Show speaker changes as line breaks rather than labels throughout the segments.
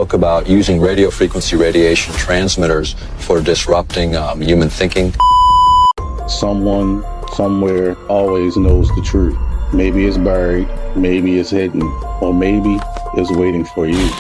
spoke about using radio frequency radiation transmitters for disrupting human thinking.
Someone, somewhere, always knows the truth. Maybe it's buried, maybe it's hidden, or maybe it's waiting for you.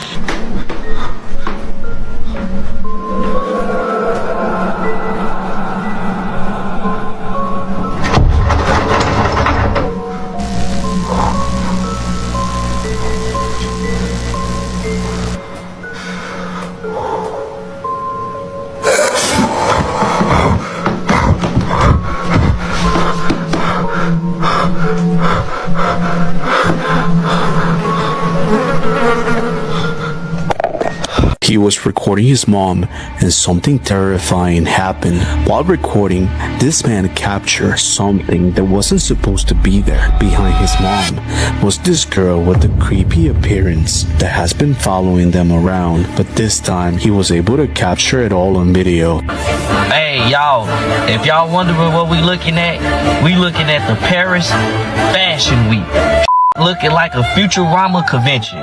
He was recording his mom and something terrifying happened. While recording, this man captured something that wasn't supposed to be there. Behind his mom was this girl with a creepy appearance that has been following them around, but this time he was able to capture it all on video.
Hey y'all, if y'all wondering what we looking at the Paris Fashion Week. Looking like a Futurama convention.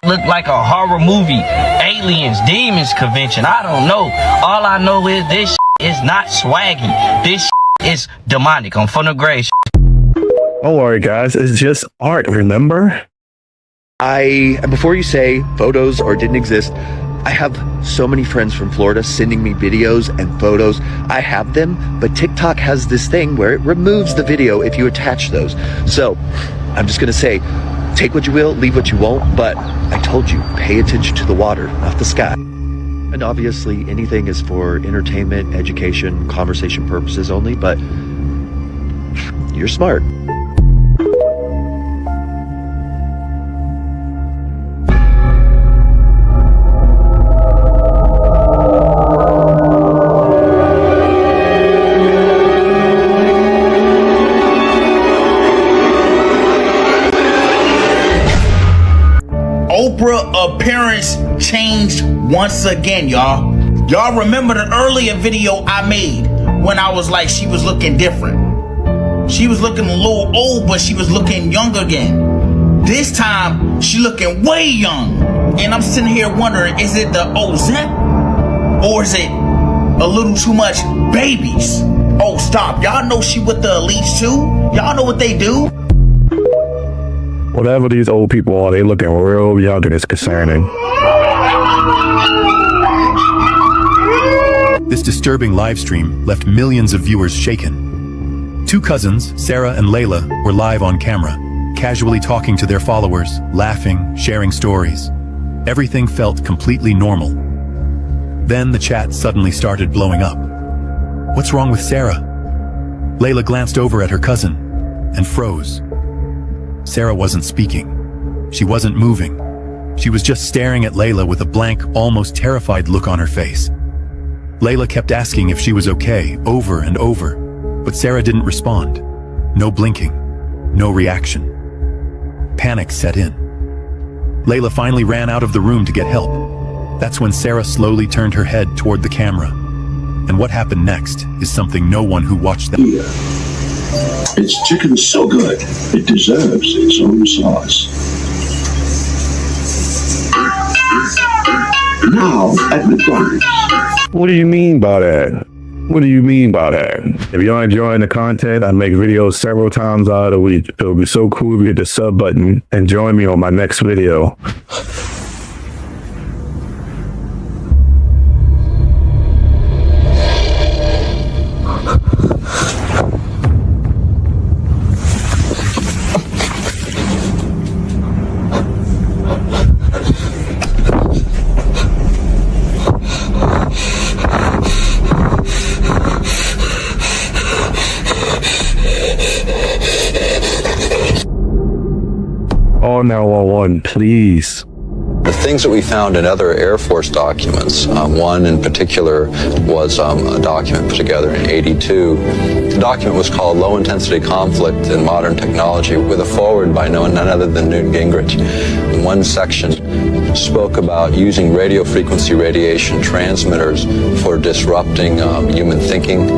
Look like a horror movie, aliens, demons convention. I don't know. All I know is this is not swaggy. This is demonic. I'm from the grave.
Don't worry, guys. It's just art, remember?
Before you say photos or didn't exist, I have so many friends from Florida sending me videos and photos. I have them, but TikTok has this thing where it removes the video if you attach those. So I'm just going to say, take what you will, leave what you won't, but I told you, pay attention to the water, not the sky. And obviously anything is for entertainment, education, conversation purposes only, but you're smart.
Oprah appearance changed once again, y'all. Y'all remember the earlier video I made when I was like, she was looking different. She was looking a little old, but she was looking young again. This time, she looking way young. And I'm sitting here wondering, is it the Ozempic? Or is it a little too much babies? Oh, stop. Y'all know she with the elites too? Y'all know what they do?
Whatever these old people are, they looking real young and it's concerning.
This disturbing live stream left millions of viewers shaken. Two cousins, Sarah and Layla, were live on camera, casually talking to their followers, laughing, sharing stories. Everything felt completely normal. Then the chat suddenly started blowing up. What's wrong with Sarah? Layla glanced over at her cousin and froze. Sarah wasn't speaking. She wasn't moving. She was just staring at Layla with a blank, almost terrified look on her face. Layla kept asking if she was okay, over and over, but Sarah didn't respond. No blinking, no reaction. Panic set in. Layla finally ran out of the room to get help. That's when Sarah slowly turned her head toward the camera. And what happened next is something no one who watched that.
It's chicken so good, it deserves its own sauce. Now at McDonald's.
What do you mean by that? What do you mean by that? If you're enjoying the content, I make videos several times out of the week. It would be so cool if you hit the sub button and join me on my next video. Call 911, please.
The things that we found in other Air Force documents, one in particular was a document put together in '82. The document was called Low Intensity Conflict in Modern Technology, with a foreword by none other than Newt Gingrich. One section spoke about using radio frequency radiation transmitters for disrupting human thinking,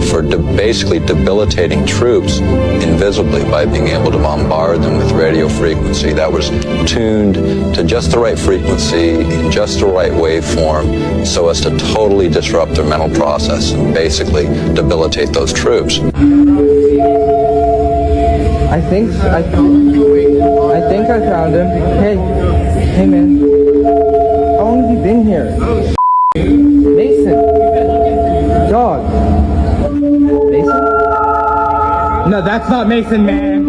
for basically debilitating troops invisibly by being able to bombard them with radio frequency that was tuned to just the right frequency, in just the right waveform, so as to totally disrupt their mental process and basically debilitate those troops.
I think I found him. Hey man. How long have you been here? Mason. Dog. Mason? No, that's not Mason, man.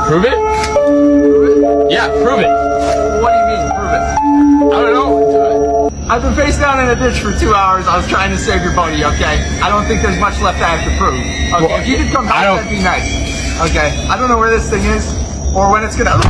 Prove it? Yeah, prove it. What do you mean, prove it? I don't know. I've been face down in a ditch for 2 hours. I was trying to save your buddy, okay? I don't think there's much left I have to prove. Okay, well, if you could come back, that'd be nice. Okay, I don't know where this thing is or when it's gonna...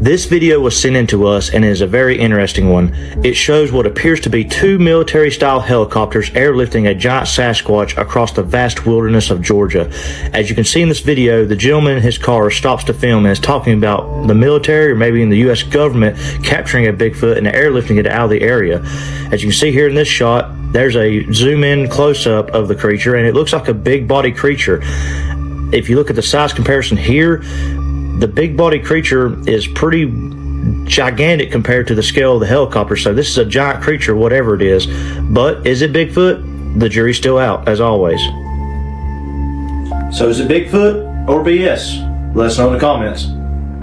This video was sent in to us and is a very interesting one. It shows what appears to be 2 military-style helicopters airlifting a giant Sasquatch across the vast wilderness of Georgia. As you can see in this video, the gentleman in his car stops to film and is talking about the military or maybe in the U.S. government capturing a Bigfoot and airlifting it out of the area. As you can see here in this shot, there's a zoom-in close-up of the creature and it looks like a big-body creature. If you look at the size comparison here, the big body creature is pretty gigantic compared to the scale of the helicopter. So this is a giant creature, whatever it is. But is it Bigfoot? The jury's still out, as always. So is it Bigfoot or BS? Let us know in the comments.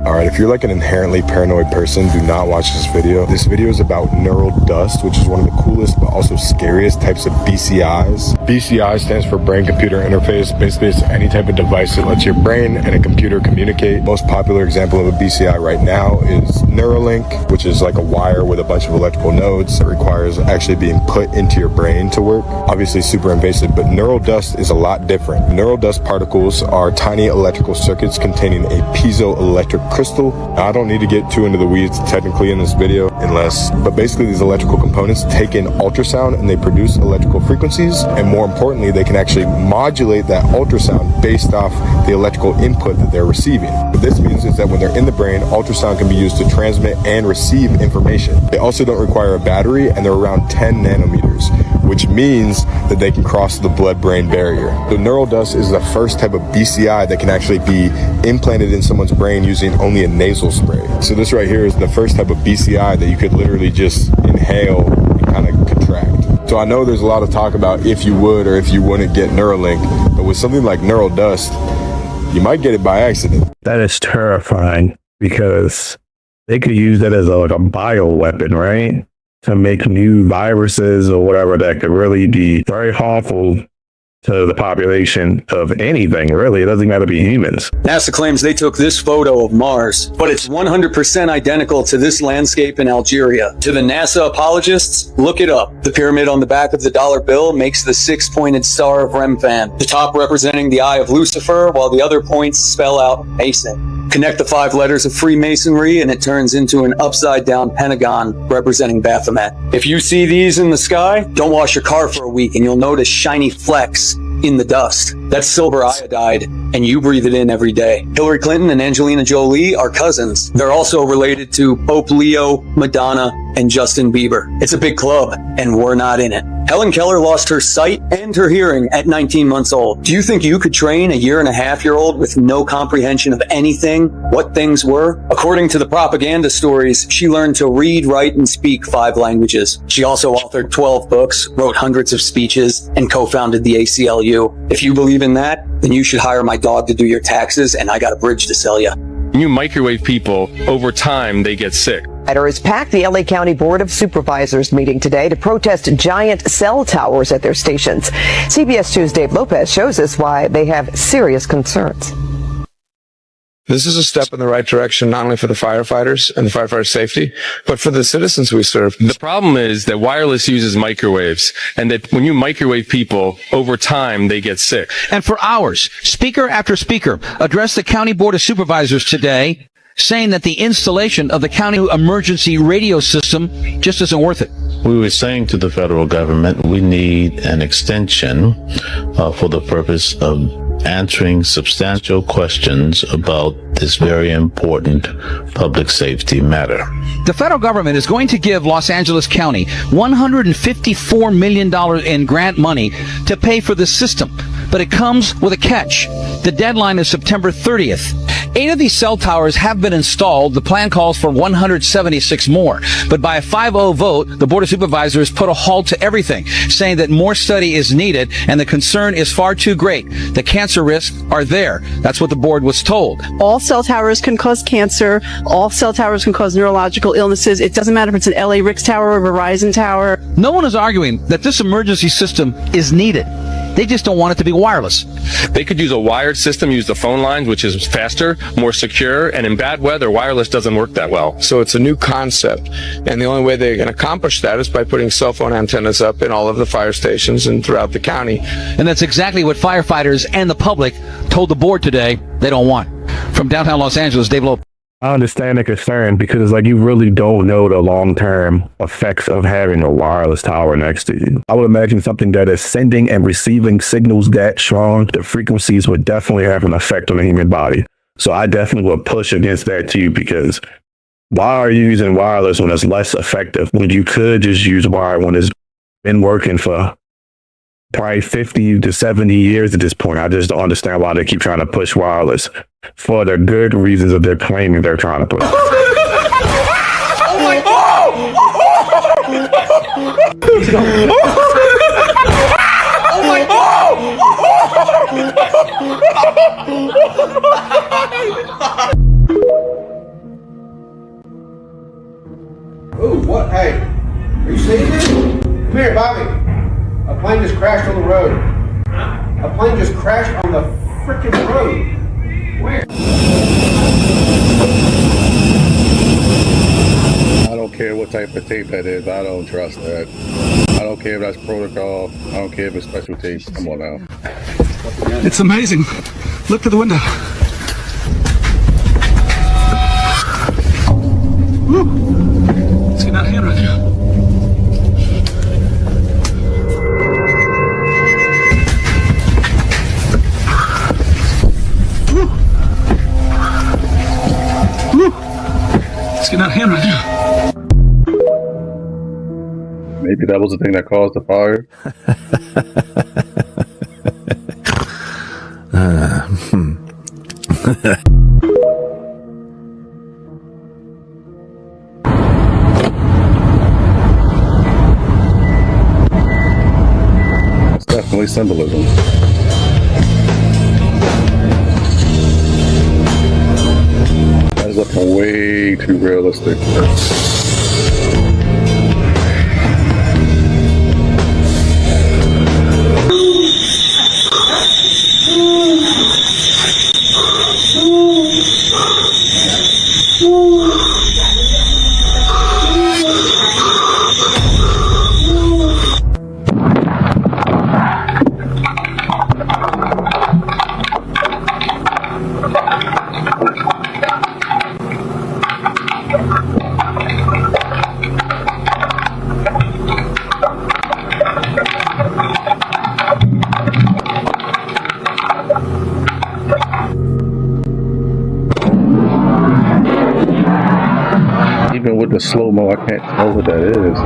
Alright, if you're like an inherently paranoid person, do not watch this video. This video is about neural dust, which is one of the coolest but also scariest types of BCIs. BCI stands for brain-computer interface. Basically, it's any type of device that lets your brain and a computer communicate. Most popular example of a BCI right now is Neuralink, which is like a wire with a bunch of electrical nodes that requires actually being put into your brain to work. Obviously super invasive, but neural dust is a lot different. Neural dust particles are tiny electrical circuits containing a piezoelectric crystal. Now, I don't need to get too into the weeds technically in this video but basically these electrical components take in ultrasound and they produce electrical frequencies, and more importantly, they can actually modulate that ultrasound based off the electrical input that they're receiving. What this means is that when they're in the brain, ultrasound can be used to transmit and receive information. They also don't require a battery and they're around 10 nanometers, which means that they can cross the blood-brain barrier. So neural dust is the first type of BCI that can actually be implanted in someone's brain using only a nasal spray. So this right here is the first type of BCI that you could literally just inhale and kind of contract. So I know there's a lot of talk about if you would or if you wouldn't get Neuralink, but with something like neural dust, you might get it by accident.
That is terrifying because they could use that as like a bioweapon, right? To make new viruses or whatever that could really be very harmful to the population of anything, really. It doesn't got to be humans.
NASA claims they took this photo of Mars, but it's 100% identical to this landscape in Algeria. To the NASA apologists, look it up. The pyramid on the back of the dollar bill makes the 6-pointed star of Remphan, the top representing the eye of Lucifer, while the other points spell out Mason. Connect the 5 letters of Freemasonry and it turns into an upside-down pentagon representing Baphomet. If you see these in the sky, don't wash your car for a week and you'll notice shiny flecks in the dust. That's silver iodide, and you breathe it in every day. Hillary Clinton and Angelina Jolie are cousins. They're also related to Pope Leo, Madonna, and Justin Bieber. It's a big club, and we're not in it. Helen Keller lost her sight and her hearing at 19 months old. Do you think you could train a 1.5-year-old with no comprehension of anything, what things were? According to the propaganda stories, she learned to read, write, and speak 5 languages. She also authored 12 books, wrote hundreds of speeches, and co-founded the ACLU. If you believe in that, then you should hire my dog to do your taxes, and I got a bridge to sell you.
When you microwave people, over time, they get sick.
Has packed the LA County Board of Supervisors meeting today to protest giant cell towers at their stations. CBS 2's Dave Lopez shows us why they have serious concerns.
This is a step in the right direction, not only for the firefighters and the firefighter safety, but for the citizens we serve.
The problem is that wireless uses microwaves, and that when you microwave people, over time, they get sick.
And for hours, speaker after speaker addressed the County Board of Supervisors today, saying that the installation of the county emergency radio system just isn't worth it.
We were saying to the federal government, we need an extension for the purpose of answering substantial questions about this very important public safety matter.
The federal government is going to give Los Angeles County $154 million in grant money to pay for the system, but it comes with a catch. The deadline is September 30th. 8 of these cell towers have been installed. The plan calls for 176 more. But by a 5-0 vote, the Board of Supervisors put a halt to everything, saying that more study is needed and the concern is far too great. The cancer risks are there. That's what the board was told.
All cell towers can cause cancer. All cell towers can cause neurological illnesses. It doesn't matter if it's an LA Ricks tower or Verizon tower.
No one is arguing that this emergency system is needed. They just don't want it to be wireless.
They could use a wired system, use the phone lines, which is faster, more secure, and in bad weather, wireless doesn't work that well.
So it's a new concept, and the only way they can accomplish that is by putting cell phone antennas up in all of the fire stations and throughout the county.
And that's exactly what firefighters and the public told the board today they don't want. From downtown Los Angeles, Dave Lowe.
I understand the concern because it's like you really don't know the long-term effects of having a wireless tower next to you. I would imagine something that is sending and receiving signals that strong, the frequencies would definitely have an effect on the human body. So I definitely would push against that too, because why are you using wireless when it's less effective when you could just use wire when it's been working for probably 50 to 70 years at this point? I just don't understand why they keep trying to push wireless for the good reasons that they're claiming they're trying to push.
Oh my God! Oh my God!
Ooh, what? Hey, are you seeing this? Come here, Bobby. A plane just crashed on the road. A plane just crashed on the frickin' road. Where?
I don't care what type of tape that is. I don't trust that. I don't care if that's protocol. I don't care if it's special tape. Come on now.
It's amazing. Look to the window. Woo. It's getting out of hand right now. It's getting out of hand right now.
Maybe that was the thing that caused the fire. It's definitely symbolism. That is looking way too realistic. Even with the slow-mo, I can't tell what that is.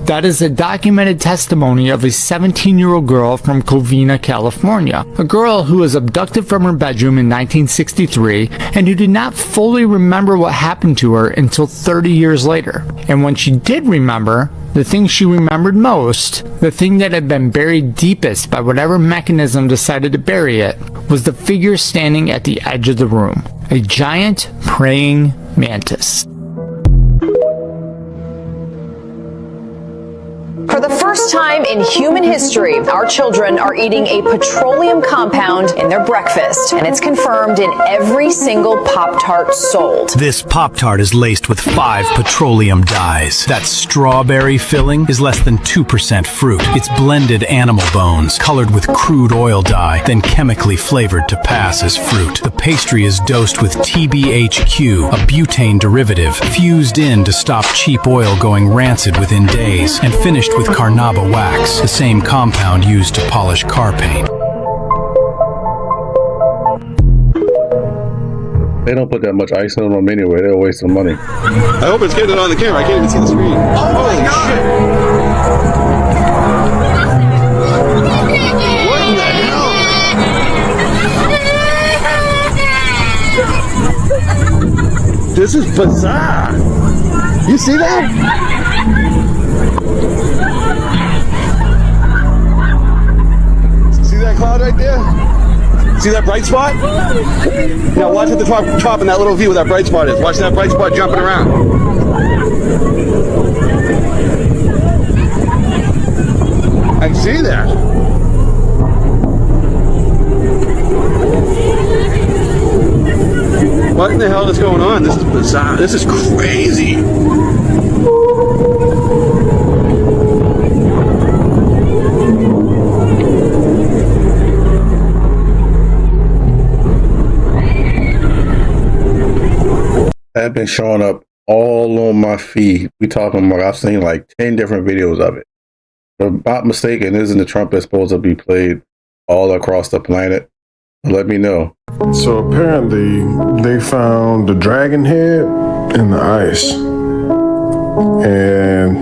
That is a documented testimony of a 17-year-old girl from Covina, California. A girl who was abducted from her bedroom in 1963 and who did not fully remember what happened to her until 30 years later. And when she did remember, the thing she remembered most, the thing that had been buried deepest by whatever mechanism decided to bury it, was the figure standing at the edge of the room. A giant praying mantis.
For the first time in human history, our children are eating a petroleum compound in their breakfast, and it's confirmed in every single Pop-Tart sold.
This Pop-Tart is laced with 5 petroleum dyes. That strawberry filling is less than 2% fruit. It's blended animal bones, colored with crude oil dye, then chemically flavored to pass as fruit. The pastry is dosed with TBHQ, a butane derivative, fused in to stop cheap oil going rancid within days, and finished with carnauba wax, the same compound used to polish car paint.
They don't put that much ice on them anyway. They'll waste some money.
I hope it's getting it on the camera. I can't even see the screen. Oh my god! What in the hell? This is bizarre. You see that? See that cloud right there? See that bright spot? Now watch at the top in that little view where that bright spot is. Watch that bright spot jumping around. I can see that. What in the hell is going on? This is bizarre. This is crazy.
I've been showing up all on my feed. We talking about, I've seen like 10 different videos of it. If I'm not mistaken, isn't the trumpet supposed to be played all across the planet? Let me know.
So apparently they found the dragon head in the ice. And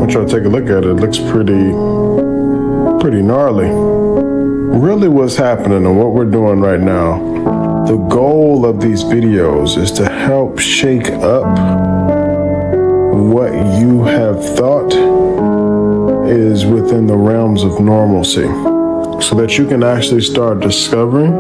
I'm trying to take a look at it. It looks pretty gnarly. Really what's happening and what we're doing right now, the goal of these videos is to help shake up what you have thought is within the realms of normalcy, so that you can actually start discovering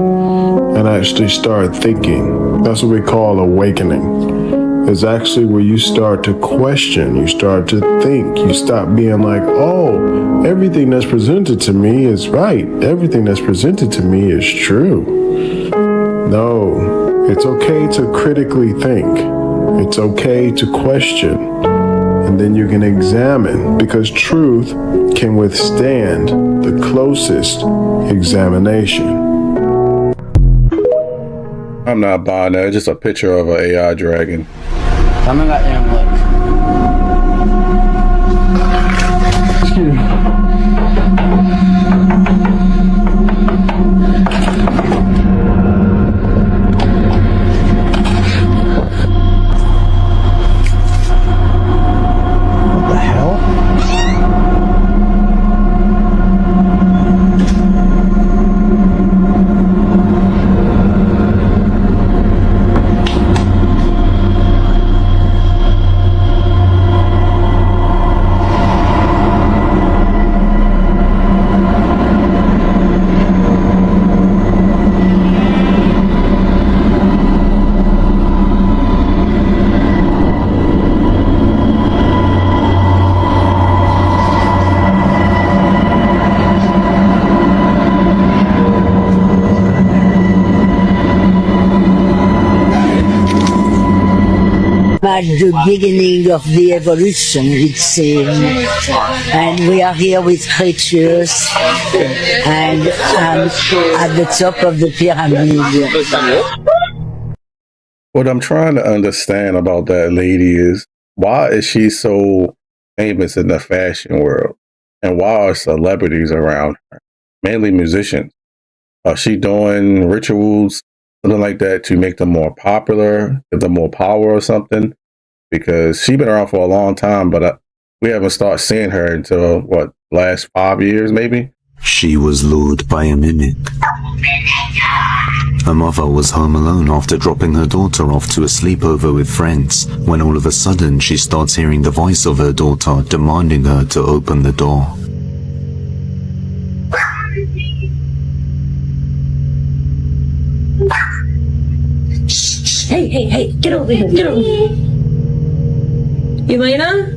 and actually start thinking. That's what we call awakening. It's actually where you start to question, you start to think, you stop being like, oh, everything that's presented to me is right. Everything that's presented to me is true. No, it's okay to critically think. It's okay to question. And then you can examine, because truth can withstand the closest examination.
I'm not buying that. It's just a picture of an AI dragon.
Come in that damn look. Excuse me.
At the beginning of the evolution, it seems, and we are here with creatures, and at the top of the pyramid.
What I'm trying to understand about that lady is, why is she so famous in the fashion world? And why are celebrities around her? Mainly musicians. Are she doing rituals, something like that, to make them more popular, give them more power or something? Because she's been around for a long time, but we haven't started seeing her until, what, last 5 years maybe?
She was lured by a mimic. Her mother was home alone after dropping her daughter off to a sleepover with friends, when all of a sudden she starts hearing the voice of her daughter demanding her to open the door.
Hey, get over here, get over here.
Elena?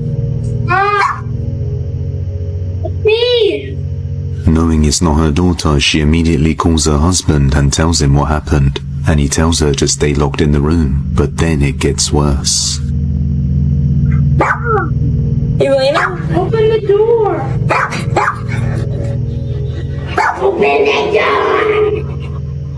Knowing it's not her daughter, she immediately calls her husband and tells him what happened, and he tells her to stay locked in the room, but then it gets worse.
Elena, open the door. Open the door.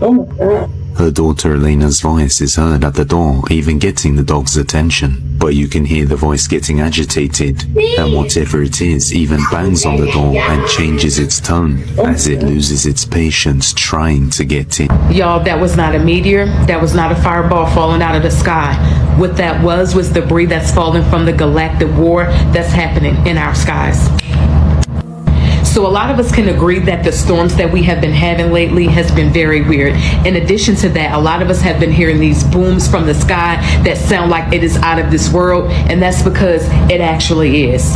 Oh my God.
Her daughter Elena's voice is heard at the door, even getting the dog's attention. But you can hear the voice getting agitated, and whatever it is even bangs on the door and changes its tone as it loses its patience trying to get in.
Y'all, that was not a meteor. That was not a fireball falling out of the sky. What that was debris that's falling from the galactic war that's happening in our skies. So a lot of us can agree that the storms that we have been having lately has been very weird. In addition to that, a lot of us have been hearing these booms from the sky that sound like it is out of this world, and that's because it actually is.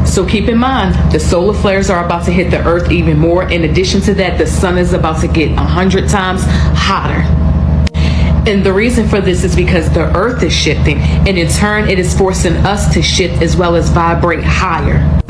So keep in mind, the solar flares are about to hit the earth even more. In addition to that, the sun is about to get 100 times hotter. And the reason for this is because the earth is shifting, and in turn, it is forcing us to shift as well as vibrate higher.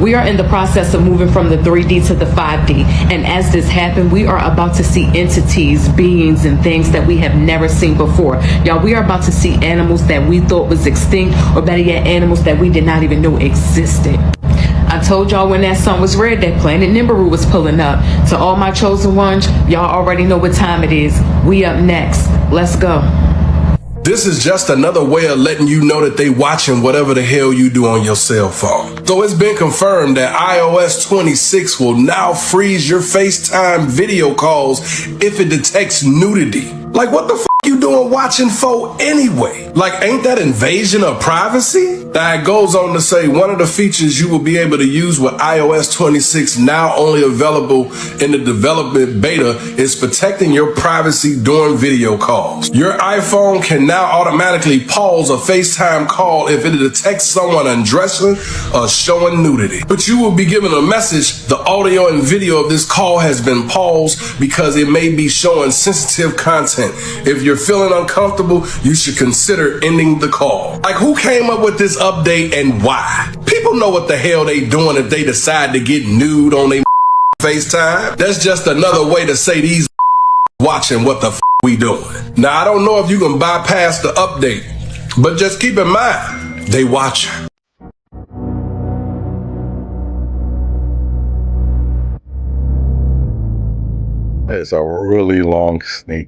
We are in the process of moving from the 3D to the 5D. And as this happens, we are about to see entities, beings, and things that we have never seen before. Y'all, we are about to see animals that we thought was extinct, or better yet, animals that we did not even know existed. I told y'all when that sun was red, that planet Nibiru was pulling up. To all my chosen ones, y'all already know what time it is. We up next. Let's go.
This is just another way of letting you know that they watching whatever the hell you do on your cell phone. So it's been confirmed that iOS 26 will now freeze your FaceTime video calls if it detects nudity. Like, what the f you doing watching for anyway? Like, ain't that invasion of privacy? That goes on to say one of the features you will be able to use with iOS 26, now only available in the development beta, is protecting your privacy during video calls. Your iPhone can now automatically pause a FaceTime call if it detects someone undressing or showing nudity. But you will be given a message: the audio and video of this call has been paused because it may be showing sensitive content. If you're feeling uncomfortable, you should consider ending the call. Like, who came up with this update and why? People know what the hell they doing if they decide to get nude on their FaceTime. That's just another way to say these watching what the f we doing. Now, I don't know if you can bypass the update, but just keep in mind, they watching.
It's a really long snake.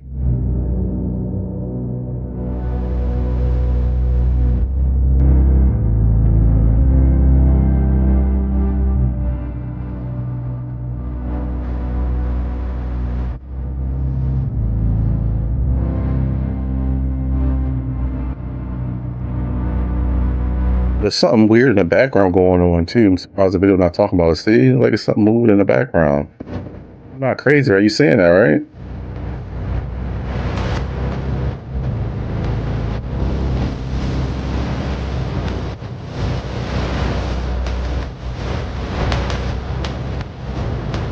There's something weird in the background going on too. I'm surprised the video not talking about it. See, like it's something moving in the background. I'm not crazy. Are you seeing that, right?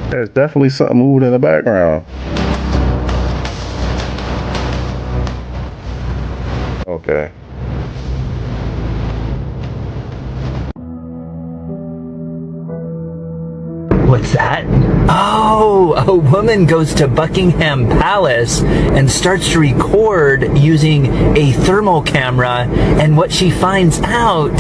There's definitely something moving in the background. Okay.
What's that? Oh, a woman goes to Buckingham Palace and starts to record using a thermal camera, and what she finds out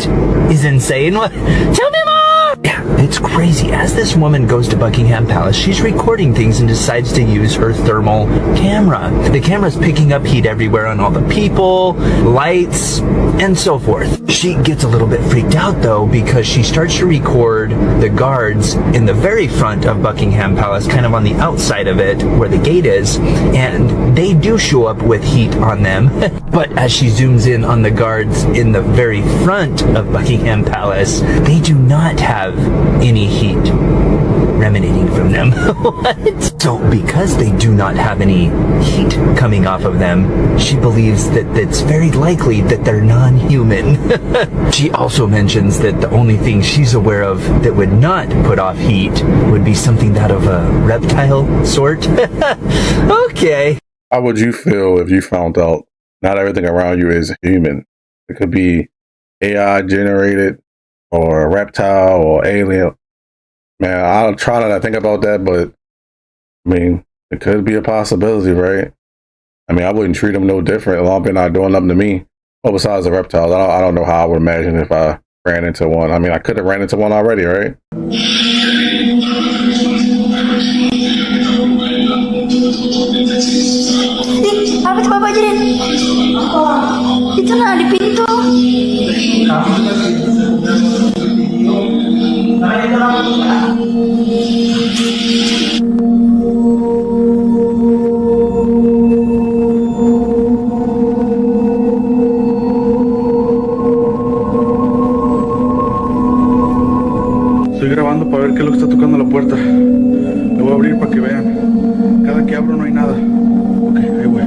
is insane. What? Tell me more! Yeah, it's crazy. As this woman goes to Buckingham Palace, she's recording things and decides to use her thermal camera. The camera's picking up heat everywhere on all the people, lights, and so forth. She gets a little bit freaked out though, because she starts to record the guards in the very front of Buckingham Palace, kind of on the outside of it where the gate is, and they do show up with heat on them. But as she zooms in on the guards in the very front of Buckingham Palace, they do not have any heat emanating from them. What? So because they do not have any heat coming off of them, she believes that it's very likely that they're non-human. She also mentions that the only thing she's aware of that would not put off heat would be something out of a reptile sort. Okay.
How would you feel if you found out not everything around you is human? It could be AI generated or a reptile or alien. Man, I'll try not to think about that, but I mean, it could be a possibility, right? I mean, I wouldn't treat them no different as long as they're not doing nothing to me. Well, besides the reptiles, I don't know how I would imagine if I ran into one. I mean, I could have ran into one already, right?
Apa tuh Bapak jadi? Itu nah di pintu.
Estoy grabando para ver qué es lo que está tocando la puerta. Lo voy a abrir para que vean. Cada que abro no hay nada. Ok, ahí voy.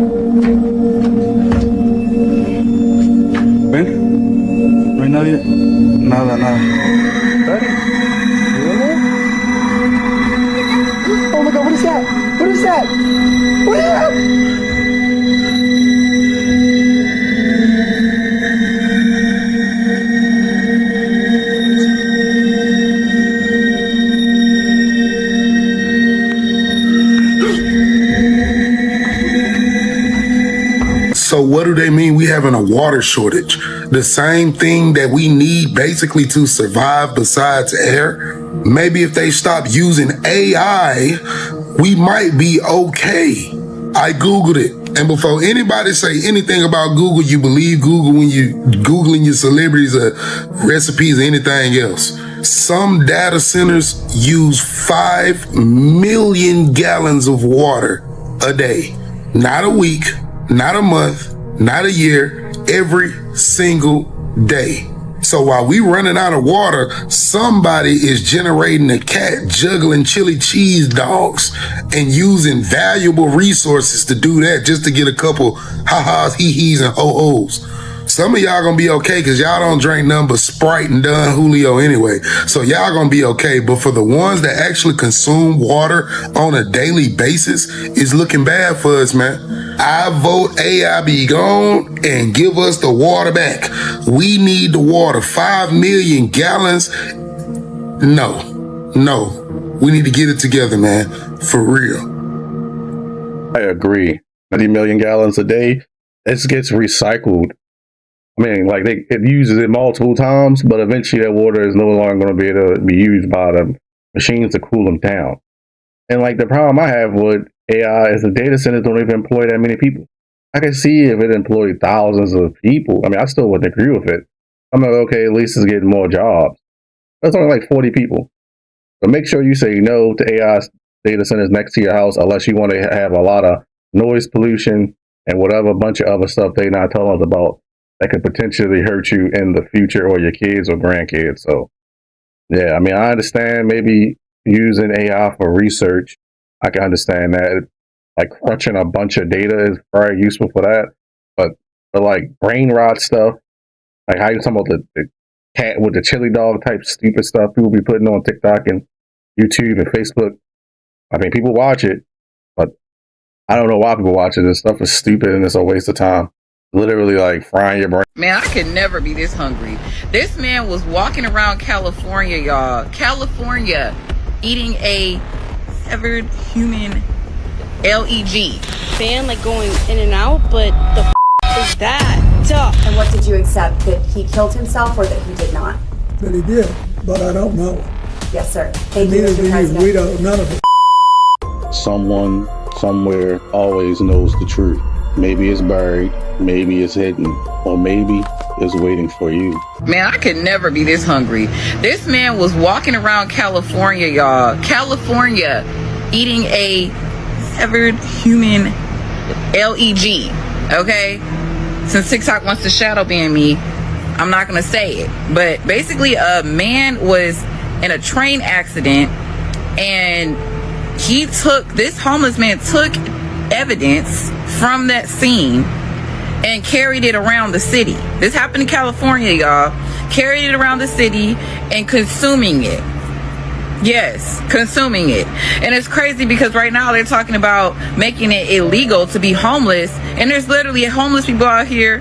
¿Ven? No hay nadie. Nada. Daddy? Oh my God, what is that? What is that? What is that?
So what do they mean we having a water shortage? The same thing that we need basically to survive besides air? Maybe if they stop using AI, we might be okay. I Googled it. And before anybody say anything about Google, you believe Google when you Googling your celebrities or recipes or anything else. Some data centers use 5 million gallons of water a day. Not a week, not a month, not a year, every single day. So while we running out of water, somebody is generating a cat juggling chili cheese dogs and using valuable resources to do that just to get a couple ha-has, hee-hees, and ho-hos. Some of y'all gonna be okay because y'all don't drink nothing but Sprite and Don Julio anyway. So y'all gonna be okay. But for the ones that actually consume water on a daily basis, it's looking bad for us, man. I vote AI be gone and give us the water back. We need the water. 5 million gallons. No. We need to get it together, man. For real.
I agree. 90 million gallons a day. It gets recycled. I mean, like it uses it multiple times, but eventually that water is no longer going to be able to be used by the machines to cool them down. And like the problem I have with AI is the data centers don't even employ that many people. I can see if it employed thousands of people. I mean, I still wouldn't agree with it. I'm like, okay, at least it's getting more jobs. That's only like 40 people. But make sure you say no to AI data centers next to your house unless you want to have a lot of noise pollution and whatever bunch of other stuff they're not telling us about that could potentially hurt you in the future or your kids or grandkids. So, yeah, I mean, I understand maybe using AI for research. I can understand that. Like crunching a bunch of data is very useful for that. But for like brain rot stuff, like how you talking about the cat with the chili dog type stupid stuff people be putting on TikTok and YouTube and Facebook. I mean, people watch it, but I don't know why people watch it. This stuff is stupid and it's a waste of time. Literally like frying your brain.
Man, I could never be this hungry. This man was walking around California, y'all. California, eating a severed human leg.
Fan like going in and out, but the is that? Duh.
And what did you accept? That he killed himself or that he did not?
That he did, but I don't know.
Yes, sir. Thank you,
Neither
Mr.
do you.
President.
We don't, none of it.
Someone somewhere always knows the truth. Maybe it's buried, maybe it's hidden, or maybe it's waiting for you.
Man, I could never be this hungry. This man was walking around California, y'all. California, eating a severed human leg. Okay? Since TikTok wants to shadow ban me, I'm not gonna say it. But basically, a man was in a train accident and this homeless man took evidence from that scene and carried it around the city. This happened in California, y'all. Carried it around the city and consuming it. Yes, consuming it. And it's crazy because right now they're talking about making it illegal to be homeless, and there's literally homeless people out here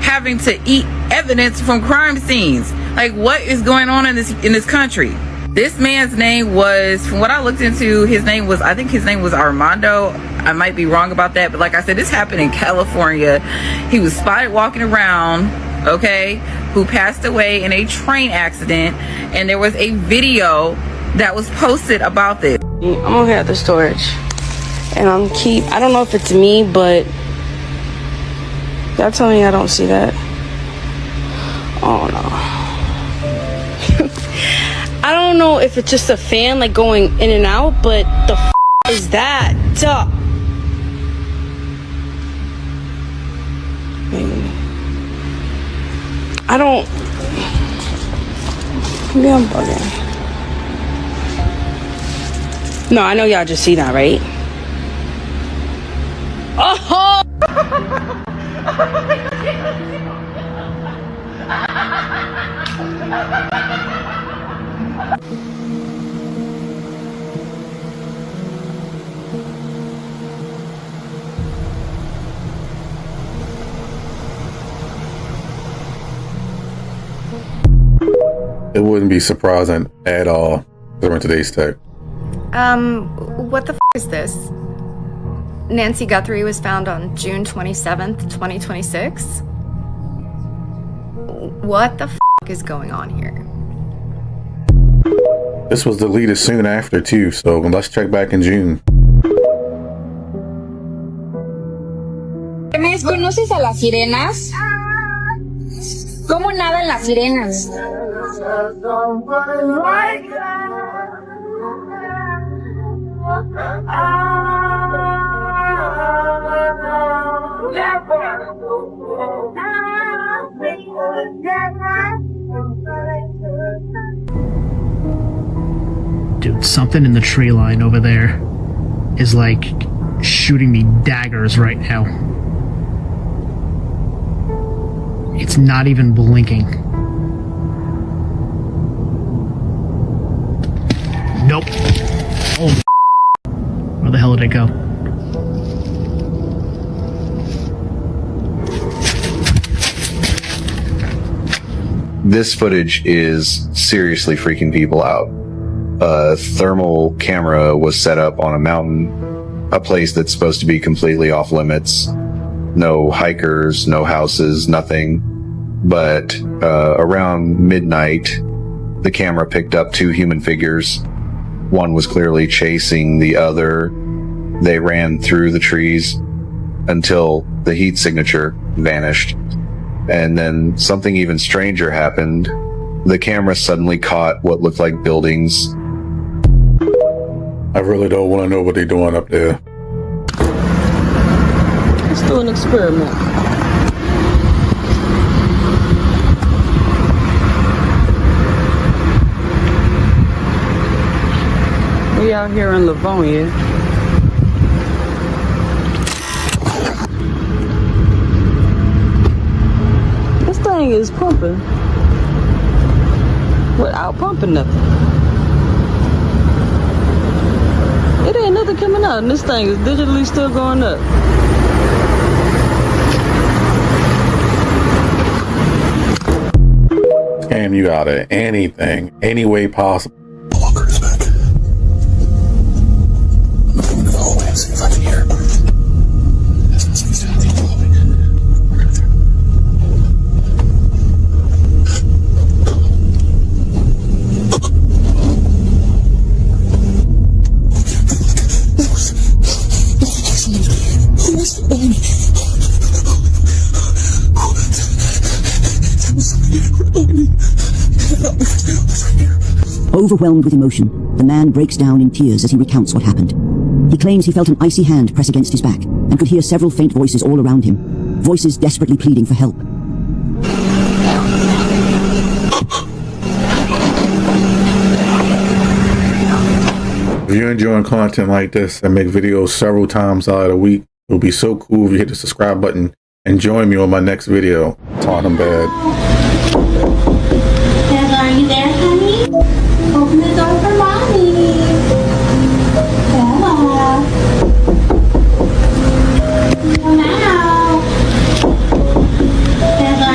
having to eat evidence from crime scenes. Like, what is going on in this country? This man's name was, from what I looked into, I think his name was Armando. I might be wrong about that, but like I said, this happened in California. He was spotted walking around, okay, who passed away in a train accident, and there was a video that was posted about this.
I'm over here at the storage, and I don't know if it's me, but y'all tell me I don't see that. Oh no. I don't know if it's just a fan like going in and out, but the is that? Duh. I don't. Maybe I'm bugging. No, I know y'all just see that, right? Oh!
It wouldn't be surprising at all during today's tech.
What the f is this? Nancy Guthrie was found on June 27th, 2026? What the f is going on here?
This was deleted soon after too, so let's check back in June.
¿Conoces a las sirenas? ¿Cómo nadan las sirenas?
Dude, something in the tree line over there is like shooting me daggers right now. It's not even blinking. Nope. Oh, where the hell did it go?
This footage is seriously freaking people out. A thermal camera was set up on a mountain, a place that's supposed to be completely off limits. No hikers, no houses, nothing. But around midnight, the camera picked up two human figures. One was clearly chasing the other. They ran through the trees until the heat signature vanished. And then something even stranger happened. The camera suddenly caught what looked like buildings.
I really don't want to know what they're doing up there.
Let's do an experiment. We out here in Livonia. This thing is pumping without pumping nothing. It ain't nothing coming out, and this thing is digitally still going up.
Scam you out of anything, any way possible.
Walker is back. I'm gonna go into the hallway and see if I can hear.
Overwhelmed with emotion, the man breaks down in tears as he recounts what happened. He claims he felt an icy hand press against his back and could hear several faint voices all around him, voices desperately pleading for help.
If you're enjoying content like this, I make videos several times out of the week. It would be so cool if you hit the subscribe button and join me on my next video. Talking bad.
Are you there, honey? Open the door for mommy. Bella. Come out. Bella.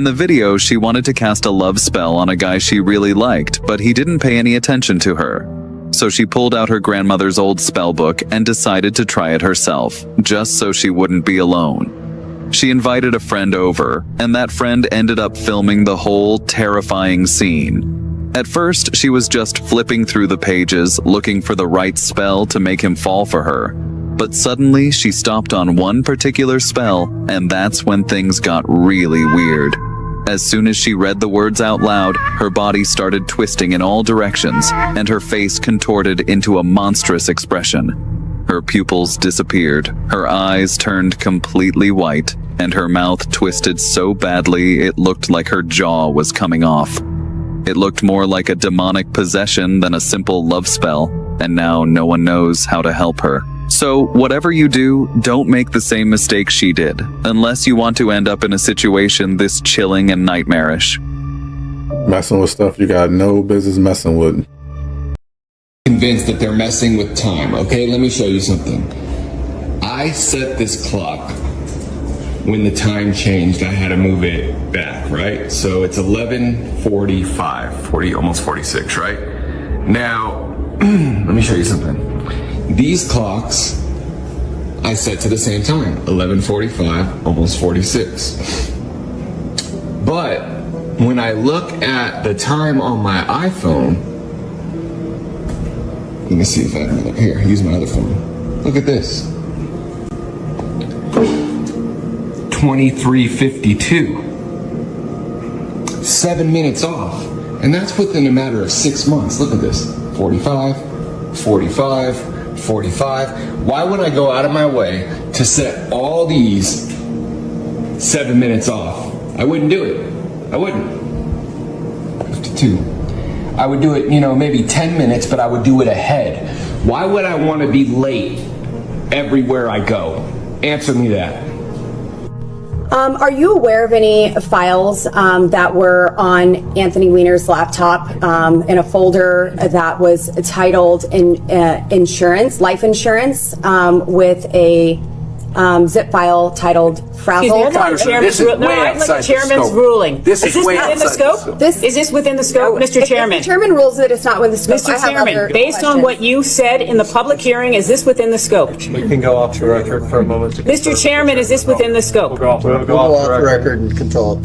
In the video, she wanted to cast a love spell on a guy she really liked, but he didn't pay any attention to her. So she pulled out her grandmother's old spell book and decided to try it herself, just so she wouldn't be alone. She invited a friend over, and that friend ended up filming the whole terrifying scene. At first, she was just flipping through the pages, looking for the right spell to make him fall for her. But suddenly, she stopped on one particular spell, and that's when things got really weird. As soon as she read the words out loud, her body started twisting in all directions, and her face contorted into a monstrous expression. Her pupils disappeared, her eyes turned completely white, and her mouth twisted so badly it looked like her jaw was coming off. It looked more like a demonic possession than a simple love spell, and now no one knows how to help her. So, whatever you do, don't make the same mistake she did, unless you want to end up in a situation this chilling and nightmarish.
Messing with stuff you got no business messing with.
Convinced that they're messing with time. Okay, let me show you something. I set this clock. When the time changed, I had to move it back, right? So it's 11:45, almost 46, right? Now, let me show you something. These clocks I set to the same time, 11:45, almost 46. But when I look at the time on my iPhone, let me see if I can look here, use my other phone. Look at this. 23:52. 7 minutes off. And that's within a matter of 6 months. Look at this. 45, 45, 45. Why would I go out of my way to set all these 7 minutes off? I wouldn't do it. I wouldn't. 52. I would do it, maybe 10 minutes, but I would do it ahead. Why would I want to be late everywhere I go? Answer me that.
Are you aware of any files that were on Anthony Weiner's laptop in a folder that was titled insurance, life insurance, with a zip file titled frazzled?
This is way outside the
chairman's
scope.
ruling.
This is way
within the
outside the
scope? Is this within the scope, Mr. Chairman?
If
the chairman rules that it's not within the scope.
Mr. Chairman, based on what you said in the public hearing, is this within the scope?
We can go off the record for a moment.
Mr. Chairman, is this within the scope?
We'll go off the record
and can talk.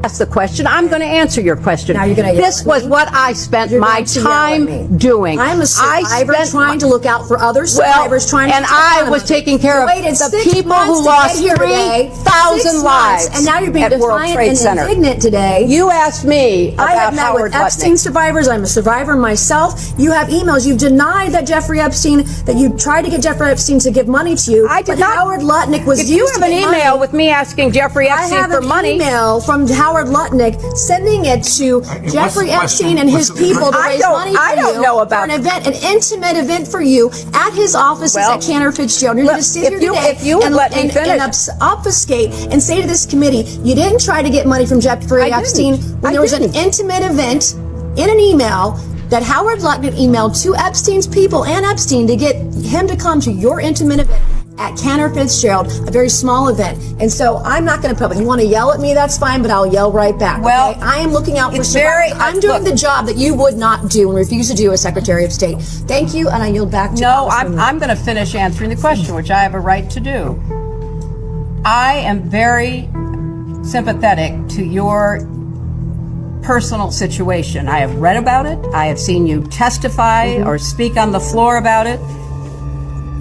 That's the question. I'm going to answer your question.
Now you're going to
This was what I spent my time doing.
I'm a survivor trying to look out for other survivors, trying to.
And I was taking care of the people who lost 3,000 lives.
And now you're being
at World
defiant
Trade
and
Center.
indignant today.
You asked me
I have
about
met
Howard
with Epstein
Lutnick.
survivors. I'm a survivor myself. You have emails. You've denied that Jeffrey Epstein, that you tried to get Jeffrey Epstein to give money to you.
I did
but
not.
Howard Lutnick was
If you
used
have
to
an
get
email
money.
with me asking Jeffrey Epstein for money.
I have an email from Howard Lutnick sending it to Jeffrey Epstein and his people to raise money for
I don't know about
for an event, an intimate event for you at his offices at Cantor Fitzgerald. You're going to sit here today and obfuscate and say to this committee, you didn't try to get money from Jeffrey Epstein when there was an intimate event in an email that Howard Lutnick emailed to Epstein's people and Epstein to get him to come to your intimate event at Cantor Fitzgerald, a very small event. And so I'm not going to put, if you want to yell at me, that's fine, but I'll yell right back.
Well,
okay? I am looking out for
it's very-
survivors. I'm doing the job that you would not do and refuse to do as Secretary of State. Thank you, and I yield back to you.
No, I'm going to finish answering the question, which I have a right to do. I am very sympathetic to your personal situation. I have read about it. I have seen you testify or speak on the floor about it.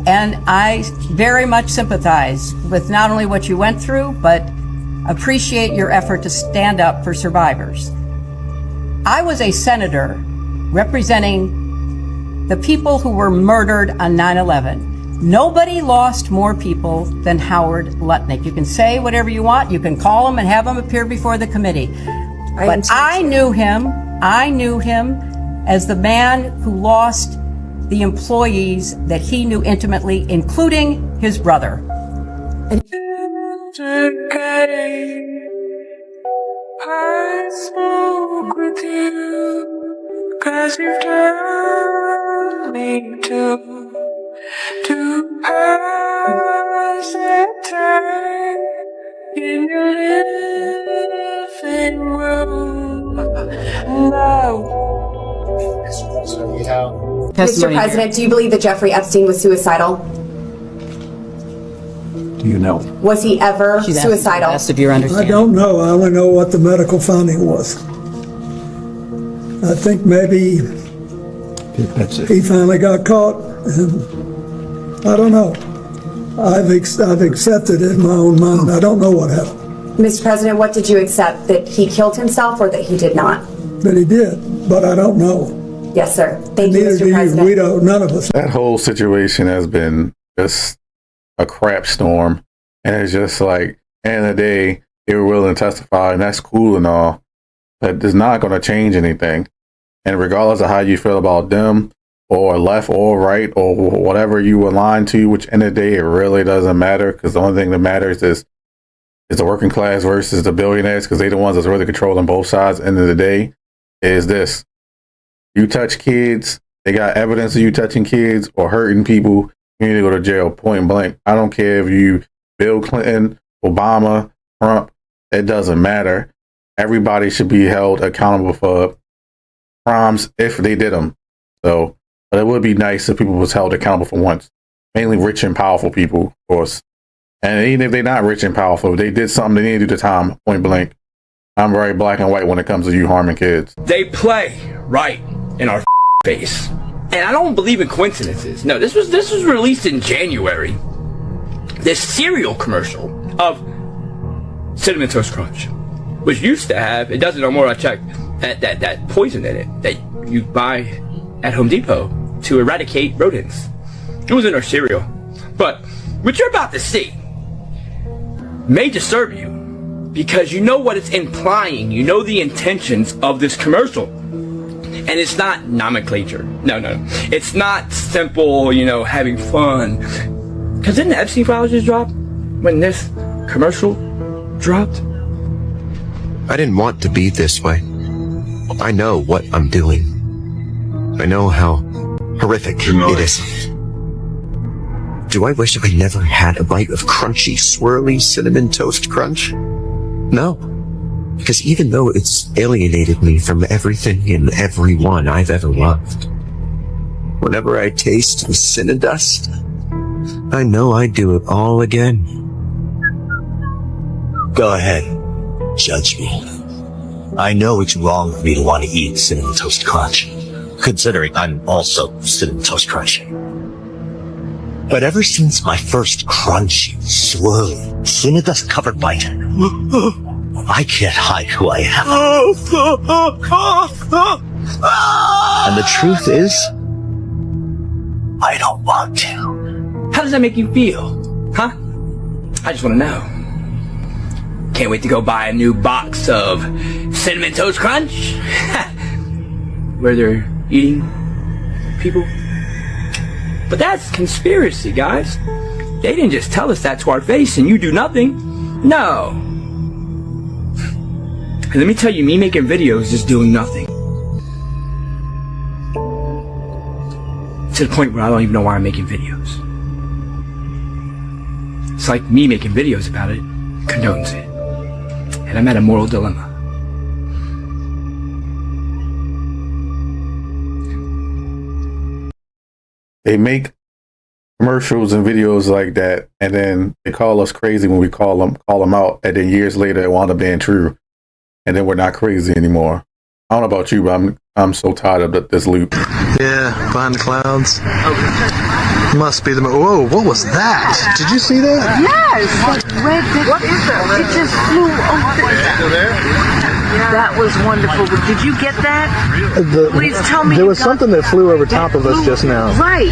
And I very much sympathize with not only what you went through, but appreciate your effort to stand up for survivors. I was a senator representing the people who were murdered on 9/11. Nobody lost more people than Howard Lutnick. You can say whatever you want. You can call him and have him appear before the committee. But I knew him as the man who lost the employees that he knew intimately, including his brother.
I spoke with you, 'cause you've turned me to pass the time.
Mr. President, do you believe that Jeffrey Epstein was suicidal?
Do you know?
Was he ever suicidal?
I don't know. I only know what the medical finding was. I think maybe he finally got caught, and I don't know. I've accepted it in my own mind. I don't know what happened.
Mr. President, what did you accept? That he killed himself or that he did not?
That he did, but I don't know.
Yes, sir. Thank you,
Neither
Mr.
do you.
President.
We don't. None of us.
That whole situation has been just a crap storm. And it's just like, end of the day, they were willing to testify, and that's cool and all, but it's not going to change anything. And regardless of how you feel about them, or left or right, or whatever you align to, which end of the day, it really doesn't matter, because the only thing that matters is the working class versus the billionaires, because they're the ones that's really controlling both sides. End of the day is this: you touch kids, they got evidence of you touching kids or hurting people, you need to go to jail, point blank. I don't care if you Bill Clinton, Obama, Trump, it doesn't matter. Everybody should be held accountable for crimes if they did them. So, but it would be nice if people was held accountable for once. Mainly rich and powerful people, of course. And even if they're not rich and powerful, if they did something, they need to do the time, point blank. I'm very black and white when it comes to you harming kids.
They play right in our face. And I don't believe in coincidences. No, this was released in January. This cereal commercial of Cinnamon Toast Crunch, which used to have, it doesn't no more, I checked, that poison in it that you buy at Home Depot to eradicate rodents. It was in our cereal. But what you're about to see may disturb you because you know what it's implying. You know the intentions of this commercial. And it's not nomenclature. No. It's not simple, having fun. Because didn't the Epstein files just drop when this commercial dropped?
I didn't want to be this way. I know what I'm doing. I know how horrific it is. Do I wish I never had a bite of crunchy, swirly cinnamon toast crunch? No. Because even though it's alienated me from everything and everyone I've ever loved, whenever I taste the Cinnadust, I know I'd do it all again.
Go ahead. Judge me. I know it's wrong for me to want to eat Cinnamon Toast Crunch, considering I'm also Cinnamon Toast Crunch. But ever since my first crunchy, swirly, Cinnadust covered bite, I can't hide who I am. And the truth is, I don't want to.
How does that make you feel? Huh? I just want to know. Can't wait to go buy a new box of Cinnamon Toast Crunch? Where they're eating people? But that's conspiracy, guys. They didn't just tell us that to our face and you do nothing. No. And let me tell you, me making videos is doing nothing. To the point where I don't even know why I'm making videos. It's like me making videos about it condones it. And I'm at a moral dilemma.
They make commercials and videos like that, and then they call us crazy when we call them out, and then years later it wound up being true, and then we're not crazy anymore. I don't know about you, but I'm so tired of this loop.
Yeah, behind the clouds. Must be the. Whoa, what was that? Did you see that?
Yes! Red, what is that? It just flew over.
Still there?
That was wonderful. Did you get that? Please tell me.
There was something that flew over top of us just now.
Right.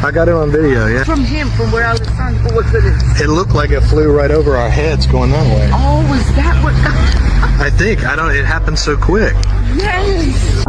I got it on video, yeah.
From him, from where I was trying to look at it.
It looked like it flew right over our heads going that way.
Oh, is that what?
I think. I don't. It happened so quick.
Yes.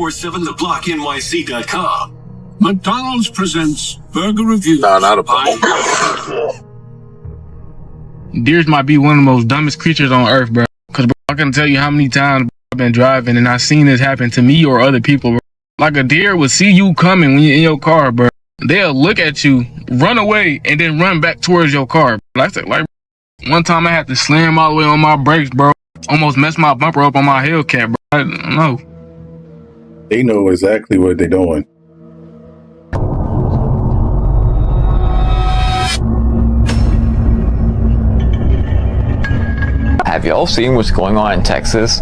247theblocknyc.com. McDonald's presents Burger Review.
No, not a
Deers might be one of the most dumbest creatures on earth, bro. Because I can tell you how many times I've been driving and I've seen this happen to me or other people, bro. Like a deer will see you coming when you're in your car, bro. They'll look at you, run away, and then run back towards your car. Like one time I had to slam all the way on my brakes, bro. Almost messed my bumper up on my Hellcat, bro. I don't know.
They know exactly what they're doing.
Have y'all seen what's going on in Texas?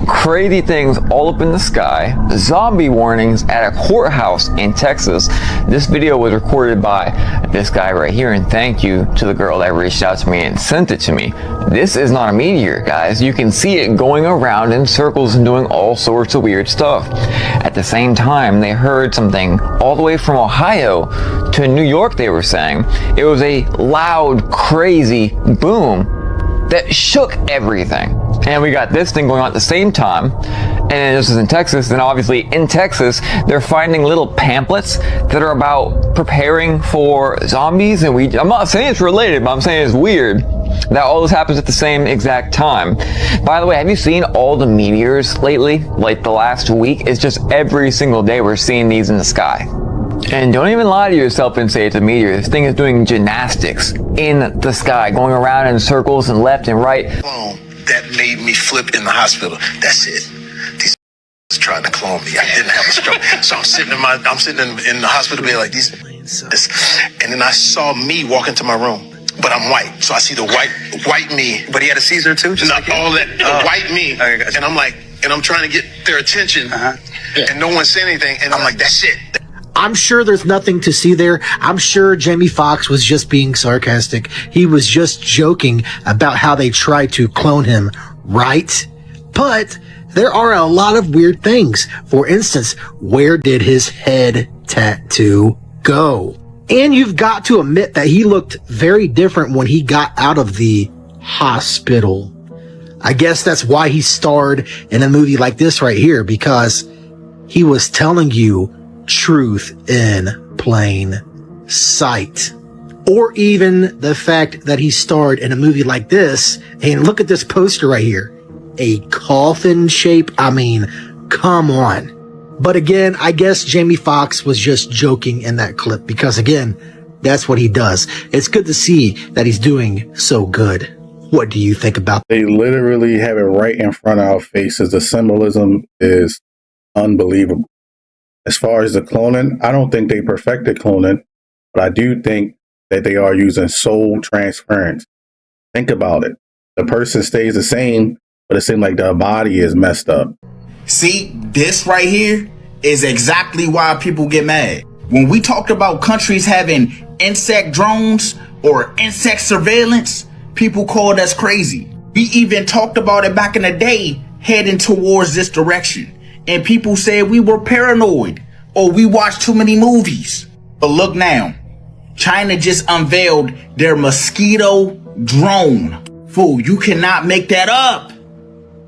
Crazy things all up in the sky. Zombie warnings at a courthouse in Texas. This video was recorded by this guy right here, and thank you to the girl that reached out to me and sent it to me. This is not a meteor, guys. You can see it going around in circles and doing all sorts of weird stuff. At the same time, they heard something all the way from Ohio to New York, they were saying. It was a loud, crazy boom that shook everything. And we got this thing going on at the same time. And this is in Texas. And obviously in Texas, they're finding little pamphlets that are about preparing for zombies. And I'm not saying it's related, but I'm saying it's weird that all this happens at the same exact time. By the way, have you seen all the meteors lately? Like the last week? It's just every single day we're seeing these in the sky. And don't even lie to yourself and say it's a meteor. This thing is doing gymnastics in the sky, going around in circles and left and right.
That made me flip in the hospital. That's it. These trying to clone me. I didn't have a stroke. So I'm sitting in the hospital bed like this. And then I saw me walk into my room. But I'm white. So I see the white me.
But he had a Caesar too?
Just like all that white me. Okay, gotcha. And I'm like, and I'm trying to get their attention. And no one said anything. And I'm like, that's it.
I'm sure there's nothing to see there. I'm sure Jamie Foxx was just being sarcastic. He was just joking about how they tried to clone him, right? But there are a lot of weird things. For instance, where did his head tattoo go? And you've got to admit that he looked very different when he got out of the hospital. I guess that's why he starred in a movie like this right here, because he was telling you truth in plain sight. Or even the fact that he starred in a movie like this, and look at this poster right here, a coffin shape. I mean, come on. But again, I guess Jamie Foxx was just joking in that clip, because again, that's what he does. It's good to see that he's doing so good. What do you think about that?
They literally have it right in front of our faces. The symbolism is unbelievable. As far as the cloning, I don't think they perfected cloning, but I do think that they are using soul transference. Think about it. The person stays the same, but it seems like their body is messed up.
See, this right here is exactly why people get mad. When we talked about countries having insect drones or insect surveillance, people called us crazy. We even talked about it back in the day, heading towards this direction. And people said we were paranoid or we watched too many movies. But look now, China just unveiled their mosquito drone. Fool, you cannot make that up.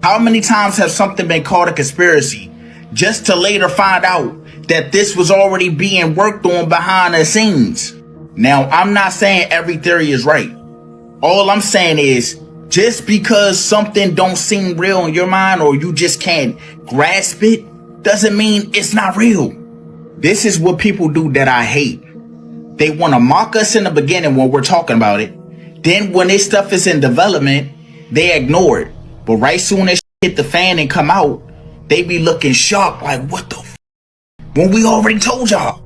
How many times have something been called a conspiracy just to later find out that this was already being worked on behind the scenes? Now, I'm not saying every theory is right. All I'm saying is, just because something don't seem real in your mind or you just can't grasp it, doesn't mean it's not real. This is what people do that I hate. They want to mock us in the beginning when we're talking about it. Then when this stuff is in development, they ignore it. But right soon as hit the fan and come out, they be looking shocked like, what the f***? When we already told y'all.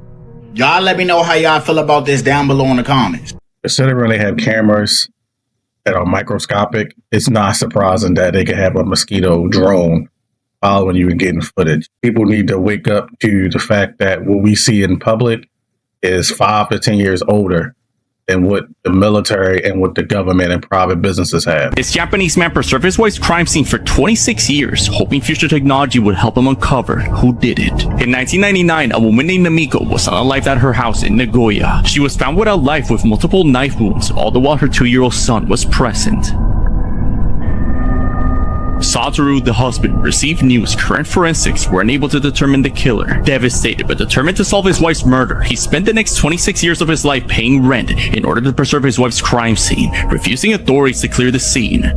Y'all let me know how y'all feel about this down below in the comments.
Considering they have cameras that are microscopic, it's not surprising that they can have a mosquito drone following you and getting footage. People need to wake up to the fact that what we see in public is 5 to 10 years older than what the military and what the government and private businesses have.
This Japanese man preserved his wife's crime scene for 26 years, hoping future technology would help him uncover who did it. In 1999, a woman named Namiko was unalived at her house in Nagoya. She was found without life with multiple knife wounds, all the while her 2-year-old son was present. Satoru, the husband, received news current forensics were unable to determine the killer. Devastated but determined to solve his wife's murder, he spent the next 26 years of his life paying rent in order to preserve his wife's crime scene, refusing authorities to clear the scene.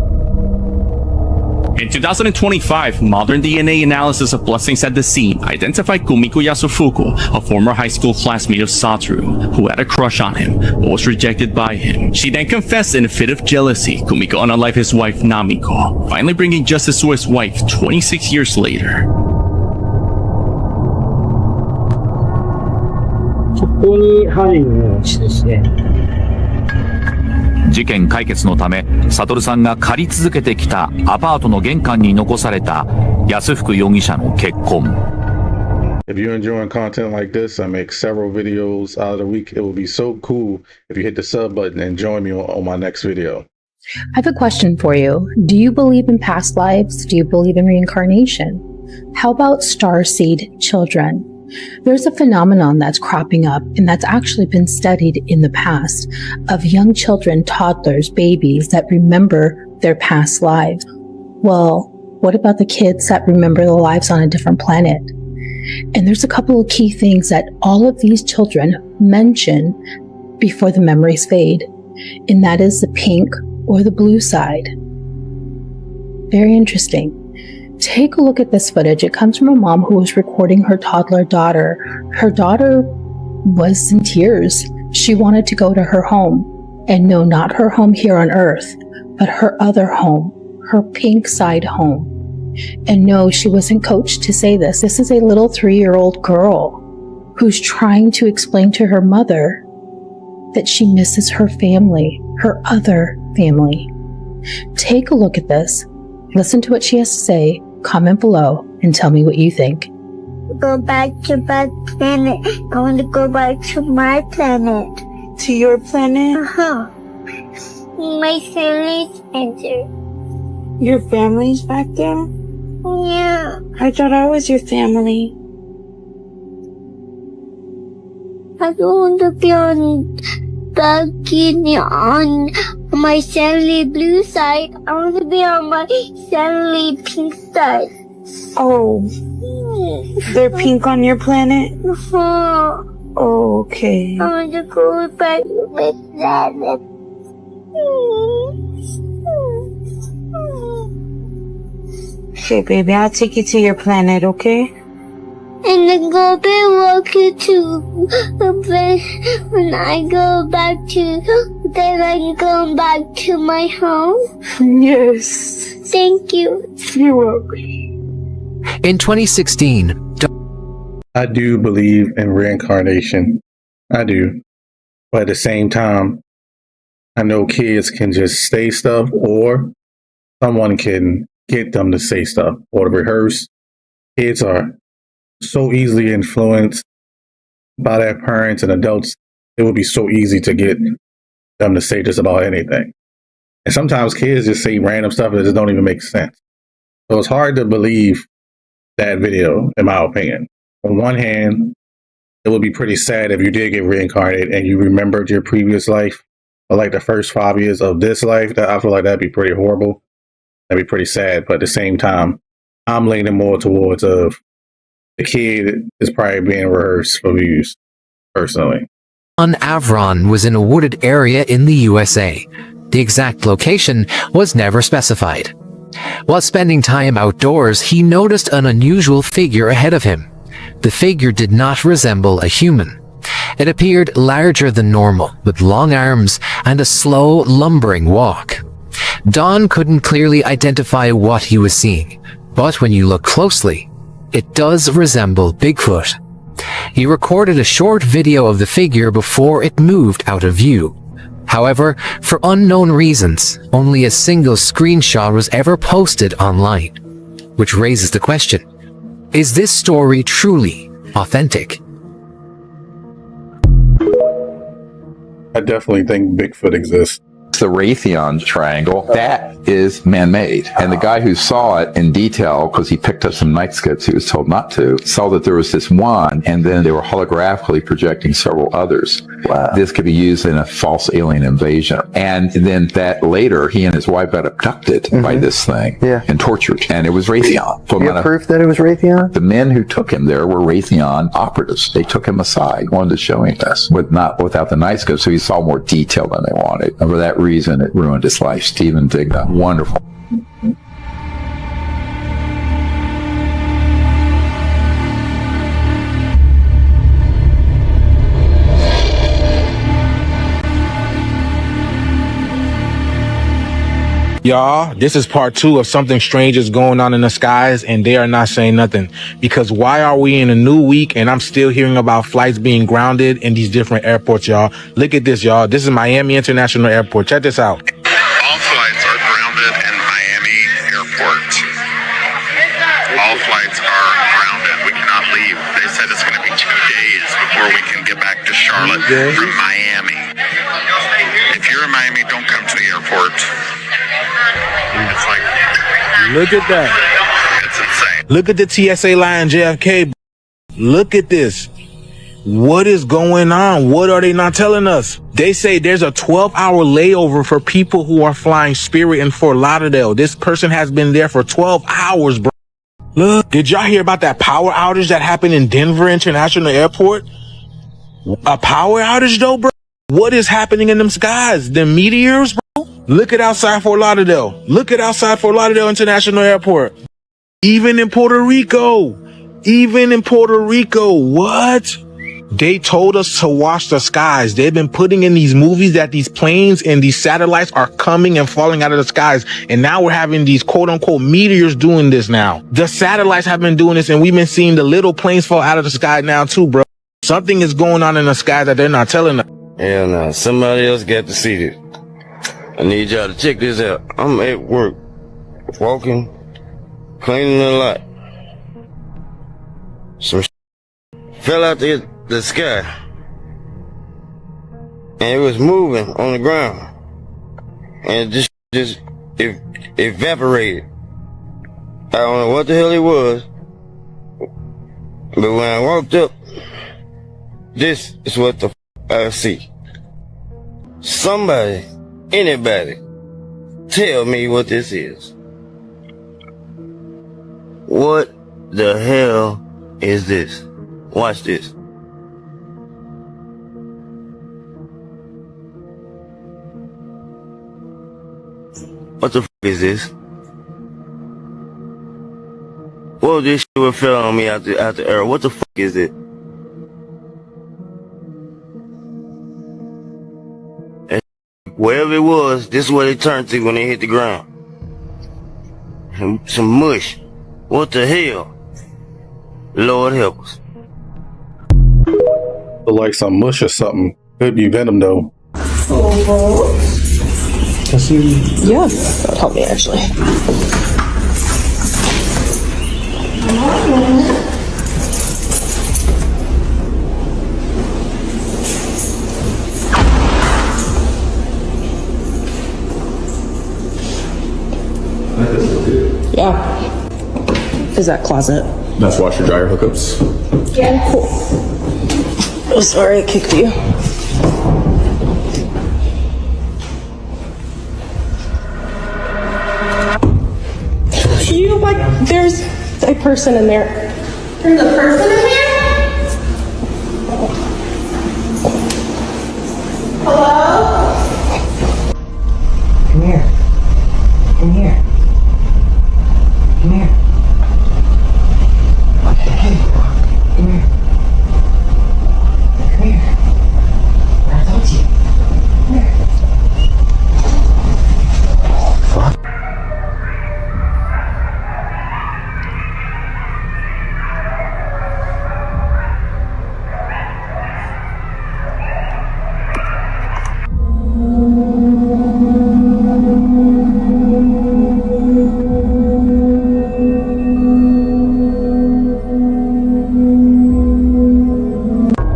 In 2025, modern DNA analysis of bloodstains at the scene identified Kumiko Yasufuku, a former high school classmate of Satoru, who had a crush on him, but was rejected by him. She then confessed in a fit of jealousy Kumiko unalived his wife Namiko, finally bringing justice to his wife 26 years later.
そこに犯人をして、
事件解決のため、悟さんが借り続けてきたアパートの玄関に残された安福容疑者の血痕。
If you're enjoying content like this, I make several videos out of the week. It would be so cool if you hit the sub button and join me on my next video.
I have a question for you. Do you believe in past lives? Do you believe in reincarnation? How about starseed children? There's a phenomenon that's cropping up, and that's actually been studied in the past, of young children, toddlers, babies that remember their past lives. Well, what about the kids that remember the lives on a different planet? And there's a couple of key things that all of these children mention before the memories fade, and that is the pink or the blue side. Very interesting. Take a look at this footage. It comes from a mom who was recording her toddler daughter. Her daughter was in tears. She wanted to go to her home. And no, not her home here on Earth, but her other home, her pink side home. And no, she wasn't coached to say this. This is a little 3-year-old girl who's trying to explain to her mother that she misses her family, her other family. Take a look at this. Listen to what she has to say. Comment below and tell me what you think.
Go back to my planet. I want to go back to my planet.
To your planet?
Uh-huh. My family's there.
Your family's back there?
Yeah.
I thought I was your family.
I don't want to be back on my family blue side. I want to be on my family pink side.
Oh. They're pink on your planet?
Uh-huh.
Oh, okay.
I want to go back to my planet.
Okay, baby, I'll take you to your planet, okay?
And then go back walking to when I go back to then I'm going back to my home.
Yes.
Thank you.
You're welcome.
In 2016,
I do believe in reincarnation. I do. But at the same time, I know kids can just say stuff, or someone can get them to say stuff or to rehearse. Kids are so easily influenced by their parents and adults. It would be so easy to get them to say just about anything. And sometimes kids just say random stuff that just don't even make sense. So it's hard to believe that video, in my opinion. On one hand, it would be pretty sad if you did get reincarnated and you remembered your previous life, or like the first 5 years of this life. That I feel like that'd be pretty horrible. That'd be pretty sad. But at the same time, I'm leaning more towards the kid is probably being rehearsed for views, personally.
John Avron was in a wooded area in the USA. The exact location was never specified. While spending time outdoors, he noticed an unusual figure ahead of him. The figure did not resemble a human. It appeared larger than normal, with long arms and a slow, lumbering walk. Don couldn't clearly identify what he was seeing, but when you look closely, it does resemble Bigfoot. He recorded a short video of the figure before it moved out of view. However, for unknown reasons, only a single screenshot was ever posted online, which raises the question, is this story truly authentic?
I definitely think Bigfoot exists.
The Raytheon triangle, that is man-made. And the guy who saw it in detail, because he picked up some night skits he was told not to, saw that there was this one, and then they were holographically projecting several others. Wow. This could be used in a false alien invasion. And then that later, he and his wife got abducted by this thing and tortured. And it was Raytheon.
Do you have proof that it was Raytheon?
The men who took him there were Raytheon operatives. They took him aside, wanted to show him this, without the night scope, so he saw more detail than they wanted. And for that reason, it ruined his life. Stephen Digna, wonderful.
Y'all, this is part 2 of something strange is going on in the skies, and they are not saying nothing. Because why are we in a new week and I'm still hearing about flights being grounded in these different airports, y'all? Look at this, y'all. This is Miami International Airport. Check this out.
All flights are grounded in Miami Airport. All flights are grounded. We cannot leave. They said it's going to be 2 days before we can get back to Charlotte from Miami. If you're in Miami, don't come to the airport. It's like,
look at that.
It's insane.
Look at the TSA line, JFK. Look at this. What is going on? What are they not telling us? They say there's a 12-hour layover for people who are flying Spirit in Fort Lauderdale. This person has been there for 12 hours, bro. Look, did y'all hear about that power outage that happened in Denver International Airport? A power outage though, bro? What is happening in them skies? The meteors, bro? Look at outside Fort Lauderdale. Look at outside Fort Lauderdale International Airport. Even in Puerto Rico. Even in Puerto Rico. What? They told us to watch the skies. They've been putting in these movies that these planes and these satellites are coming and falling out of the skies. And now we're having these quote unquote meteors doing this now. The satellites have been doing this, and we've been seeing the little planes fall out of the sky now too, bro. Something is going on in the sky that they're not telling us.
Hell no, somebody else got to see this. I need y'all to check this out. I'm at work, walking, cleaning the lot. Some fell out the sky, and it was moving on the ground, and it just evaporated. I don't know what the hell it was, but when I walked up, this is what the I see. Somebody, anybody, tell me what this is. What the hell is this? Watch this. What the f is this? Whoa, this shit would fell on me out the air. What the f is it? Wherever it was, this is what it turned to when it hit the ground. Some mush. What the hell? Lord help us.
Look like some mush or something. Could be venom though.
Yeah, that'll help me actually. Yeah. Is that closet?
That's washer dryer hookups.
Yeah. Cool. Oh, sorry, I kicked you. You like? There's a person in there. There's a person in here. Hello?
Come here. Come here. Come here. Hey, come here. Come here. I told you. Come here. Fuck.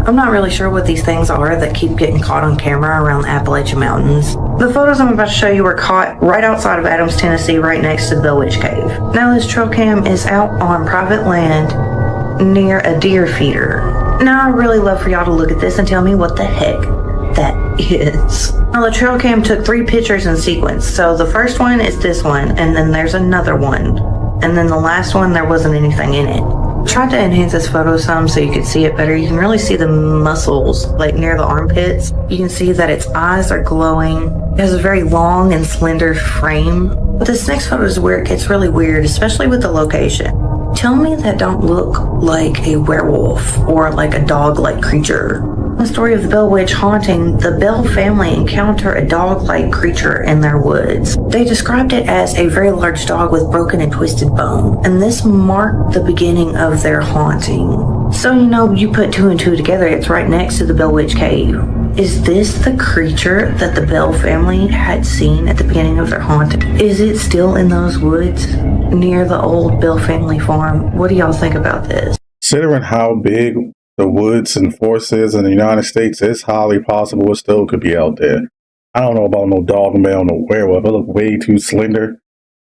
I'm not really sure what these things are that keep getting caught on camera around the Appalachian Mountains. The photos I'm about to show you were caught right outside of Adams, Tennessee, right next to the Bell Witch Cave. Now this trail cam is out on private land near a deer feeder. Now I'd really love for y'all to look at this and tell me what the heck that is. Now the trail cam took 3 pictures in sequence. So the first one is this one, and then there's another one. And then the last one, there wasn't anything in it. Tried to enhance this photo some so you could see it better. You can really see the muscles like near the armpits. You can see that its eyes are glowing. It has a very long and slender frame. But this next photo is where it gets really weird, especially with the location. Tell me that don't look like a werewolf or like a dog-like creature. In the story of the Bell Witch haunting, the Bell family encounter a dog-like creature in their woods. They described it as a very large dog with broken and twisted bone, and this marked the beginning of their haunting. So you put 2 and 2 together, it's right next to the Bell Witch Cave. Is this the creature that the Bell family had seen at the beginning of their haunting? Is it still in those woods near the old Bell family farm? What do y'all think about this?
Considering how big the woods and forests is in the United States, it's highly possible it still could be out there. I don't know about no dog male, no werewolf. It look way too slender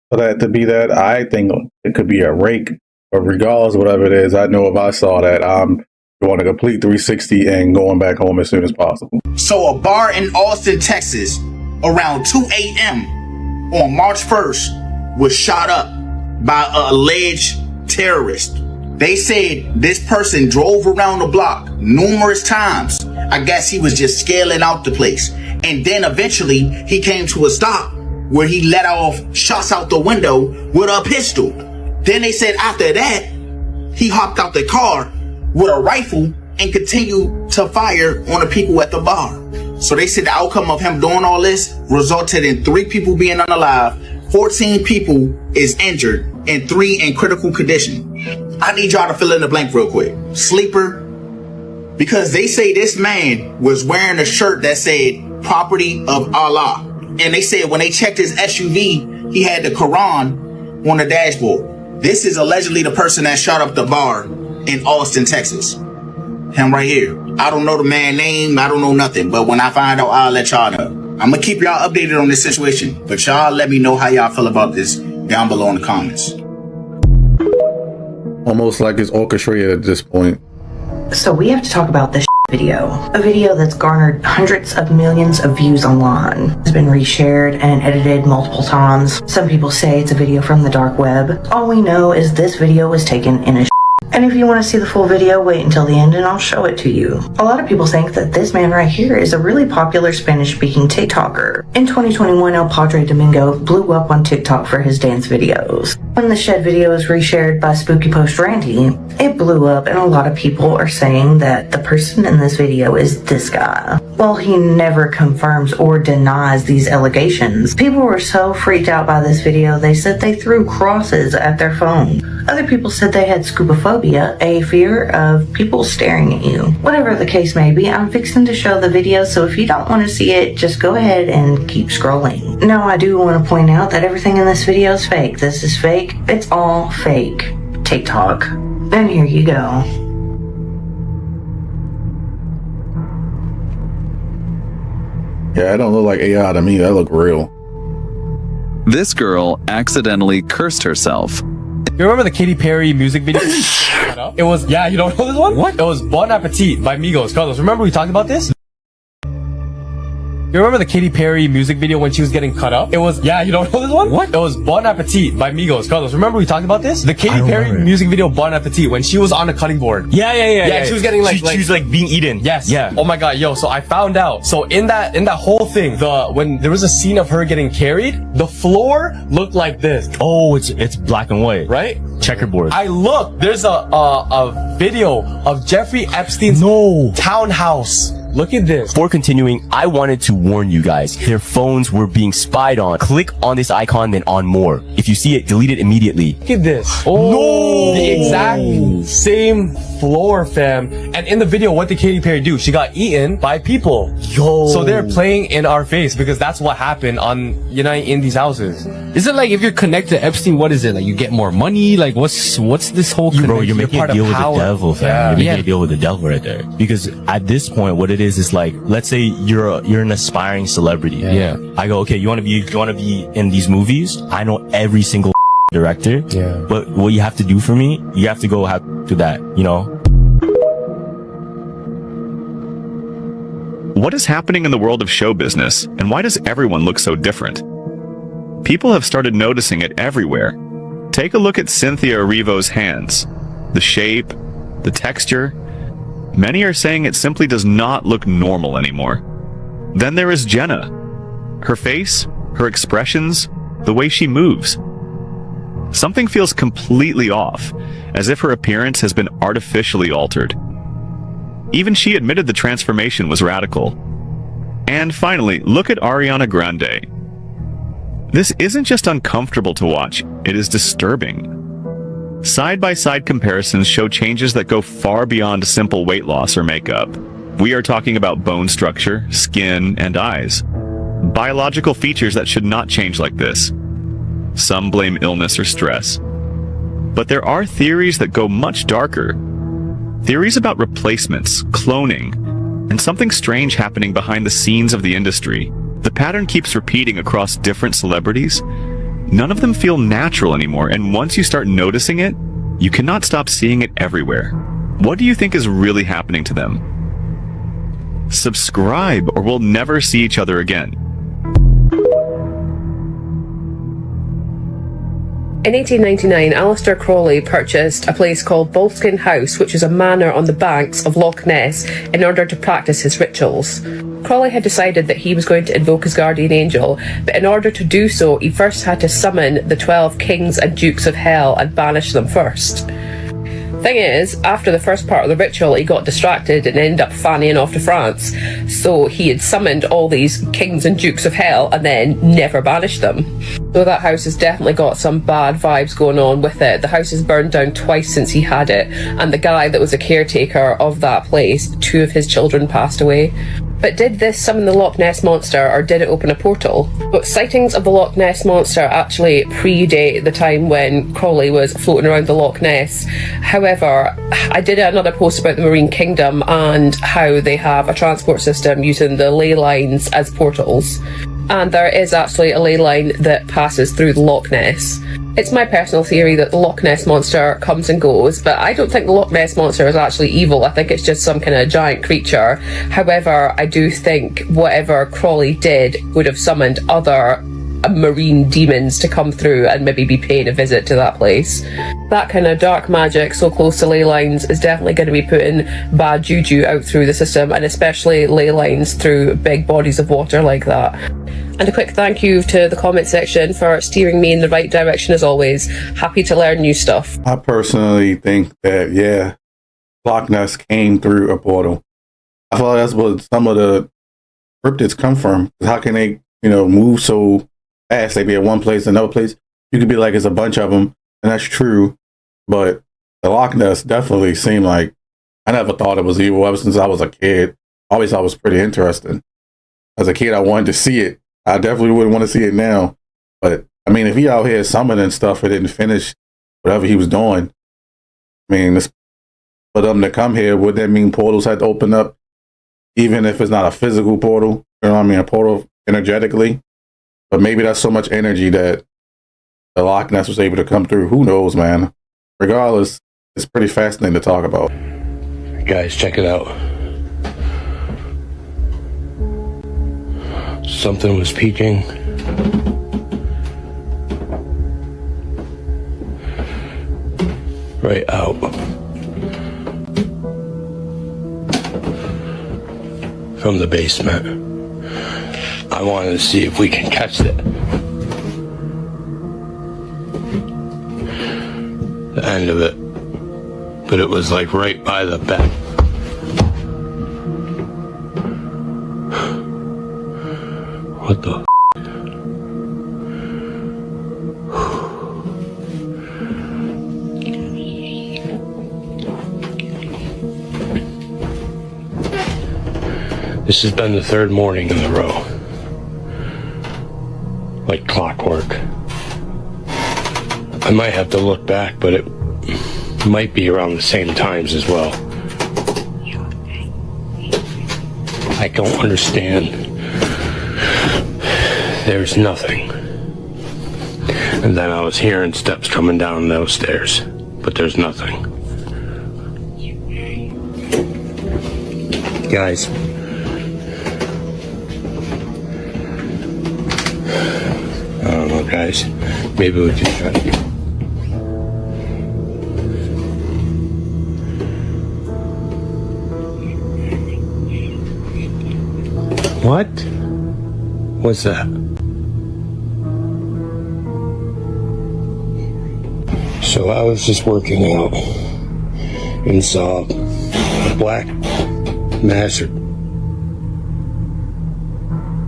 for that to be that. I think it could be a rake. But regardless of whatever it is, I know if I saw that, I'm going a complete 360 and going back home as soon as possible.
So a bar in Austin, Texas, around 2 a.m. on March 1st was shot up by an alleged terrorist. They said this person drove around the block numerous times. I guess he was just scaling out the place. And then eventually he came to a stop where he let off shots out the window with a pistol. Then they said after that, he hopped out the car with a rifle and continued to fire on the people at the bar. So they said the outcome of him doing all this resulted in 3 people being unalive, 14 people is injured, and 3 in critical condition. I need y'all to fill in the blank real quick. Sleeper, because they say this man was wearing a shirt that said property of Allah. And they said when they checked his SUV, he had the Quran on the dashboard. This is allegedly the person that shot up the bar in Austin, Texas. Him right here. I don't know the man's name. I don't know nothing. But when I find out, I'll let y'all know. I'm going to keep y'all updated on this situation. But y'all let me know how y'all feel about this down below in the comments.
Almost like it's orchestrated at this point.
So we have to talk about this video. A video that's garnered hundreds of millions of views online. It's been reshared and edited multiple times. Some people say it's a video from the dark web. All we know is this video was taken in a And if you want to see the full video, wait until the end and I'll show it to you. A lot of people think that this man right here is a really popular Spanish-speaking TikToker. In 2021, El Padre Domingo blew up on TikTok for his dance videos. When the Shed video was reshared by Spooky Post Randy, it blew up and a lot of people are saying that the person in this video is this guy. Well, he never confirms or denies these allegations. People were so freaked out by this video, they said they threw crosses at their phone. Other people said they had scubophobia, a fear of people staring at you. Whatever the case may be, I'm fixing to show the video, so if you don't want to see it, just go ahead and keep scrolling. Now, I do want to point out that everything in this video is fake. This is fake. It's all fake. TikTok. And here you go.
Yeah, it don't look like AI to me. That look real.
This girl accidentally cursed herself.
You remember the Katy Perry music video? It was, yeah, you don't know this one? What? It was Bon Appetit by Migos. Carlos, remember we talked about this? You remember the Katy Perry music video when she was getting cut up? It was, yeah, you don't know this one? What? It was Bon Appetit by Migos. Carlos, remember we talked about this? The Katy Perry music video Bon Appetit when she was on a cutting board. Yeah, she was getting like she was like being eaten. Yes. Yeah. Oh my god, yo, so I found out. So in that whole thing, when there was a scene of her getting carried, the floor looked like this.
Oh, it's black and white.
Right?
Checkerboard.
I looked, there's a video of Jeffrey Epstein's townhouse. Look at this.
Before continuing, I wanted to warn you guys. Their phones were being spied on. Click on this icon, then on more. If you see it, delete it immediately.
Look at this. Oh, no! The exact same floor, fam. And in the video, what did Katy Perry do? She got eaten by people.
Yo.
So they're playing in our face because that's what happened in these houses.
Is it like if you're connected to Epstein, what is it? Like you get more money? Like what's this whole connection?
Bro, you're making a deal with the devil, fam. You're making a deal with the devil right there. Because at this point, what it it is like, let's say you're an aspiring celebrity.
Yeah.
I go, okay, you want to be in these movies? I know every single director.
Yeah.
But what you have to do for me, you have to go to that, you know?
What is happening in the world of show business, and why does everyone look so different? People have started noticing it everywhere. Take a look at Cynthia Erivo's hands. The shape, the texture. Many are saying it simply does not look normal anymore. Then there is Jenna. Her face, her expressions, the way she moves. Something feels completely off, as if her appearance has been artificially altered. Even she admitted the transformation was radical. And finally, look at Ariana Grande. This isn't just uncomfortable to watch, it is disturbing. Side-by-side comparisons show changes that go far beyond simple weight loss or makeup. We are talking about bone structure, skin, and eyes. Biological features that should not change like this. Some blame illness or stress. But there are theories that go much darker. Theories about replacements, cloning, and something strange happening behind the scenes of the industry. The pattern keeps repeating across different celebrities. None of them feel natural anymore, and once you start noticing it, you cannot stop seeing it everywhere. What do you think is really happening to them? Subscribe, or we'll never see each other again.
In 1899, Aleister Crowley purchased a place called Boleskine House, which is a manor on the banks of Loch Ness, in order to practice his rituals. Crowley had decided that he was going to invoke his guardian angel, but in order to do so, he first had to summon the 12 kings and dukes of hell and banish them first. Thing is, after the first part of the ritual, he got distracted and ended up fannying off to France. So he had summoned all these kings and dukes of hell and then never banished them. So that house has definitely got some bad vibes going on with it. The house has burned down twice since he had it, and the guy that was a caretaker of that place, 2 of his children passed away. But did this summon the Loch Ness Monster, or did it open a portal? But sightings of the Loch Ness Monster actually predate the time when Crowley was floating around the Loch Ness. However, I did another post about the Marine Kingdom and how they have a transport system using the ley lines as portals. And there is actually a ley line that passes through the Loch Ness. It's my personal theory that the Loch Ness Monster comes and goes, but I don't think the Loch Ness Monster is actually evil. I think it's just some kind of giant creature. However, I do think whatever Crowley did would have summoned other marine demons to come through and maybe be paying a visit to that place. That kind of dark magic so close to ley lines is definitely going to be putting bad juju out through the system, and especially ley lines through big bodies of water like that. And a quick thank you to the comment section for steering me in the right direction as always. Happy to learn new stuff.
I personally think that, yeah, Loch Ness came through a portal. I feel like that's what some of the cryptids come from. How can they, move so fast? They be at one place, another place. You could be like, it's a bunch of them, and that's true. But the Loch Ness definitely seemed like, I never thought it was evil ever since I was a kid. I always thought it was pretty interesting. As a kid, I wanted to see it. I definitely wouldn't want to see it now. But, I mean, if he out here summoning stuff and didn't finish whatever he was doing, I mean, for them to come here, would that mean portals had to open up, even if it's not a physical portal? You know what I mean? A portal energetically? But maybe that's so much energy that the Loch Ness was able to come through. Who knows, man? Regardless, it's pretty fascinating to talk about.
Guys, check it out. Something was peeking. Right out. From the basement. I wanted to see if we can catch it. The end of it. But it was like right by the bed. What the This has been the 3rd morning in a row. Like clockwork. I might have to look back, but it might be around the same times as well. I don't understand. There's nothing. And then I was hearing steps coming down those stairs, but there's nothing. Guys. I don't know, guys. Maybe we just got... What? What's that? So I was just working out and saw a black mass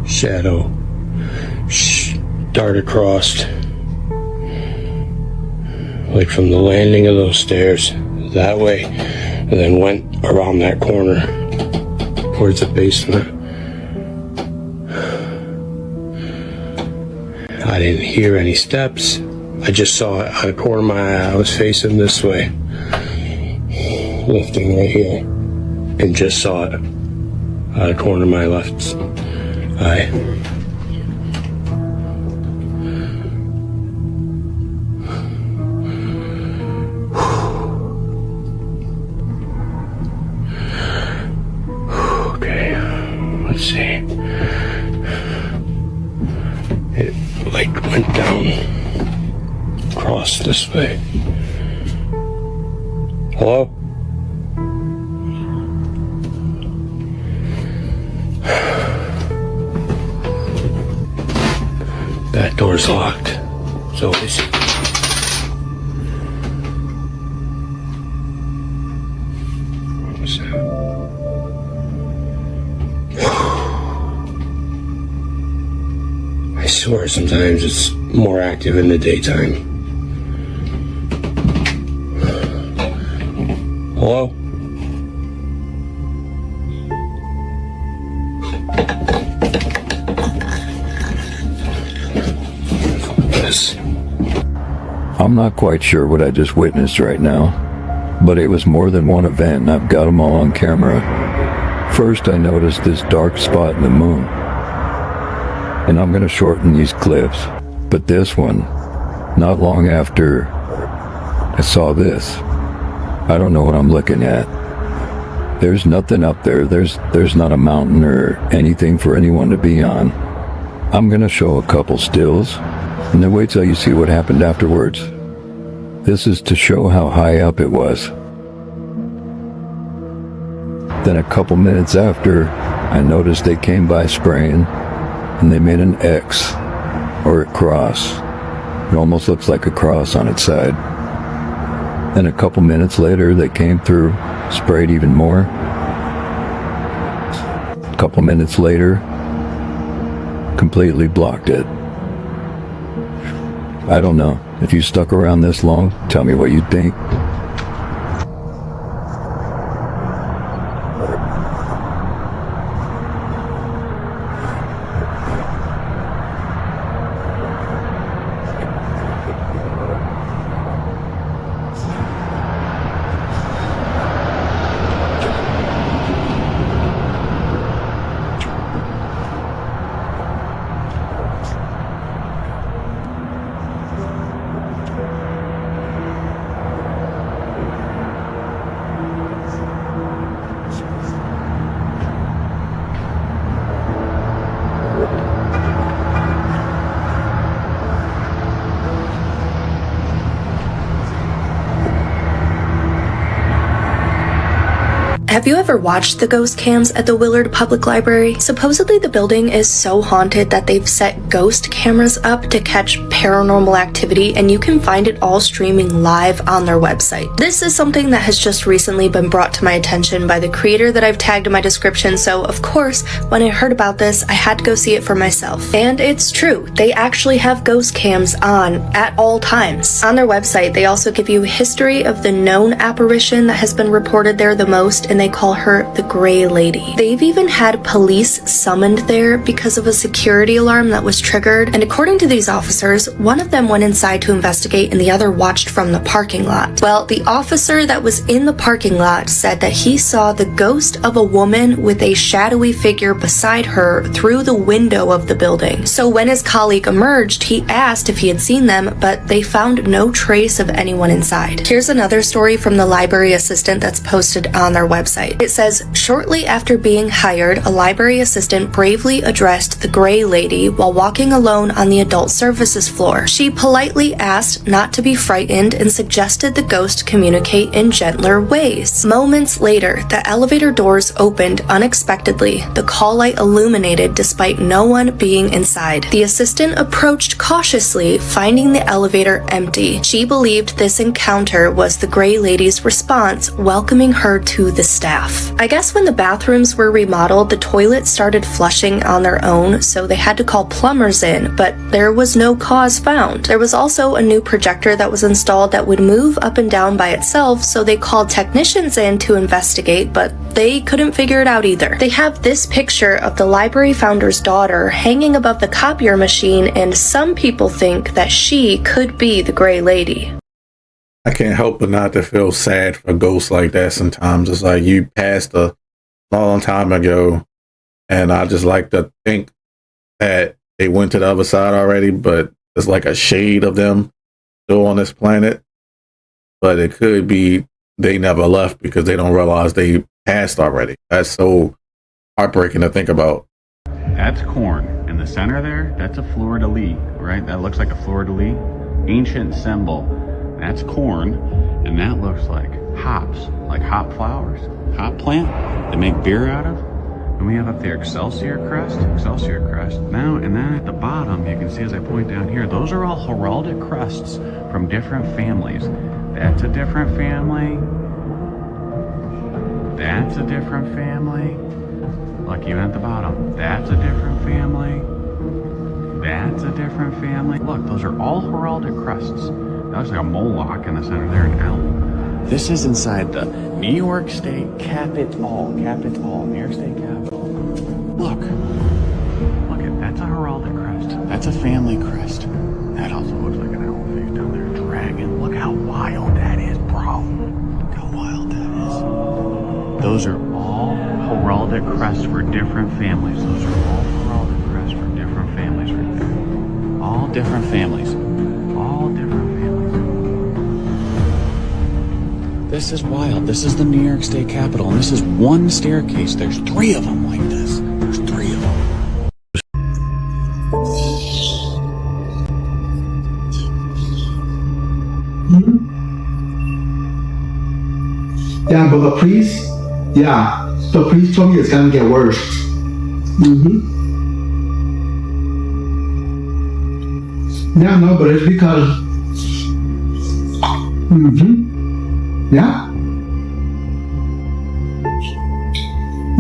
shadow dart across, like from the landing of those stairs that way, and then went around that corner towards the basement. I didn't hear any steps. I just saw it out of the corner of my eye. I was facing this way, lifting right here, and just saw it out of the corner of my left eye. Okay, let's see. It like went down, across this way. Hello? That door's locked. So is it? What was that? I swear sometimes it's more active in the daytime. Hello?
I'm not quite sure what I just witnessed right now, but it was more than one event and I've got them all on camera. First, I noticed this dark spot in the moon, and I'm going to shorten these clips, but this one, not long after I saw this, I don't know what I'm looking at. There's nothing up there. There's not a mountain or anything for anyone to be on. I'm going to show a couple stills, and then wait till you see what happened afterwards. This is to show how high up it was. Then a couple minutes after, I noticed they came by spraying, and they made an X, or a cross. It almost looks like a cross on its side. Then a couple minutes later, they came through, sprayed even more. A couple minutes later, completely blocked it. I don't know. If you stuck around this long, tell me what you think.
Have you ever watched the ghost cams at the Willard Public Library? Supposedly the building is so haunted that they've set ghost cameras up to catch paranormal activity, and you can find it all streaming live on their website. This is something that has just recently been brought to my attention by the creator that I've tagged in my description, so of course, when I heard about this, I had to go see it for myself. And it's true, they actually have ghost cams on at all times. On their website, they also give you a history of the known apparition that has been reported there the most, and they call her the Gray Lady. They've even had police summoned there because of a security alarm that was triggered, and according to these officers, one of them went inside to investigate and the other watched from the parking lot. Well, the officer that was in the parking lot said that he saw the ghost of a woman with a shadowy figure beside her through the window of the building. So when his colleague emerged, he asked if he had seen them, but they found no trace of anyone inside. Here's another story from the library assistant that's posted on their website. It says, shortly after being hired, a library assistant bravely addressed the Gray Lady while walking alone on the adult services floor. She politely asked not to be frightened and suggested the ghost communicate in gentler ways. Moments later, the elevator doors opened unexpectedly, the call light illuminated despite no one being inside. The assistant approached cautiously, finding the elevator empty. She believed this encounter was the Gray Lady's response, welcoming her to the staff. I guess when the bathrooms were remodeled, the toilets started flushing on their own, so they had to call plumbers in, but there was no cause found. There was also a new projector that was installed that would move up and down by itself, so they called technicians in to investigate, but they couldn't figure it out either. They have this picture of the library founder's daughter hanging above the copier machine, and some people think that she could be the Gray Lady.
I can't help but not to feel sad for ghosts like that sometimes. It's like you passed a long time ago, and I just like to think that they went to the other side already, but there's like a shade of them still on this planet. But it could be they never left because they don't realize they passed already. That's so heartbreaking to think about.
That's corn. In the center there, that's a fleur-de-lis, right? That looks like a fleur-de-lis. Ancient symbol. That's corn. And that looks like hops, like hop flowers. Hop plant they make beer out of. And we have up there Excelsior crest. Now, and then at the bottom, you can see as I point down here, those are all heraldic crests from different families. That's a different family. That's a different family. Look, even at the bottom, that's a different family. That's a different family. Look, those are all heraldic crests. That looks like a Moloch in the center there, an owl. This is inside the New York State Capitol. New York State Capitol. Look, that's a heraldic crest. That's a family crest. That also looks like an owl face down there, a dragon. Look how wild that is, bro. Look how wild that is. Those are all heraldic crests for different families. Those are all heraldic crests for different families right there. All different families. All different families. This is wild. This is the New York State Capitol, and this is one staircase. There's 3 of them like this. There's 3 of them.
Yeah, but the priest told me it's gonna get worse. Yeah, no, but it's because. Yeah.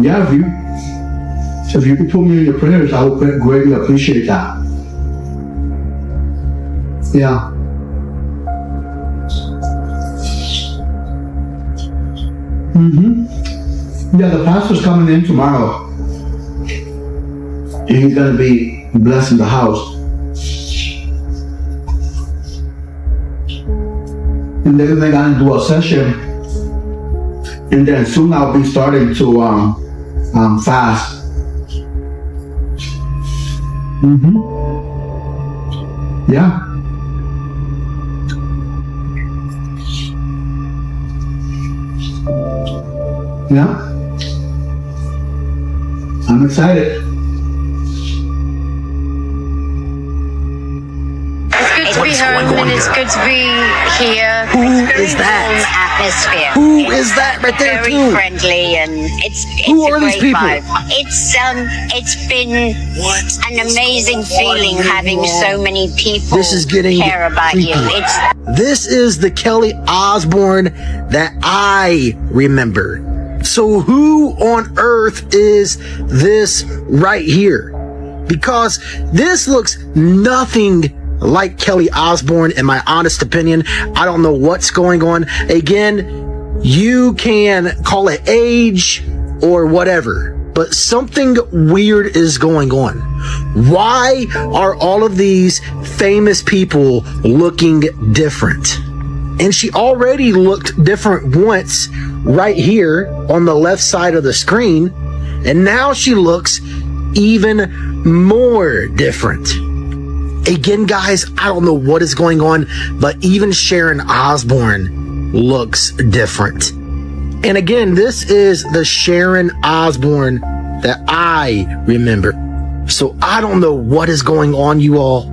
Yeah, if you could put me in your prayers, I would greatly appreciate that. Yeah. Yeah, the pastor's coming in tomorrow. And he's gonna be blessing the house. And then they're gonna do a session. And then soon I'll be starting to fast. Yeah. Yeah. I'm excited.
It's good to be home and it's good to be here.
Who is that?
Atmosphere.
Who is that right there
very
too?
friendly and it's
Who
a
are these
great
people?
vibe. It's been an amazing feeling having so many people
This is getting
care about
creepy.
you.
This is the Kelly Osbourne that I remember. So who on earth is this right here? Because this looks nothing like Kelly Osbourne, in my honest opinion. I don't know what's going on. Again, You can call it age or whatever, but something weird is going on. Why are all of these famous people looking different? And she already looked different once right here on the left side of the screen, and now she looks even more different. Again, guys, I don't know what is going on, but even Sharon Osbourne looks different. And again, this is the Sharon Osbourne that I remember. So I don't know what is going on, you all,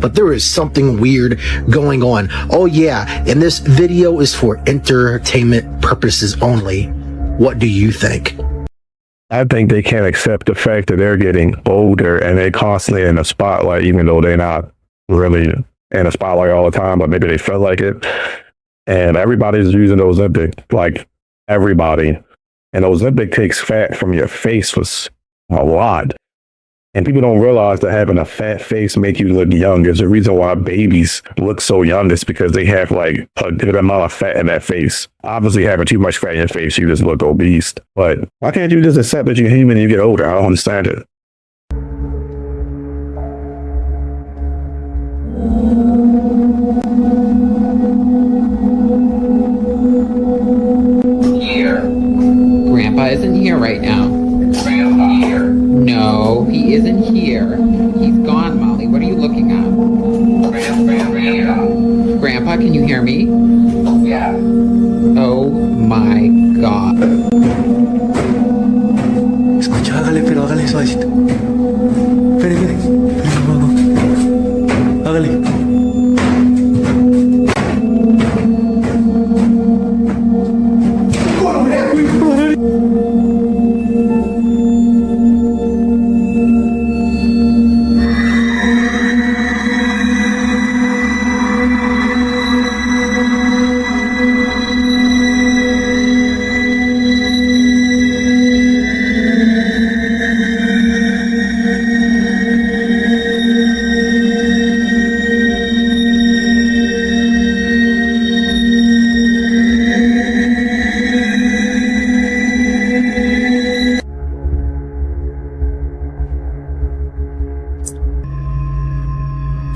but there is something weird going on. Oh yeah, and this video is for entertainment purposes only. What do you think?
I think they can't accept the fact that they're getting older and they're constantly in the spotlight, even though they're not really in the spotlight all the time, but maybe they feel like it. And everybody's using Ozempic, like everybody. And Ozempic takes fat from your face was a lot. And people don't realize that having a fat face make you look young. There's a reason why babies look so young. It's because they have like a good amount of fat in that face. Obviously, having too much fat in your face, you just look obese. But why can't you just accept that you're human and you get older? I don't understand it.
Here. Grandpa isn't here right now. Grandpa here. No, he isn't here. He's gone, Molly. What are you looking at? Grandpa. Grandpa, can you hear me? Yeah. Oh my God.
Escucha, hágale suavecito. Espere, hágale.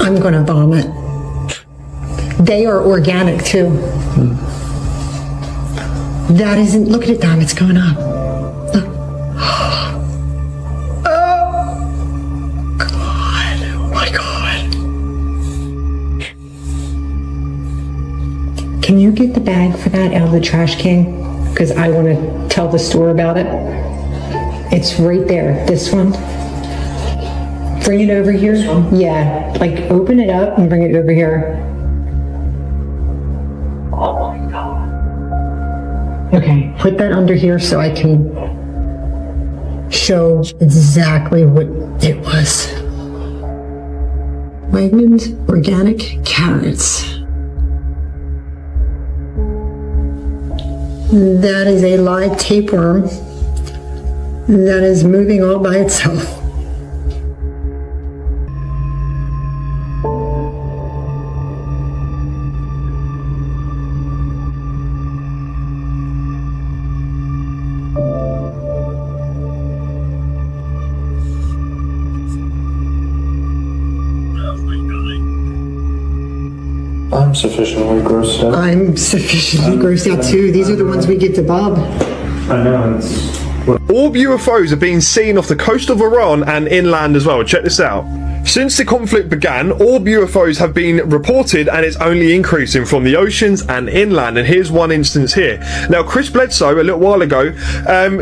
I'm gonna vomit. They are organic too. That isn't, look at it, Dom, it's going up. Look. Oh, God, oh my God. Can you get the bag for that out of the trash can? Because I want to tell the store about it. It's right there, this one. Bring it over here. Yeah, like open it up and bring it over here. Oh my God. Okay, put that under here so I can show exactly what it was. Wegmans organic carrots. That is a live tapeworm that is moving all by itself.
I'm sufficiently grossed out.
I'm sufficiently grossed out too. These are the ones we get to Bob.
I know, it's...
Orb UFOs are being seen off the coast of Iran and inland as well. Check this out. Since the conflict began, orb UFOs have been reported and it's only increasing from the oceans and inland. And here's one instance here. Now, Chris Bledsoe, a little while ago,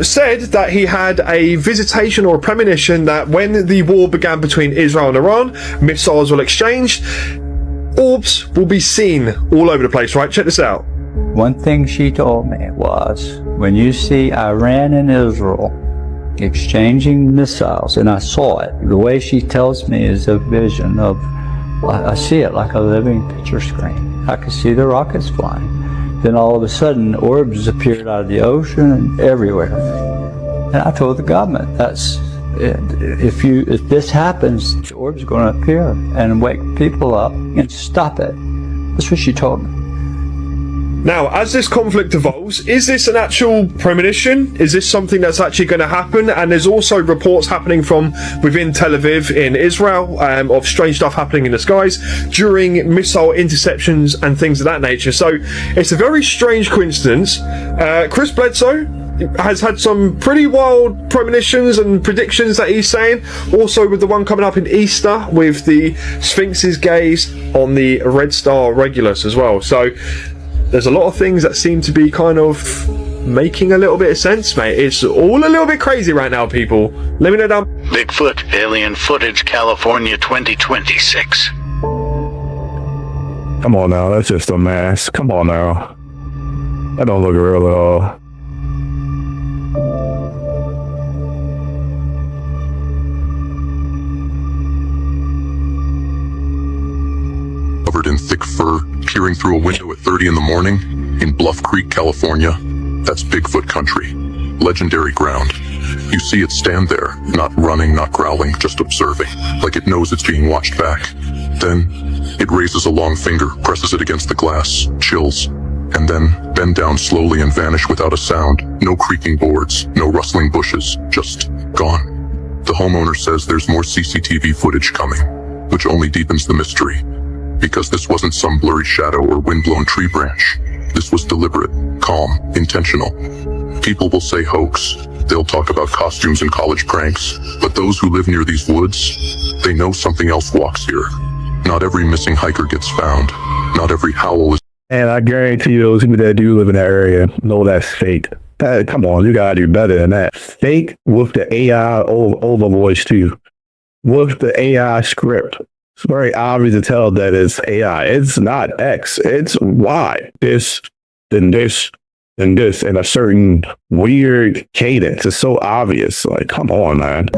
said that he had a visitation or a premonition that when the war began between Israel and Iran, missiles were exchanged, orbs will be seen all over the place, right? Check this out.
One thing she told me was, when you see Iran and Israel exchanging missiles, and I saw it, the way she tells me is a vision of, I see it like a living picture screen. I could see the rockets flying. Then all of a sudden, orbs appeared out of the ocean and everywhere. And I told the government, that's, if this happens, the orb's going to appear and wake people up and stop it. That's what she told me.
Now, as this conflict evolves, is this an actual premonition? Is this something that's actually going to happen? And there's also reports happening from within Tel Aviv in Israel of strange stuff happening in the skies during missile interceptions and things of that nature. So it's a very strange coincidence. Chris Bledsoe has had some pretty wild premonitions and predictions that he's saying. Also with the one coming up in Easter with the Sphinx's gaze on the Red Star Regulus as well. So there's a lot of things that seem to be kind of making a little bit of sense, mate. It's all a little bit crazy right now, people. Let me know down.
Bigfoot, alien footage, California 2026.
Come on now, that's just a mask. Come on now. That don't look real at all.
Covered in thick fur, peering through a window at 30 in the morning in Bluff Creek, California. That's Bigfoot country. Legendary ground. You see it stand there, not running, not growling, just observing, like it knows it's being watched back. Then, it raises a long finger, presses it against the glass, chills, and then bend down slowly and vanish without a sound. No creaking boards, no rustling bushes, just gone. The homeowner says there's more CCTV footage coming, which only deepens the mystery. Because this wasn't some blurry shadow or windblown tree branch. This was deliberate, calm, intentional. People will say hoax. They'll talk about costumes and college pranks. But those who live near these woods, they know something else walks here. Not every missing hiker gets found. Not every howl is...
And I guarantee you those people that do live in that area know that's fake. Come on, you gotta do better than that. Fake with the AI over voice too. With the AI script. It's very obvious to tell that it's AI. It's not X. It's Y. This, then this, then this, in a certain weird cadence. It's so obvious. Like, come on, man.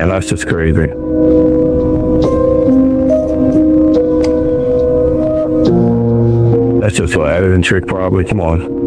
That's just crazy. That's just an editing trick, probably. Come on.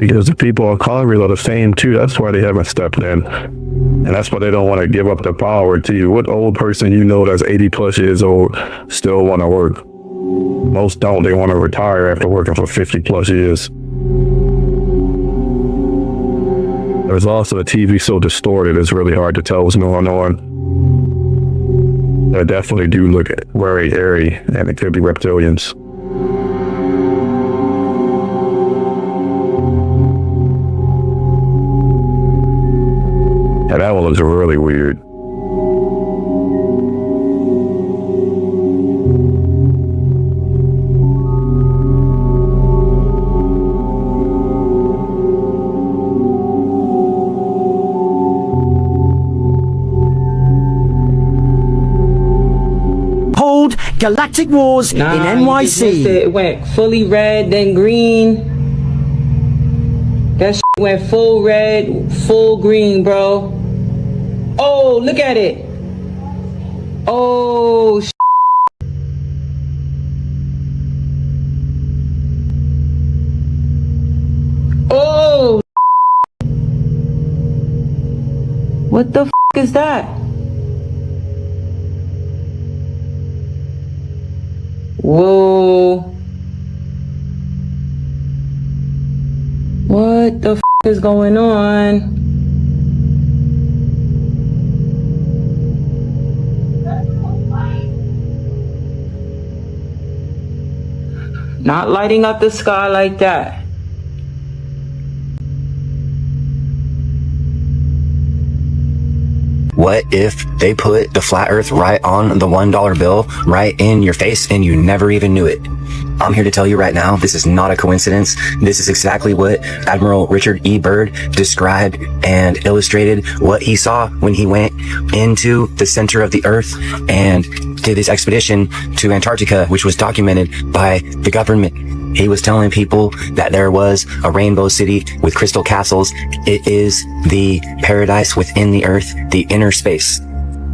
Because the people in Congress are the same too. That's why they haven't stepped in. And that's why they don't want to give up the power to you. What old person you know that's 80 plus years old still want to work? Most don't. They want to retire after working for 50 plus years. There's also the TV so distorted, it's really hard to tell what's going on. They definitely do look very airy, and it could be reptilians. Yeah, that one looks really weird.
Galactic Wars in NYC.
It went fully red, then green. That shit went full red, full green, bro. Oh, look at it. Oh, shit. Oh, what the f is that? Whoa. What the f
is going on? Not lighting up the sky like that.
What if they put the flat earth right on the $1 bill, right in your face, and you never even knew it? I'm here to tell you right now, this is not a coincidence. This is exactly what Admiral Richard E. Byrd described and illustrated what he saw when he went into the center of the earth and did this expedition to Antarctica, which was documented by the government. He was telling people that there was a rainbow city with crystal castles. It is the paradise within the earth, the inner space.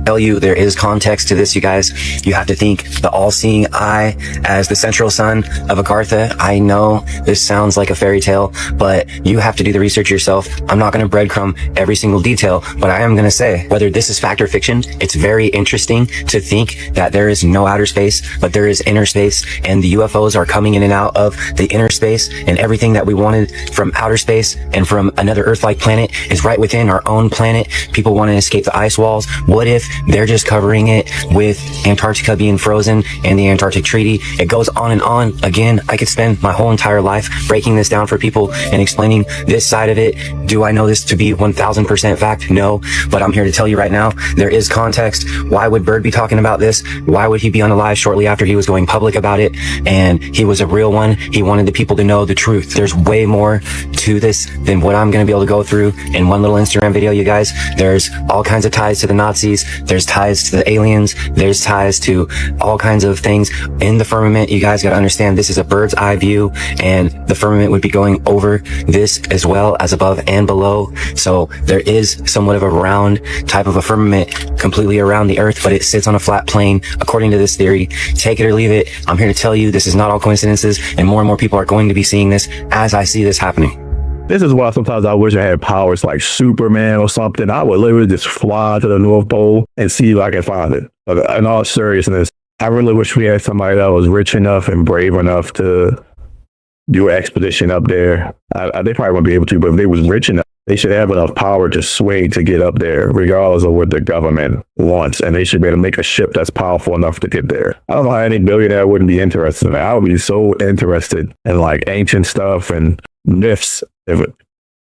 Tell you there is context to this, you guys. You have to think the all-seeing eye as the central sun of Agartha. I know this sounds like a fairy tale, but you have to do the research yourself. I'm not going to breadcrumb every single detail, but I am going to say whether this is fact or fiction, it's very interesting to think that there is no outer space, but there is inner space, and the UFOs are coming in and out of the inner space, and everything that we wanted from outer space and from another Earth-like planet is right within our own planet. People want to escape the ice walls. What if they're just covering it with Antarctica being frozen and the Antarctic Treaty? It goes on and on. Again, I could spend my whole entire life breaking this down for people and explaining this side of it. Do I know this to be 1000% fact? No, but I'm here to tell you right now, there is context. Why would Byrd be talking about this? Why would he be on the live shortly after he was going public about it? And he was a real one. He wanted the people to know the truth. There's way more to this than what I'm going to be able to go through in one little Instagram video, you guys. There's all kinds of ties to the Nazis. There's ties to the aliens. There's ties to all kinds of things in the firmament. You guys got to understand this is a bird's eye view, and the firmament would be going over this as well as above and below. So there is somewhat of a round type of a firmament completely around the earth, but it sits on a flat plane according to this theory. Take it or leave it. I'm here to tell you this is not all coincidences, and more people are going to be seeing this as I see this happening.
This is why sometimes I wish I had powers like Superman or something. I would literally just fly to the North Pole and see if I can find it. But in all seriousness, I really wish we had somebody that was rich enough and brave enough to do an expedition up there. They probably won't be able to, but if they was rich enough, they should have enough power to sway to get up there, regardless of what the government wants. And they should be able to make a ship that's powerful enough to get there. I don't know how any billionaire wouldn't be interested in that. I would be so interested in like ancient stuff and myths.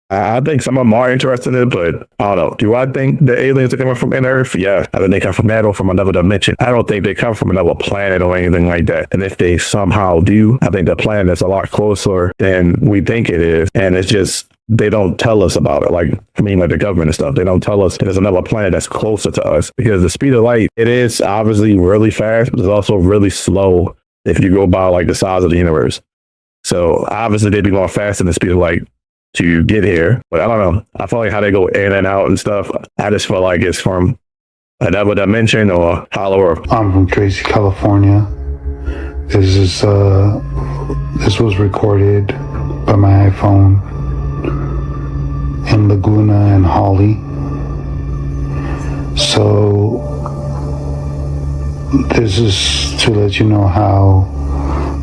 I think some of them are interested in it, but I don't know. Do I think the aliens are coming from inner Earth? Yeah. I think they come from that or from another dimension. I don't think they come from another planet or anything like that. And if they somehow do, I think the planet is a lot closer than we think it is. And it's just, they don't tell us about it. Like the government and stuff. They don't tell us there's another planet that's closer to us, because the speed of light, it is obviously really fast, but it's also really slow if you go by like the size of the universe. So obviously they'd be going faster than the speed of light to get here. But I don't know. I feel like how they go in and out and stuff, I just feel like it's from another dimension or hollow earth.
I'm from Tracy, California. This was recorded by my iPhone in Laguna and Holly. So this is to let you know how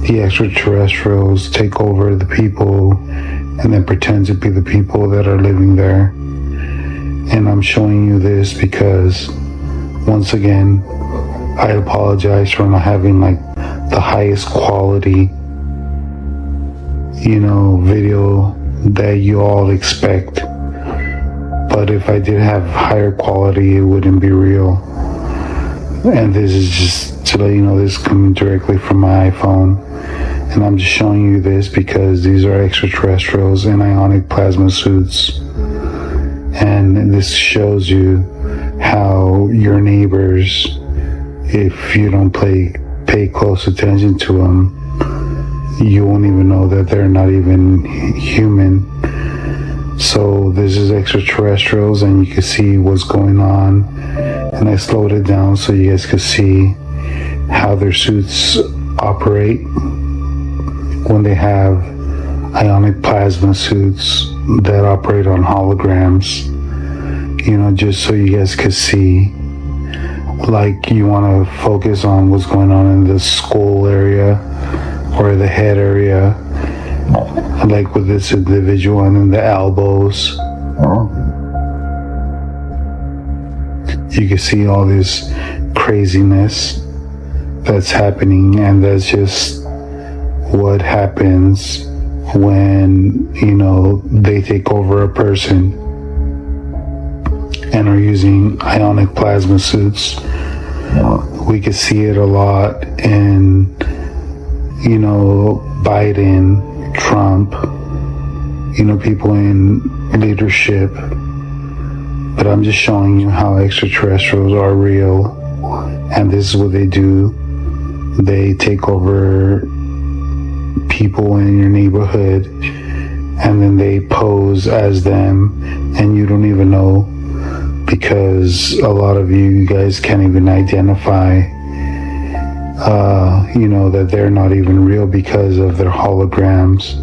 the extraterrestrials take over the people and then pretend to be the people that are living there. And I'm showing you this because, once again, I apologize for not having like the highest quality, video that you all expect. But if I did have higher quality, it wouldn't be real. And this is just to let you know, this is coming directly from my iPhone. And I'm just showing you this because these are extraterrestrials in ionic plasma suits. And this shows you how your neighbors, if you don't pay close attention to them, you won't even know that they're not even human. So this is extraterrestrials, and you can see what's going on. And I slowed it down so you guys could see how their suits operate when they have ionic plasma suits that operate on holograms, just so you guys could see. Like, you want to focus on what's going on in the skull area or the head area, like with this individual, and then the elbows. You can see all this craziness that's happening, and that's just what happens when, you know, they take over a person and are using ionic plasma suits. We could see it a lot in, you know, Biden, Trump, you know, people in leadership. But I'm just showing you how extraterrestrials are real, and this is what they do. They take over people in your neighborhood, and then they pose as them, and you don't even know, because a lot of you guys can't even identify, you know, that they're not even real because of their holograms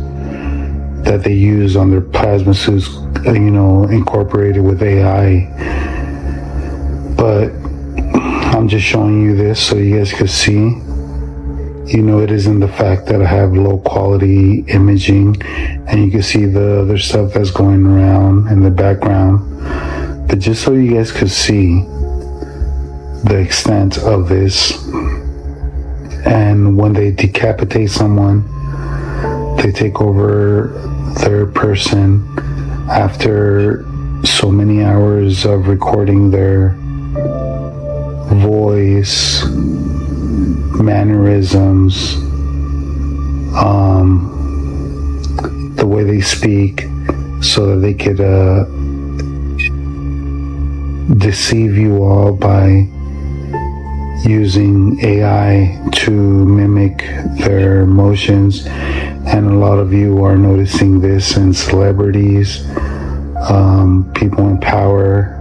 that they use on their plasma suits, you know, incorporated with AI. But I'm just showing you this so you guys can see. You know, it isn't the fact that I have low quality imaging and you can see the other stuff that's going around in the background, but just so you guys could see the extent of this. And when they decapitate someone, they take over their person after so many hours of recording their voice, mannerisms, the way they speak, so that they could deceive you all by using AI to mimic their emotions. And a lot of you are noticing this in celebrities, people in power,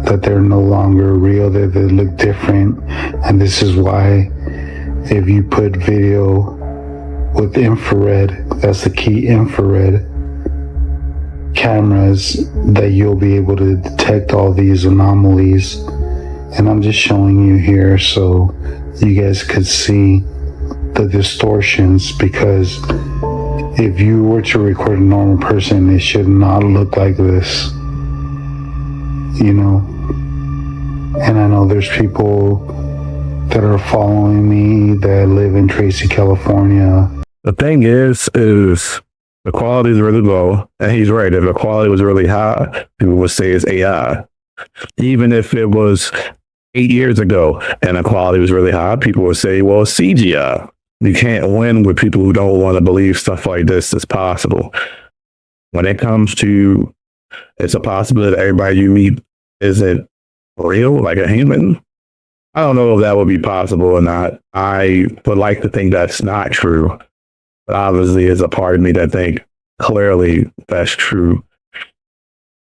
that they're no longer real, that they look different. And this is why if you put video with infrared, that's the key, infrared cameras, that you'll be able to detect all these anomalies. And I'm just showing you here so you guys could see the distortions, because if you were to record a normal person, it should not look like this, you know. And I know there's people that are following me that live in Tracy, California.
The thing is the quality is really low, and he's right. If the quality was really high, people would say it's AI. Even if it was 8 years ago and the quality was really high, people would say, well, it's CGI. You can't win with people who don't want to believe stuff like this is possible. When it comes to, it's a possibility that everybody you meet isn't real, like a human. I don't know if that would be possible or not. I would like to think that's not true. But obviously, there's a part of me that think clearly that's true.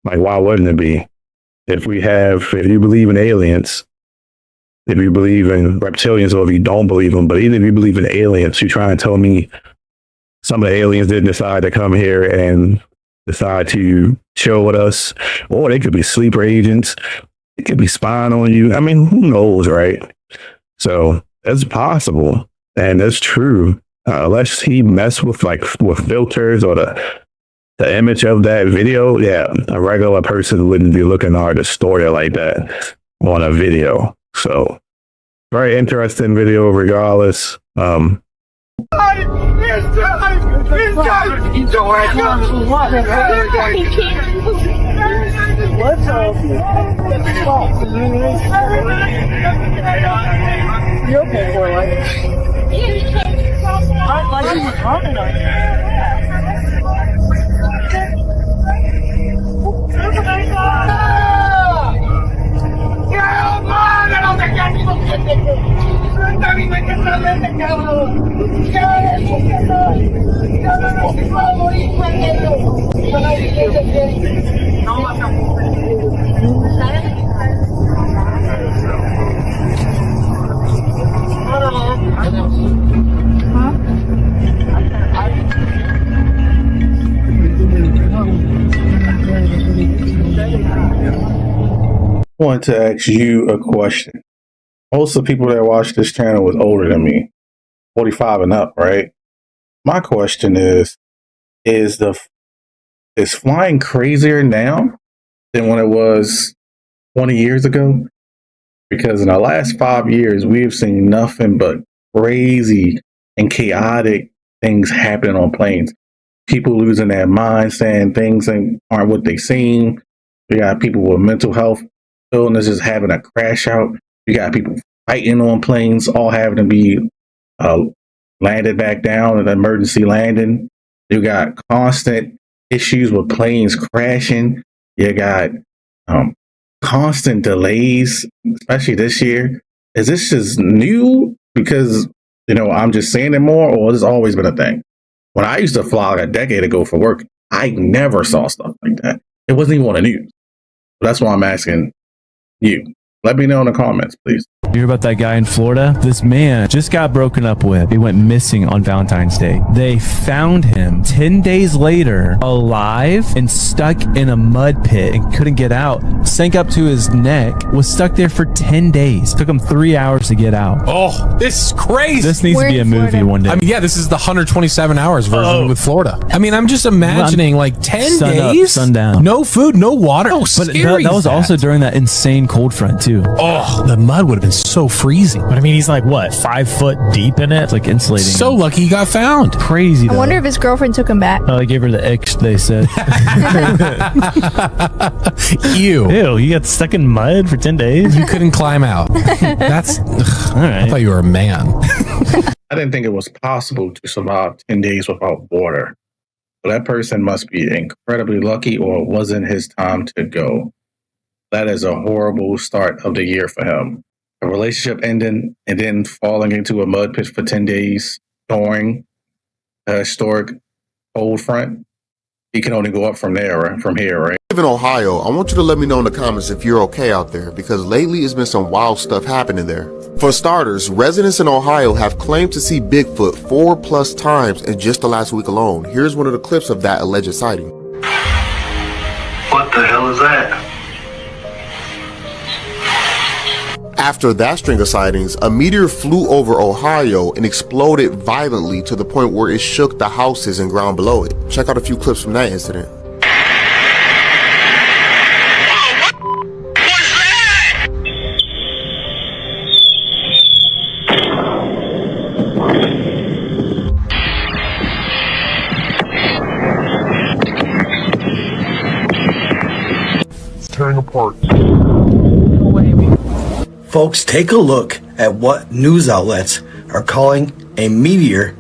Like, why wouldn't it be? If you believe in aliens, if you believe in reptilians, or if you don't believe them, but even if you believe in aliens, you try and tell me some of the aliens didn't decide to come here and decide to chill with us, or they could be sleeper agents. It could be spying on you. I mean, who knows, right? So it's possible, and that's true. Unless he messed with with filters or the image of that video, yeah, a regular person wouldn't be looking hard to distort it like that on a video. So very interesting video regardless.
You okay for it? Like you were talking on
I want to ask you a question. Most of the people that watch this channel was older than me, 45 and up, right? My question is, is is flying crazier now than when it was 20 years ago. Because in the last 5 years, we've seen nothing but crazy and chaotic things happening on planes. People losing their minds, saying things aren't what they seem. We got people with mental health illnesses having a crash out. We got people fighting on planes, all having to be landed back down, an emergency landing. You got constant issues with planes crashing. You got constant delays, especially this year. Is this just new because, I'm just saying it more, or has this always been a thing? When I used to fly like a decade ago for work, I never saw stuff like that. It wasn't even on the news. That's why I'm asking you. Let me know in the comments, please.
You hear about that guy in Florida? This man just got broken up with. He went missing on Valentine's Day. They found him 10 days later, alive and stuck in a mud pit and couldn't get out. Sank up to his neck, was stuck there for 10 days. Took him 3 hours to get out.
Oh, this is crazy.
This needs to be a movie one day.
I mean, yeah, this is the 127 hours version with Florida. I mean, I'm just imagining like 10
Sun
days,
up, sundown.
no food, no water. Oh,
But
scary
that was
is that?
also during that insane cold front too.
Oh, the mud would have been so freezing.
But I mean, he's like, what, 5 foot deep in it?
It's like insulating.
So lucky he got found.
Crazy
I
though.
wonder if his girlfriend took him back.
Oh, they gave her the X, they said.
Ew.
Ew, you got stuck in mud for 10 days?
You couldn't climb out. That's,
all right.
I thought you were a man.
I didn't think it was possible to survive 10 days without water. So that person must be incredibly lucky, or it wasn't his time to go. That is a horrible start of the year for him. A relationship ending and then falling into a mud pit for 10 days during a historic cold front. He can only go up from there, right? From here, right?
Live in Ohio, I want you to let me know in the comments if you're okay out there, because lately it's been some wild stuff happening there. For starters, residents in Ohio have claimed to see Bigfoot 4+ times in just the last week alone. Here's one of the clips of that alleged sighting.
What the hell is that?
After that string of sightings, a meteor flew over Ohio and exploded violently to the point where it shook the houses and ground below it. Check out a few clips from that incident.
It's tearing apart.
Folks, take a look at what news outlets are calling a meteor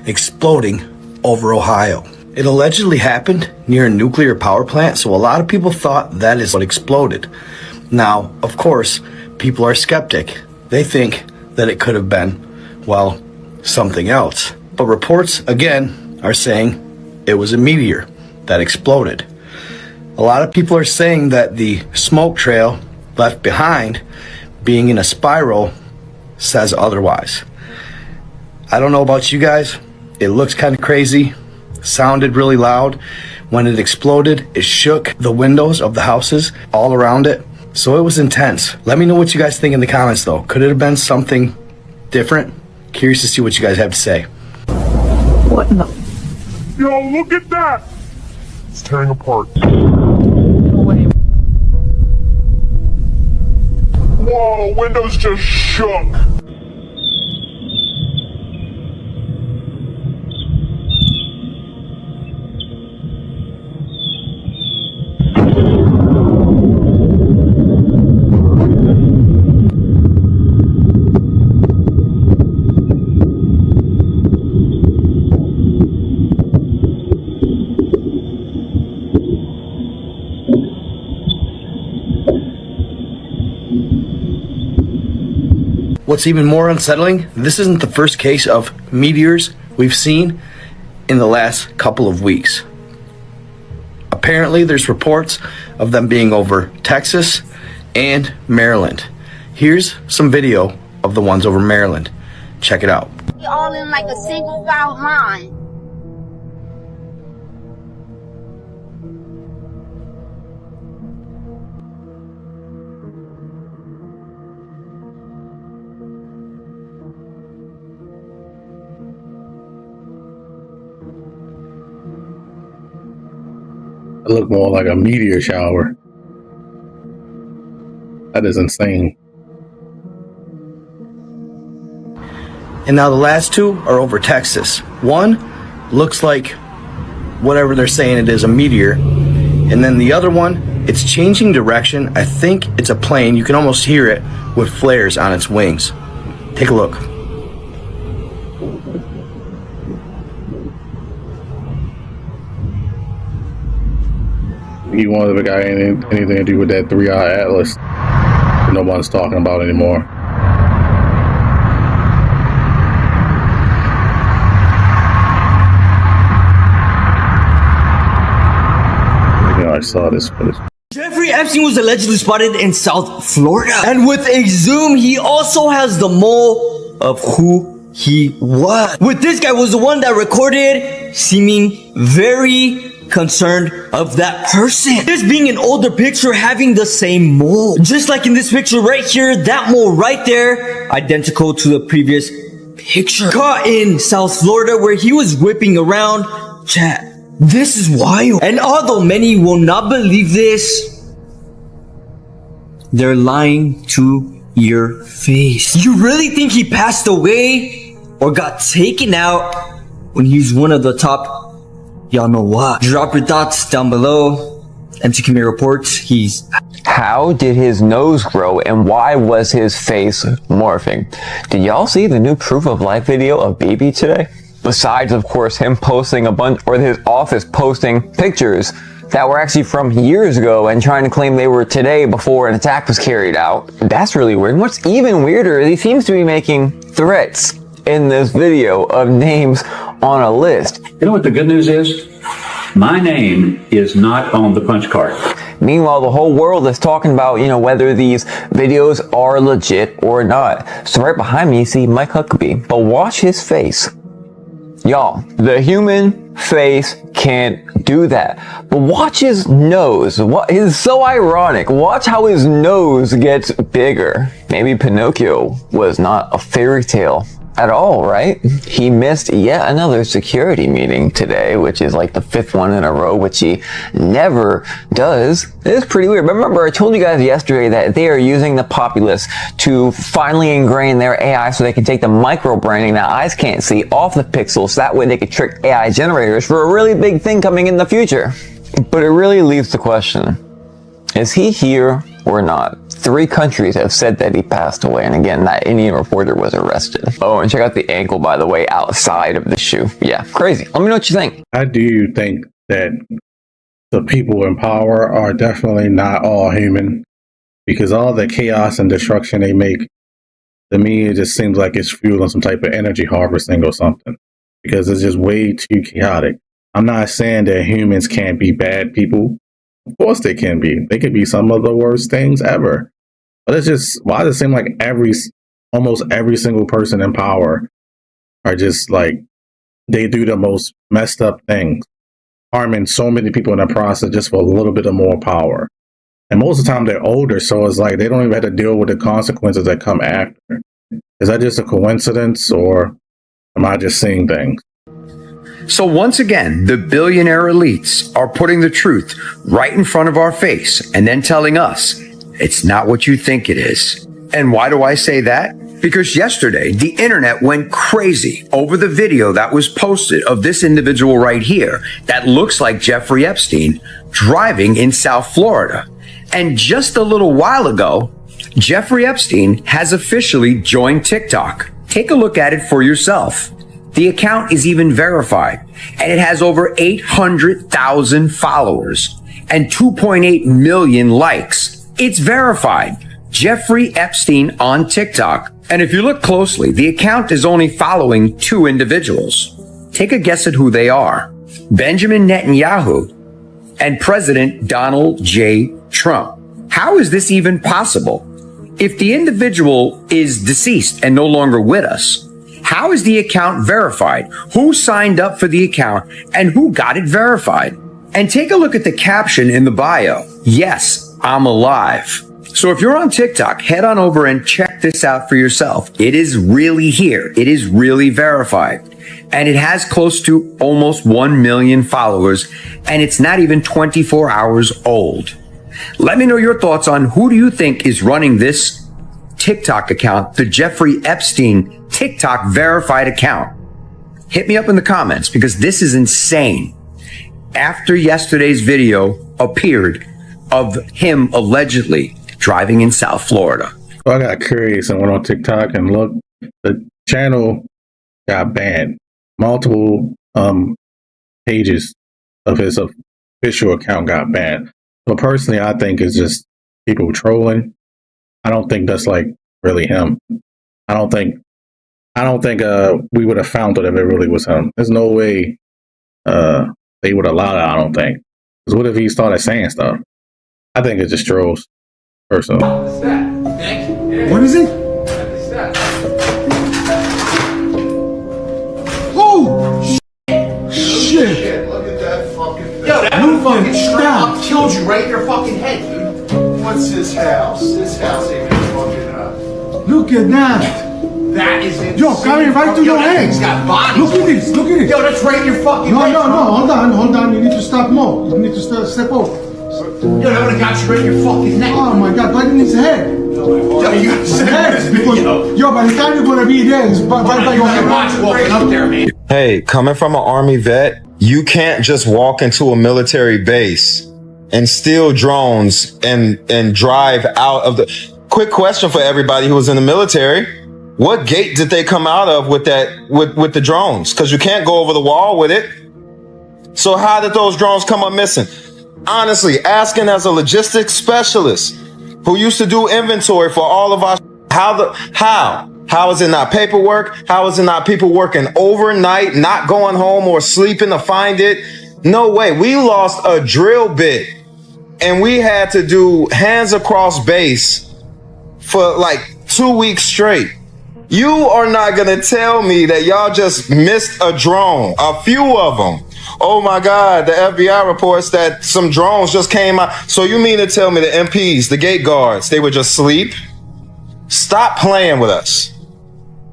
exploding over Ohio. It allegedly happened near a nuclear power plant, so a lot of people thought that is what exploded. Now, of course, people are skeptic. They think that it could have been, well, something else. But reports, again, are saying it was a meteor that exploded. A lot of people are saying that the smoke trail left behind, being in a spiral, says otherwise. I don't know about you guys. It looks kind of crazy. Sounded really loud. When it exploded, it shook the windows of the houses all around it. So it was intense. Let me know what you guys think in the comments though. Could it have been something different? Curious to see what you guys have to say.
What in the?
Yo, look at that! It's tearing apart. Whoa, windows just shook.
What's even more unsettling, this isn't the first case of meteors we've seen in the last couple of weeks. Apparently, there's reports of them being over Texas and Maryland. Here's some video of the ones over Maryland. Check it out.
All in like a single file line.
It looked more like a meteor shower. That is insane.
And now the last two are over Texas. One looks like whatever they're saying it is, a meteor. And then the other one, it's changing direction. I think it's a plane. You can almost hear it with flares on its wings. Take a look.
He wanted to got anything to do with that 3-eye atlas that no one's talking about anymore. I saw this footage.
Jeffrey Epstein was allegedly spotted in South Florida. And with a zoom, he also has the mole of who he was. With this guy was the one that recorded, seeming very concerned of that person. This being an older picture having the same mole. Just like in this picture right here, that mole right there, identical to the previous picture. Caught in South Florida where he was whipping around. Chat. This is wild. And although many will not believe this, they're lying to your face. You really think he passed away or got taken out when he's one of the top? Y'all know what? Drop your thoughts down below. MC Camille reports
How did his nose grow and why was his face morphing? Did y'all see the new proof of life video of BB today? Besides, of course, him posting a bunch, or his office posting pictures that were actually from years ago and trying to claim they were today before an attack was carried out. That's really weird. And what's even weirder is he seems to be making threats in this video of names on a list.
You know what the good news is? My name is not on the punch card.
Meanwhile, the whole world is talking about, whether these videos are legit or not. So right behind me, you see Mike Huckabee. But watch his face. Y'all, the human face can't do that. But watch his nose. It's so ironic. Watch how his nose gets bigger. Maybe Pinocchio was not a fairy tale at all, right? He missed yet another security meeting today, which is like the 5th one in a row, which he never does. It's pretty weird. But remember, I told you guys yesterday that they are using the populace to finally ingrain their AI so they can take the micro branding that eyes can't see off the pixels, so that way they could trick AI generators for a really big thing coming in the future. But it really leaves the question, is he here or not? 3 countries have said that he passed away, and again, that Indian reporter was arrested. Oh, and check out the ankle, by the way, outside of the shoe. Yeah, crazy. Let me know what you think.
I do think that the people in power are definitely not all human, because all the chaos and destruction they make, to me, it just seems like it's fueling some type of energy harvesting or something, because it's just way too chaotic. I'm not saying that humans can't be bad people. Of course they can be. They could be some of the worst things ever. But it's just, why does it seem like almost every single person in power are just like, they do the most messed up things, harming so many people in the process just for a little bit of more power. And most of the time they're older, so it's like they don't even have to deal with the consequences that come after. Is that just a coincidence, or am I just seeing things?
So once again, the billionaire elites are putting the truth right in front of our face and then telling us it's not what you think it is. And why do I say that? Because yesterday, the internet went crazy over the video that was posted of this individual right here that looks like Jeffrey Epstein driving in South Florida. And just a little while ago, Jeffrey Epstein has officially joined TikTok. Take a look at it for yourself. The account is even verified, and it has over 800,000 followers and 2.8 million likes. It's verified. Jeffrey Epstein on TikTok. And if you look closely, the account is only following 2 individuals. Take a guess at who they are. Benjamin Netanyahu and President Donald J. Trump. How is this even possible? If the individual is deceased and no longer with us, how is the account verified? Who signed up for the account and who got it verified? And take a look at the caption in the bio. Yes, I'm alive. So if you're on TikTok, head on over and check this out for yourself. It is really here. It is really verified. And it has close to almost 1 million followers, and it's not even 24 hours old. Let me know your thoughts on who do you think is running this TikTok account, the Jeffrey Epstein TikTok verified account. Hit me up in the comments because this is insane. After yesterday's video appeared of him allegedly driving in South Florida.
So I got curious and went on TikTok and looked. The channel got banned. Multiple pages of his official account got banned. But personally, I think it's just people trolling. I don't think that's like really him. I don't think we would have found it if it really was him. There's no way they would allow that, I don't think. Because what if he started saying stuff? I think it's just trolls, personally.
What is it? Oh! Shit! Look at that fucking thing. Yo, that fucking straight up killed you right in your fucking head, dude. What's his house? His house ain't fucking up. Look at that! That is insane. Yo, coming right to your head. He's got bodies. Look at this, look at this. Yo, that's right in your fucking head. No, hold on. You need to stop more. You need to step over. Yo, that would have got you right in your fucking neck. Oh my god, right in his head. Yo, you got his head. Yo, by the time you're gonna be there, it's right by your head. Watch walking up there, man.
Hey, coming from an Army vet, you can't just walk into a military base and steal drones and drive out of the... Quick question for everybody who was in the military. What gate did they come out of with the drones? Because you can't go over the wall with it. So how did those drones come up missing? Honestly, asking as a logistics specialist who used to do inventory for all of our... How is it not paperwork? How is it not people working overnight, not going home or sleeping to find it? No way. We lost a drill bit and we had to do hands across base for like 2 weeks straight. You are not going to tell me that y'all just missed a drone, a few of them. Oh my God, the FBI reports that some drones just came out. So you mean to tell me the MPs, the gate guards, they would just sleep? Stop playing with us.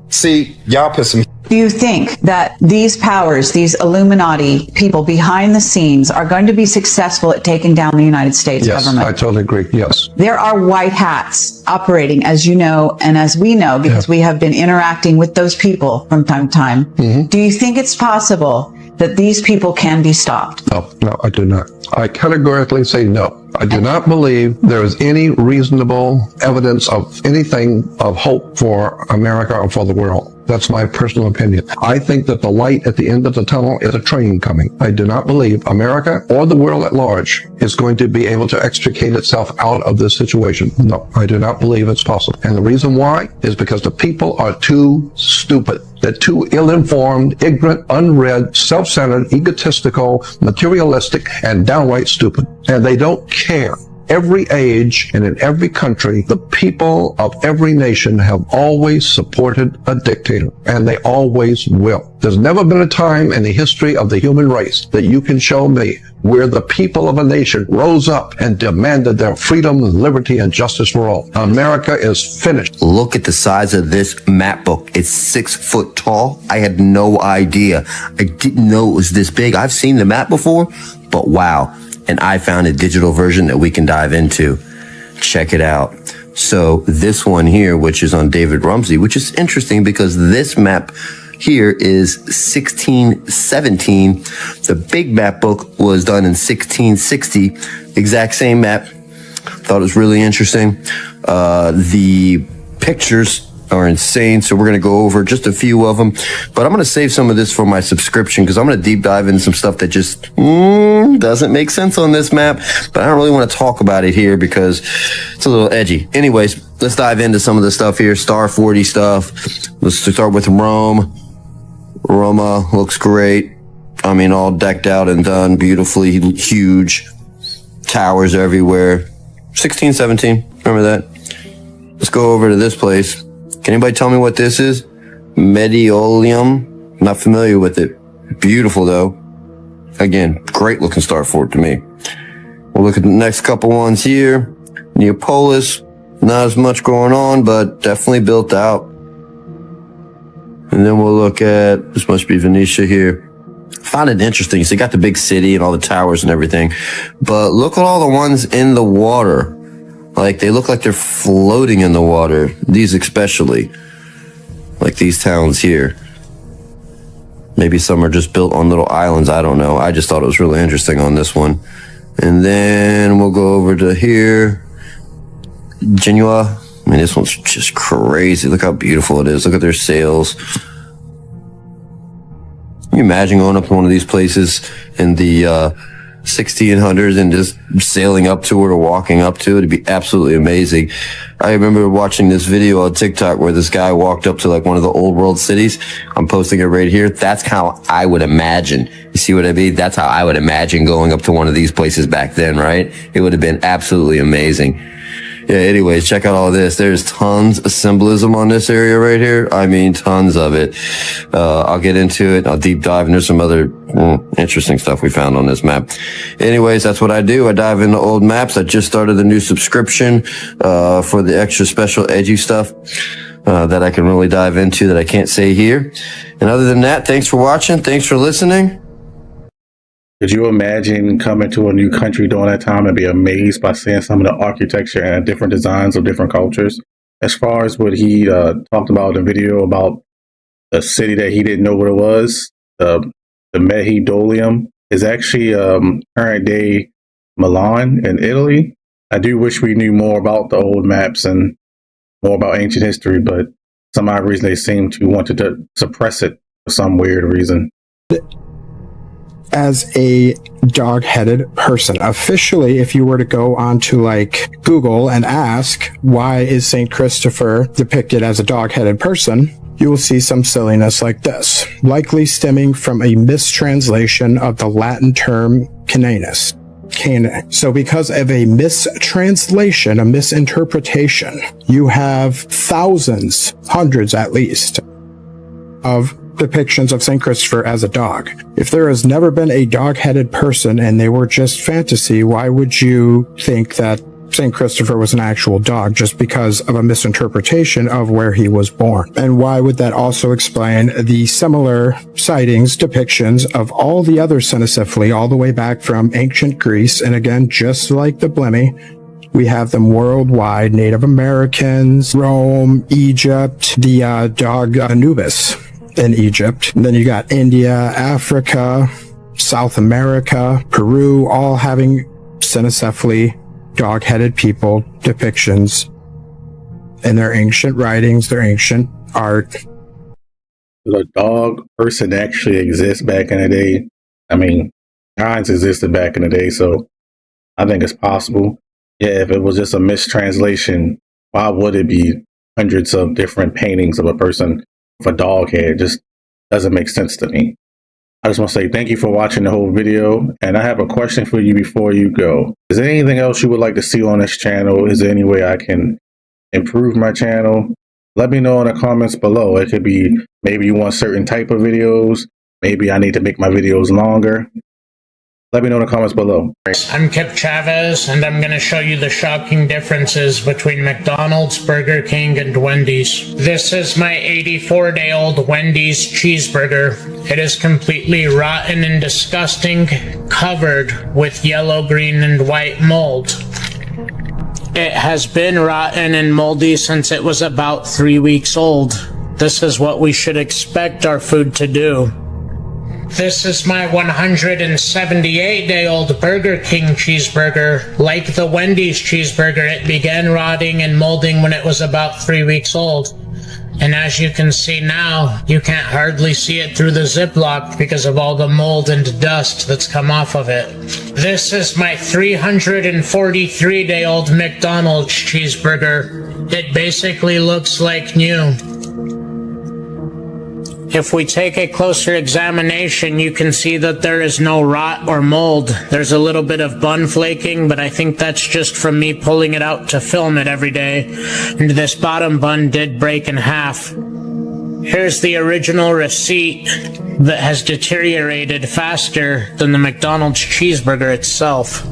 See, y'all pissing me.
Do you think that these powers, these Illuminati people behind the scenes are going to be successful at taking down the United States government?
Yes, I totally agree. Yes.
There are white hats operating, as you know, and as we know, because we have been interacting with those people from time to time.
Mm-hmm.
Do you think it's possible that these people can be stopped?
No, I do not. I categorically say no. I do not believe there is any reasonable evidence of anything of hope for America or for the world. That's my personal opinion. I think that the light at the end of the tunnel is a train coming. I do not believe America or the world at large is going to be able to extricate itself out of this situation. No, I do not believe it's possible. And the reason why is because the people are too stupid. They're too ill-informed, ignorant, unread, self-centered, egotistical, materialistic, and downright stupid. And they don't care. Every age and in every country, the people of every nation have always supported a dictator, and they always will. There's never been a time in the history of the human race that you can show me where the people of a nation rose up and demanded their freedom, liberty, and justice for all. America is finished.
Look at the size of this map book. It's 6 foot tall. I had no idea. I didn't know it was this big. I've seen the map before, but wow. And I found a digital version that we can dive into. Check it out. So this one here, which is on David Rumsey, which is interesting because this map here is 1617. The big map book was done in 1660. Exact same map. Thought it was really interesting. The pictures are insane, so we're going to go over just a few of them, but I'm going to save some of this for my subscription because I'm going to deep dive into some stuff that just doesn't make sense on this map, but I don't really want to talk about it here because it's a little edgy. Anyways, let's dive into some of the stuff here. Star 40 stuff. Let's start with Rome. Roma looks great. I mean, all decked out and done beautifully, huge towers everywhere. 1617, remember that? Let's go over to this place. Can anybody tell me what this is? Mediolanum. Not familiar with it. Beautiful though. Again, great looking star fort to me. We'll look at the next couple ones here. Neapolis.
Not as much going on, but definitely built out. And then we'll look at, this must be Venetia here. I find it interesting. So you got the big city and all the towers and everything, but look at all the ones in the water. Like they look like they're floating in the water. These especially, like these towns here. Maybe some are just built on little islands. I don't know. I just thought it was really interesting on this one. And then we'll go over to here. Genua. I mean, this one's just crazy. Look how beautiful it is. Look at their sails. Can you imagine going up to one of these places in the 1600s and just sailing up to it or walking up to it? It'd be absolutely amazing. I remember watching this video on TikTok where this guy walked up to like one of the old world cities. I'm posting it right here. That's how I would imagine. You see what I mean? That's how I would imagine going up to one of these places back then, right? It would have been absolutely amazing. Yeah, anyways, check out all this. There's tons of symbolism on this area right here. I mean, tons of it. I'll get into it. I'll deep dive, and there's some other interesting stuff we found on this map. Anyways, that's what I do. I dive into old maps. I just started a new subscription for the extra special edgy stuff that I can really dive into that I can't say here. And other than that, thanks for watching. Thanks for listening.
Could you imagine coming to a new country during that time and be amazed by seeing some of the architecture and different designs of different cultures? As far as what he talked about in the video about the city that he didn't know what it was, the Mehidolium is actually current day Milan in Italy. I do wish we knew more about the old maps and more about ancient history, but for some odd reason they seem to want to suppress it for some weird reason.
As a dog-headed person. Officially, if you were to go onto like Google and ask, why is St. Christopher depicted as a dog-headed person, you will see some silliness like this, likely stemming from a mistranslation of the Latin term caninus. So because of a mistranslation, a misinterpretation, you have thousands, hundreds at least, of depictions of St. Christopher as a dog. If there has never been a dog-headed person and they were just fantasy, why would you think that St. Christopher was an actual dog just because of a misinterpretation of where he was born? And why would that also explain the similar sightings, depictions of all the other Cynocephaly all the way back from ancient Greece? And again, just like the Blemmy, we have them worldwide, Native Americans, Rome, Egypt, the dog Anubis in Egypt. And then you got India, Africa, South America, Peru, all having Cynocephaly, dog-headed people, depictions in their ancient writings, their ancient art.
The dog person actually exists back in the day. I mean, kinds existed back in the day, so I think it's possible. Yeah, if it was just a mistranslation, why would it be hundreds of different paintings of a person with a dog head? It just doesn't make sense to me. I just want to say thank you for watching the whole video, and I have a question for you before you go. Is there anything else you would like to see on this channel? Is there any way I can improve my channel? Let me know in the comments below. It could be maybe you want certain type of videos. Maybe I need to make my videos longer. Let me know in the comments below.
I'm Kip Chavez, and I'm going to show you the shocking differences between McDonald's, Burger King, and Wendy's. This is my 84-day-old Wendy's cheeseburger. It is completely rotten and disgusting, covered with yellow, green, and white mold. It has been rotten and moldy since it was about 3 weeks old. This is what we should expect our food to do. This is my 178-day-old Burger King cheeseburger. Like the Wendy's cheeseburger, it began rotting and molding when it was about 3 weeks old. And as you can see now, you can't hardly see it through the Ziploc because of all the mold and dust that's come off of it. This is my 343-day-old McDonald's cheeseburger. It basically looks like new. If we take a closer examination, you can see that there is no rot or mold. There's a little bit of bun flaking, but I think that's just from me pulling it out to film it every day. And this bottom bun did break in half. Here's the original receipt that has deteriorated faster than the McDonald's cheeseburger itself.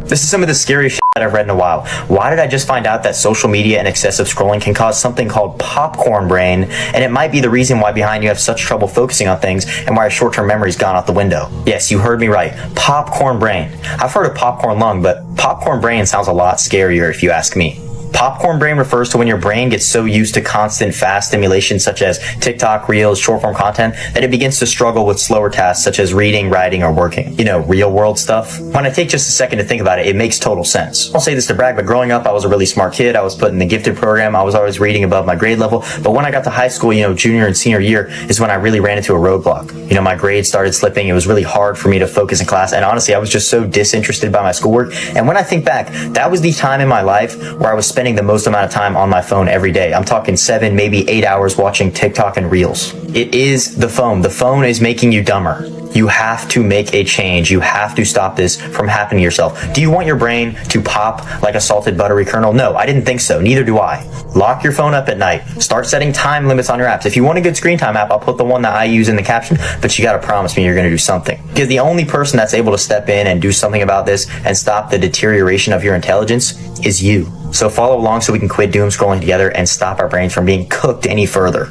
This is some of the scariest shit that I've read in a while. Why did I just find out that social media and excessive scrolling can cause something called popcorn brain, and it might be the reason why behind you have such trouble focusing on things and why your short-term memory's gone out the window. Yes, you heard me right. Popcorn brain. I've heard of popcorn lung, but popcorn brain sounds a lot scarier if you ask me. Popcorn brain refers to when your brain gets so used to constant fast stimulation such as TikTok, Reels, short-form content that it begins to struggle with slower tasks such as reading, writing, or working. You know, real-world stuff. When I take just a second to think about it, it makes total sense. I don't say this to brag, but growing up, I was a really smart kid. I was put in the gifted program. I was always reading above my grade level. But when I got to high school, you know, junior and senior year is when I really ran into a roadblock. You know, my grades started slipping. It was really hard for me to focus in class. And honestly, I was just so disinterested by my schoolwork. And when I think back, that was the time in my life where I was spending the most amount of time on my phone every day. I'm talking 7, maybe 8 hours watching TikTok and Reels. It is the phone. The phone is making you dumber. You have to make a change. You have to stop this from happening to yourself. Do you want your brain to pop like a salted buttery kernel? No, I didn't think so. Neither do I. Lock your phone up at night. Start setting time limits on your apps. If you want a good screen time app, I'll put the one that I use in the caption, but you gotta promise me you're gonna do something. Because the only person that's able to step in and do something about this and stop the deterioration of your intelligence is you. So follow along so we can quit doom scrolling together and stop our brains from being cooked any further.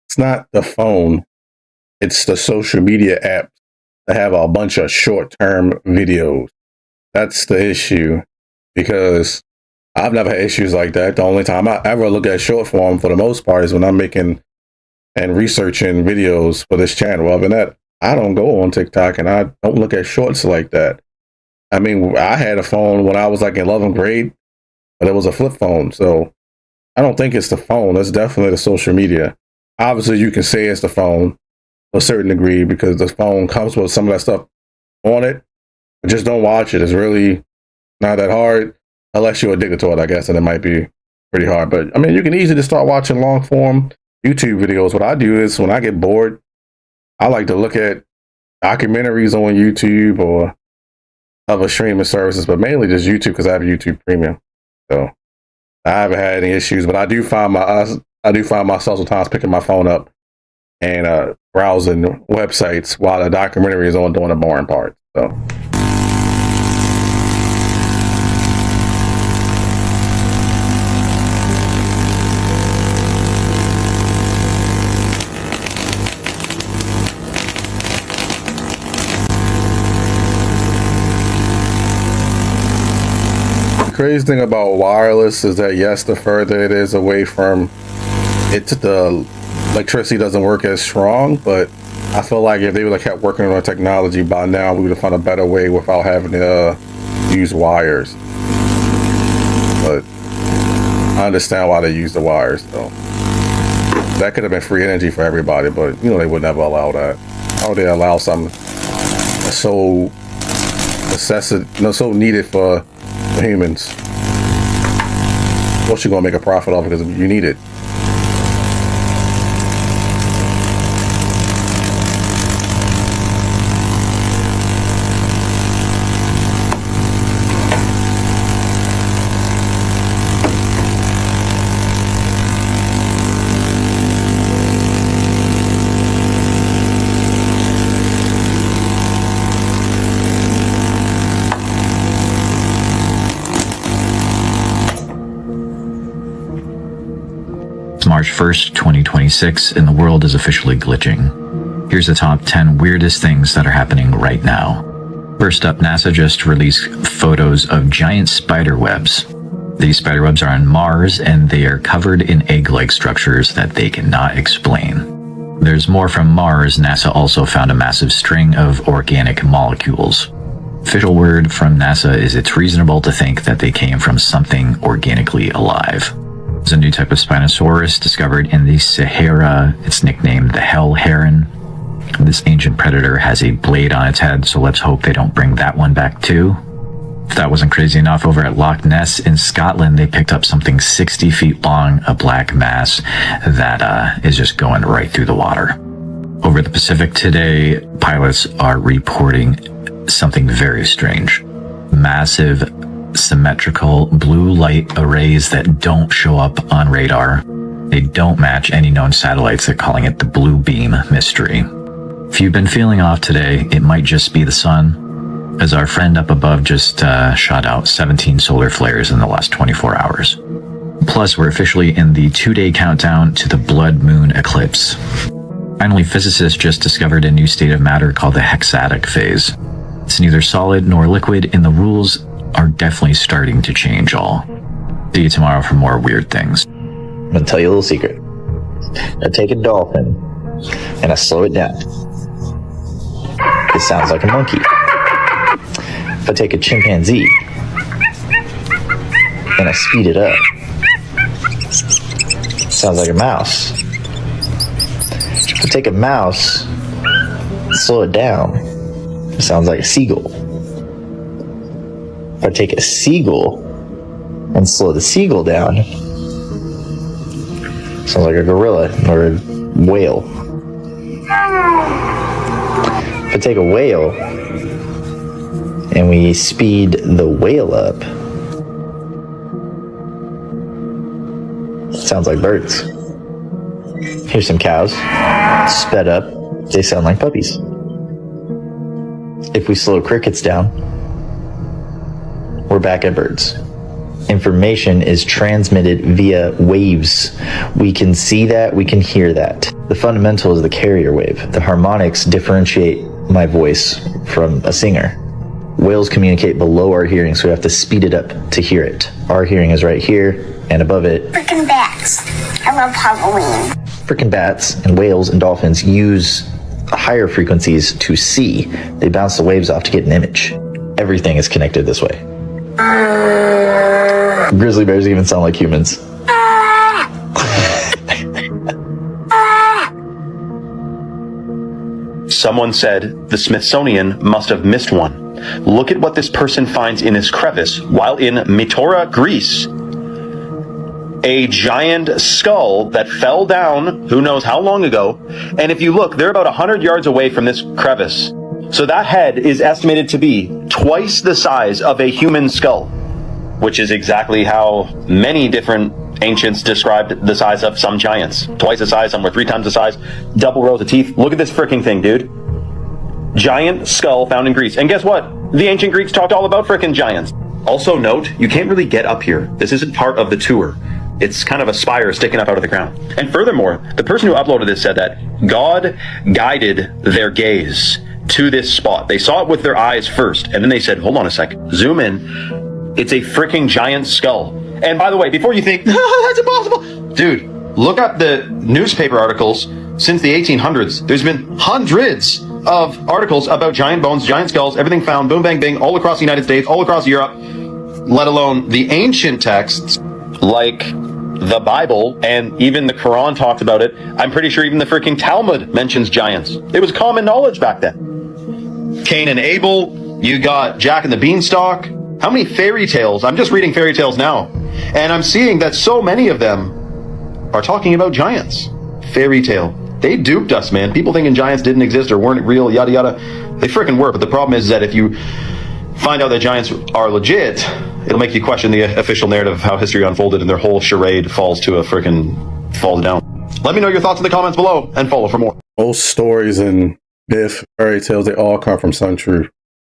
It's not the phone. It's the social media apps that have a bunch of short-term videos. That's the issue, because I've never had issues like that. The only time I ever look at short form for the most part is when I'm making and researching videos for this channel. Other than that, I don't go on TikTok and I don't look at shorts like that. I mean, I had a phone when I was like in 11th grade, but it was a flip phone. So I don't think it's the phone. It's definitely the social media. Obviously, you can say it's the phone to a certain degree because the phone comes with some of that stuff on it. But just don't watch it. It's really not that hard unless you're addicted to it, I guess, and it might be pretty hard. But I mean, you can easily just start watching long form YouTube videos. What I do is when I get bored, I like to look at documentaries on YouTube or other streaming services, but mainly just YouTube because I have YouTube Premium. So I haven't had any issues, but I do find myself sometimes picking my phone up and browsing websites while the documentary is on doing the boring part. So. The crazy thing about wireless is that yes, the further it is away from it, the electricity doesn't work as strong, but I feel like if they would have kept working on the technology by now, we would have found a better way without having to use wires. But I understand why they use the wires though. That could have been free energy for everybody, but you know they would never allow that. How would they allow something so so needed for humans? What you gonna make a profit off because you need it?
March 1st, 2026, and the world is officially glitching. Here's the top 10 weirdest things that are happening right now. First up, NASA just released photos of giant spider webs. These spider webs are on Mars, and they are covered in egg-like structures that they cannot explain. There's more from Mars. NASA also found a massive string of organic molecules. Official word from NASA is it's reasonable to think that they came from something organically alive. There's a new type of Spinosaurus discovered in the Sahara. It's nicknamed the Hell Heron. This ancient predator has a blade on its head, so let's hope they don't bring that one back too. If that wasn't crazy enough, over at Loch Ness in Scotland, they picked up something 60 feet long, a black mass that is just going right through the water. Over the Pacific today, pilots are reporting something very strange. Massive symmetrical blue light arrays that don't show up on radar. They don't match any known satellites. They're calling it the blue beam mystery. If you've been feeling off today, it might just be the sun. as our friend up above just shot out 17 solar flares in the last 24 hours. Plus, we're officially in the 2-day countdown to the blood moon eclipse. Finally, physicists just discovered a new state of matter called the hexatic phase. It's neither solid nor liquid, and the rules are definitely starting to change all. See you tomorrow for more weird things.
I'm gonna tell you a little secret. I take a dolphin and I slow it down. It sounds like a monkey. If I take a chimpanzee and I speed it up, it sounds like a mouse. If I take a mouse and slow it down, it sounds like a seagull. If I take a seagull and slow the seagull down, it sounds like a gorilla or a whale. If I take a whale and we speed the whale up, it sounds like birds. Here's some cows, sped up, they sound like puppies. If we slow crickets down, we're back at birds. Information is transmitted via waves. We can see that, we can hear that. The fundamental is the carrier wave. The harmonics differentiate my voice from a singer. Whales communicate below our hearing, so we have to speed it up to hear it. Our hearing is right here, and above it.
Freaking bats. I love Halloween.
Freaking bats and whales and dolphins use higher frequencies to see. They bounce the waves off to get an image. Everything is connected this way. Grizzly bears even sound like humans.
Someone said the Smithsonian must have missed one. Look at what this person finds in this crevice while in Mitora, Greece. A giant skull that fell down who knows how long ago. And if you look, they're about 100 yards away from this crevice. So that head is estimated to be twice the size of a human skull, which is exactly how many different ancients described the size of some giants. Twice the size, some were 3 times the size, double rows of teeth. Look at this freaking thing, dude. Giant skull found in Greece. And guess what? The ancient Greeks talked all about freaking giants. Also note, you can't really get up here. This isn't part of the tour. It's kind of a spire sticking up out of the ground. And furthermore, the person who uploaded this said that God guided their gaze to this spot. They saw it with their eyes first, and then they said, hold on a sec, zoom in. It's a freaking giant skull. And by the way, before you think, that's impossible, dude, look up the newspaper articles since the 1800s. There's been hundreds of articles about giant bones, giant skulls, everything found, boom, bang, bang, all across the United States, all across Europe, let alone the ancient texts like the Bible, and even the Quran talked about it. I'm pretty sure even the freaking Talmud mentions giants. It was common knowledge back then. Cain and Abel, you got Jack and the Beanstalk. How many fairy tales? I'm just reading fairy tales now, and I'm seeing that so many of them are talking about giants. Fairy tale. They duped us, man. People thinking giants didn't exist or weren't real, yada yada. They freaking were, but the problem is that if you find out that giants are legit, it'll make you question the official narrative of how history unfolded, and their whole charade falls down. Let me know your thoughts in the comments below, and follow for more.
Most stories and myth, fairy tales, they all come from some truth.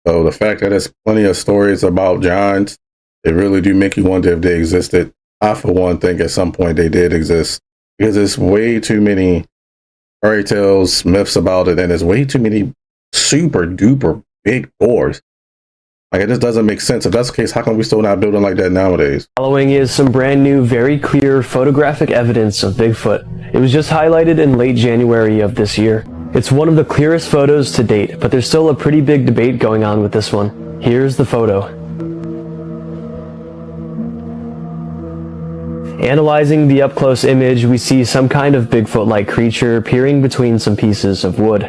So the fact that there's plenty of stories about giants, they really do make you wonder if they existed. I, for one, think at some point they did exist, because there's way too many fairy tales, myths about it, and there's way too many super duper big doors. Like, it just doesn't make sense. If that's the case, how come we still not building like that nowadays?
Following is some brand new, very clear photographic evidence of Bigfoot. It was just highlighted in late January of this year. It's one of the clearest photos to date, but there's still a pretty big debate going on with this one. Here's the photo. Analyzing the up-close image, we see some kind of Bigfoot-like creature peering between some pieces of wood.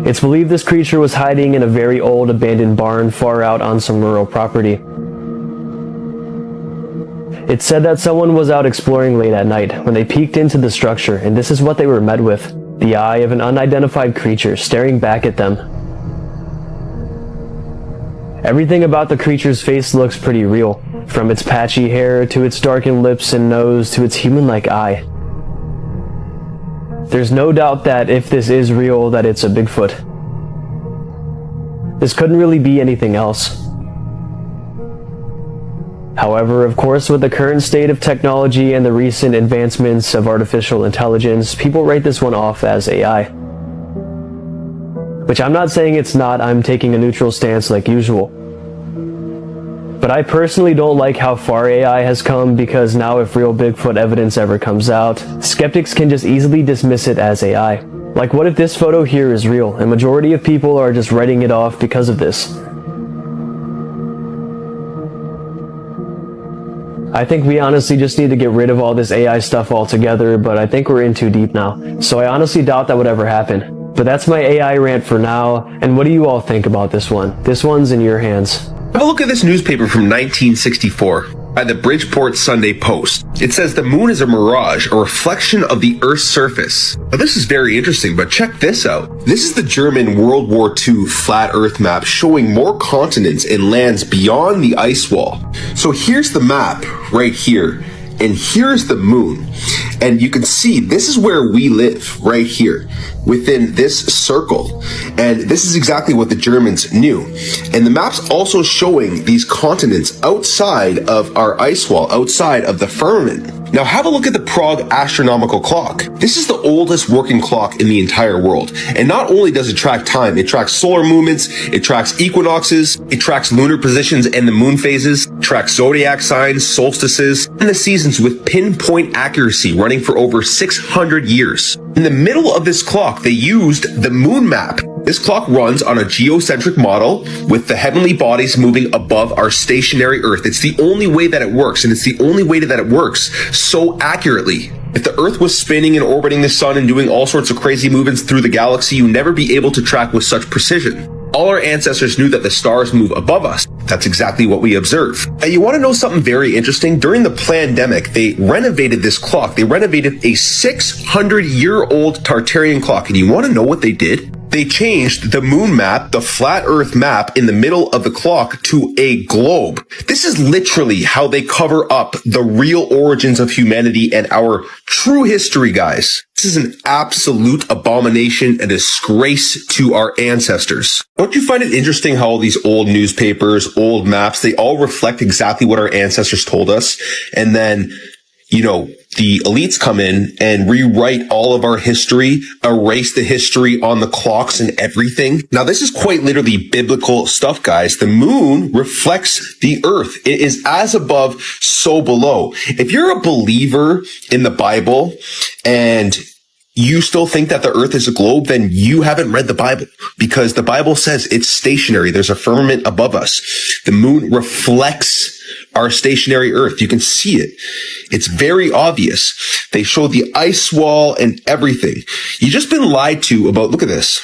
It's believed this creature was hiding in a very old abandoned barn far out on some rural property. It's said that someone was out exploring late at night when they peeked into the structure, and this is what they were met with: the eye of an unidentified creature staring back at them. Everything about the creature's face looks pretty real, from its patchy hair to its darkened lips and nose to its human-like eye. There's no doubt that if this is real, that it's a Bigfoot. This couldn't really be anything else. However, of course, with the current state of technology and the recent advancements of artificial intelligence, people write this one off as AI. Which I'm not saying it's not, I'm taking a neutral stance like usual. But I personally don't like how far AI has come, because now if real Bigfoot evidence ever comes out, skeptics can just easily dismiss it as AI. Like, what if this photo here is real, and majority of people are just writing it off because of this? I think we honestly just need to get rid of all this AI stuff altogether, but I think we're in too deep now. So I honestly doubt that would ever happen. But that's my AI rant for now, and what do you all think about this one? This one's in your hands.
Have a look at this newspaper from 1964 by the Bridgeport Sunday Post. It says the moon is a mirage, a reflection of the Earth's surface. Now this is very interesting, but check this out. This is the German World War II flat Earth map showing more continents and lands beyond the ice wall. So here's the map right here, and here's the moon. And you can see this is where we live, right here, within this circle. And this is exactly what the Germans knew. And the map's also showing these continents outside of our ice wall, outside of the firmament. Now have a look at the Prague astronomical clock. This is the oldest working clock in the entire world. And not only does it track time, it tracks solar movements, it tracks equinoxes, it tracks lunar positions and the moon phases, tracks zodiac signs, solstices, and the seasons with pinpoint accuracy running for over 600 years. In the middle of this clock, they used the moon map. This clock runs on a geocentric model with the heavenly bodies moving above our stationary Earth. It's the only way that it works, and it's the only way that it works so accurately. If the Earth was spinning and orbiting the sun and doing all sorts of crazy movements through the galaxy, you'd never be able to track with such precision. All our ancestors knew that the stars move above us. That's exactly what we observe. And you want to know something very interesting? During the pandemic, they renovated this clock. They renovated a 600-year-old Tartarian clock. And you want to know what they did? They changed the moon map, the flat Earth map in the middle of the clock, to a globe. This is literally how they cover up the real origins of humanity and our true history, guys. This is an absolute abomination, a disgrace to our ancestors. Don't you find it interesting how all these old newspapers, old maps, they all reflect exactly what our ancestors told us? And then, you know, the elites come in and rewrite all of our history, erase the history on the clocks and everything. Now, this is quite literally biblical stuff, guys. The moon reflects the earth. It is as above, so below. If you're a believer in the Bible and you still think that the earth is a globe, then you haven't read the Bible, because the Bible says it's stationary. There's a firmament above us. The moon reflects our stationary earth. You can see it. It's very obvious. They show the ice wall and everything. You've just been lied to about, look at this.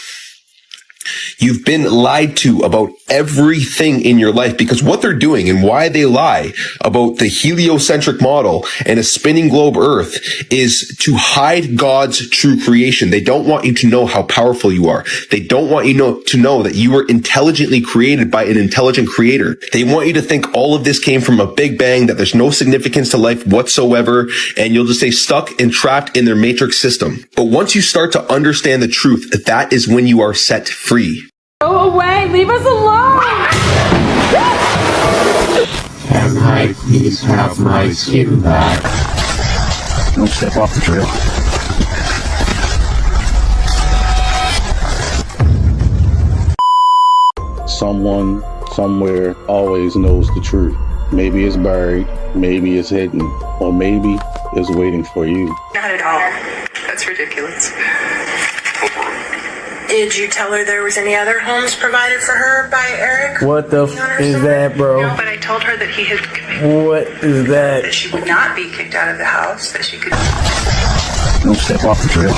You've been lied to about everything in your life, because what they're doing and why they lie about the heliocentric model and a spinning globe earth is to hide God's true creation. They don't want you to know how powerful you are. They don't want you to know that you were intelligently created by an intelligent creator. They want you to think all of this came from a big bang, that there's no significance to life whatsoever, and you'll just stay stuck and trapped in their matrix system. But once you start to understand the truth, that is when you are set free.
Go away! Leave us alone!
Can I please have my skin back? Don't step off the trail.
Someone, somewhere, always knows the truth. Maybe it's buried, maybe it's hidden, or maybe it's waiting for you.
Not at all. That's ridiculous. Did you tell her there was any other homes provided for her by Eric?
What the f is that, bro?
No, but I told her that he had
What is that?
that she would not be kicked out of the house, that she could.
Don't step off the trail.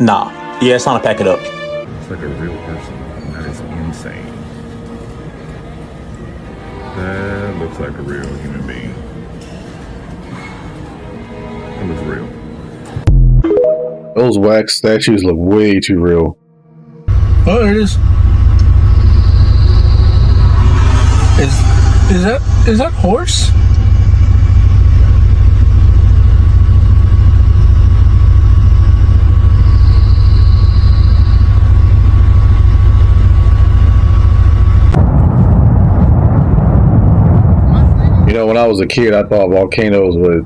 Nah. Yeah, it's time to pack it up.
Looks like a real person. That is insane. That looks like a real human being. It looks real.
Those wax statues look way too real.
Oh, there it is. Is that horse?
know, when I was a kid, I thought volcanoes would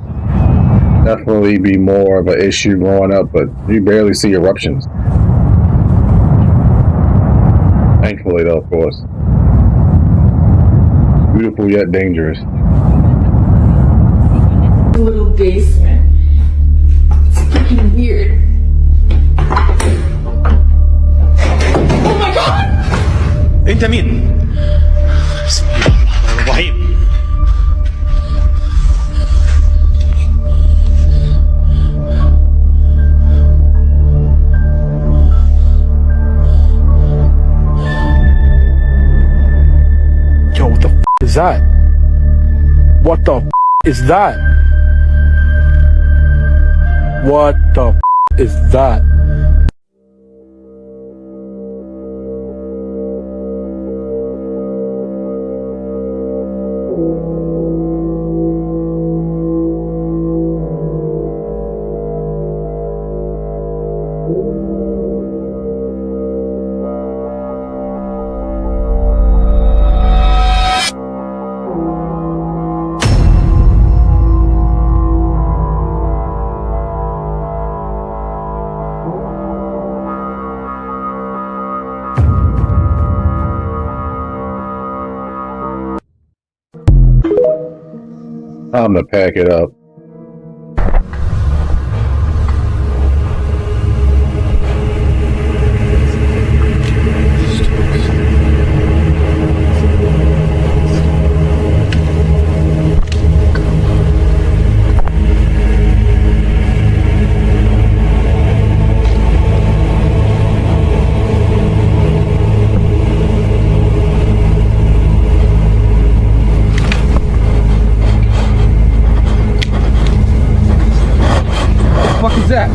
definitely be more of an issue growing up, but you barely see eruptions. Thankfully, though, of course. Beautiful yet dangerous.
Little basement. It's freaking weird. Oh my god!
انت مين؟ بسم الله الرحمن الرحيم.
Yo, what the is that? What the is that? What the is that?
Time to pack it up.
What the fuck is that?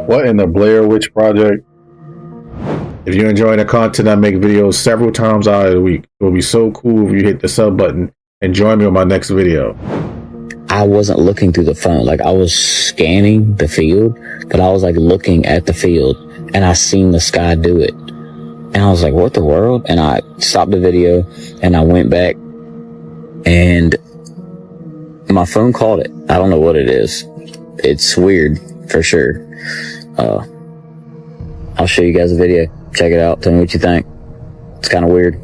What in the Blair Witch Project? If you're enjoying the content, I make videos several times out of the week. It will be so cool if you hit the sub button and join me on my next video.
I wasn't looking through the phone. Like, I was scanning the field, but I was like looking at the field, and I seen the sky do it. And I was like, what the world? And I stopped the video and I went back and my phone caught it. I don't know what it is. It's weird for sure. I'll show you guys a video. Check it out. Tell me what you think. It's kind of weird.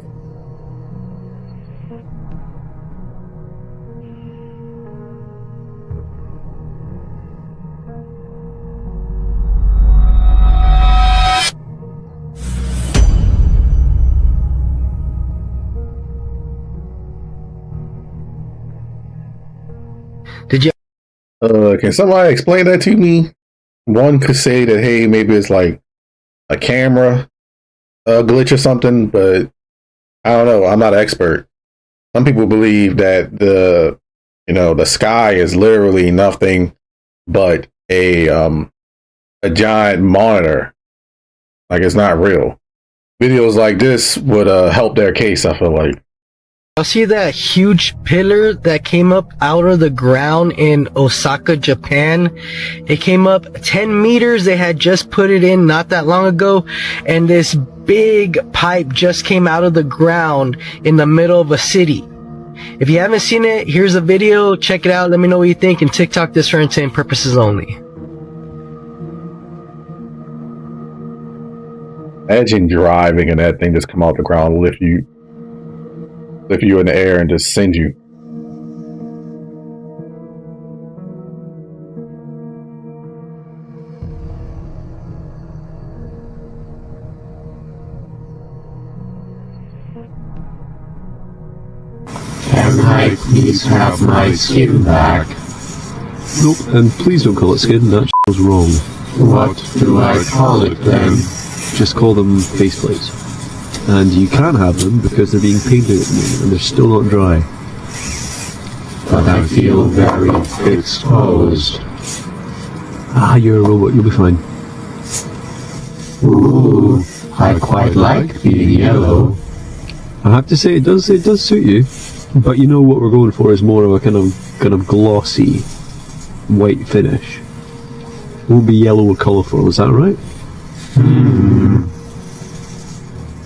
Did you?
Can somebody explain that to me? One could say that, hey, maybe it's like a camera glitch or something, but I don't know. I'm not an expert. Some people believe that the sky is literally nothing but a giant monitor. Like, it's not real. Videos like this would help their case, I feel like.
I'll see that huge pillar that came up out of the ground in Osaka, Japan. It came up 10 meters. They had just put it in not that long ago. And this big pipe just came out of the ground in the middle of a city. If you haven't seen it, here's a video. Check it out. Let me know what you think. And TikTok this for entertainment purposes only.
Imagine driving and that thing just come out the ground and lift you in the air and just send you.
Can I please have my skin back?
Nope, and please don't call it skin, that was wrong.
What do I call it then?
Just call them faceplates. And you can have them because they're being painted at the moment and they're still not dry.
But I feel very exposed.
Ah, you're a robot, you'll be fine.
Ooh, I quite like being yellow.
I have to say, it does suit you. But you know what we're going for is more of a kind of glossy white finish. It won't be yellow or colourful, is that right?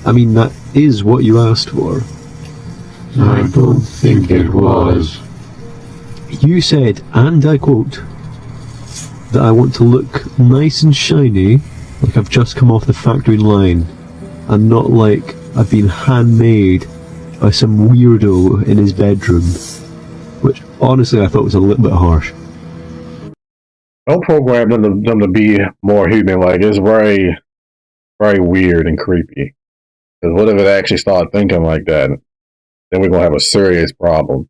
I mean, that is what you asked for.
I don't think it was.
You said, and I quote, that I want to look nice and shiny, like I've just come off the factory line, and not like I've been handmade by some weirdo in his bedroom. Which, honestly, I thought was a little bit harsh.
Don't program them to be more human. Like, it's very, very weird and creepy. Because what if it actually started thinking like that? Then we're going to have a serious problem.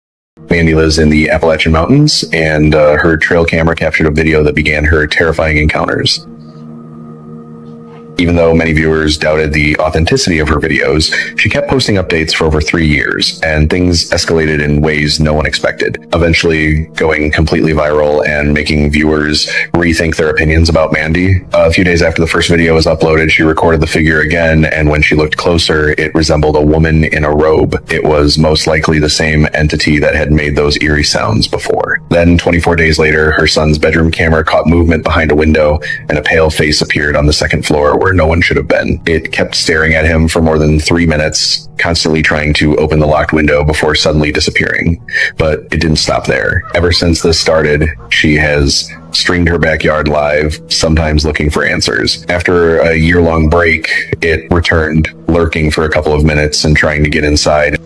Mandy lives in the Appalachian Mountains, and her trail camera captured a video that began her terrifying encounters. Even though many viewers doubted the authenticity of her videos, she kept posting updates for over 3 years, and things escalated in ways no one expected, eventually going completely viral and making viewers rethink their opinions about Mandy. A few days after the first video was uploaded, she recorded the figure again, and when she looked closer, it resembled a woman in a robe. It was most likely the same entity that had made those eerie sounds before. Then, 24 days later, her son's bedroom camera caught movement behind a window, and a pale face appeared on the second floor where no one should have been. It kept staring at him for more than 3 minutes, constantly trying to open the locked window before suddenly disappearing. But it didn't stop there. Ever since this started, she has streamed her backyard live, sometimes looking for answers. After a year-long break, it returned, lurking for a couple of minutes and trying to get inside.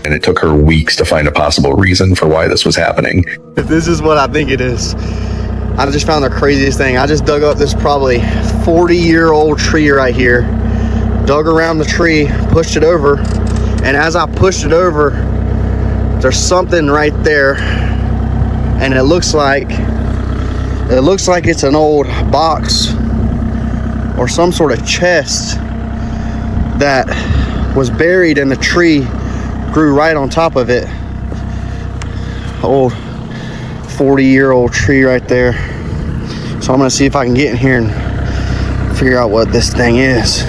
And it took her weeks to find a possible reason for why this was happening.
This is what I think it is. I just found the craziest thing. I just dug up this probably 40-year-old tree right here, dug around the tree, pushed it over, and as I pushed it over, there's something right there, and it looks like it's an old box or some sort of chest that was buried in the tree, grew right on top of it. Old 40-year-old tree right there. So I'm gonna see if I can get in here and figure out what this thing is.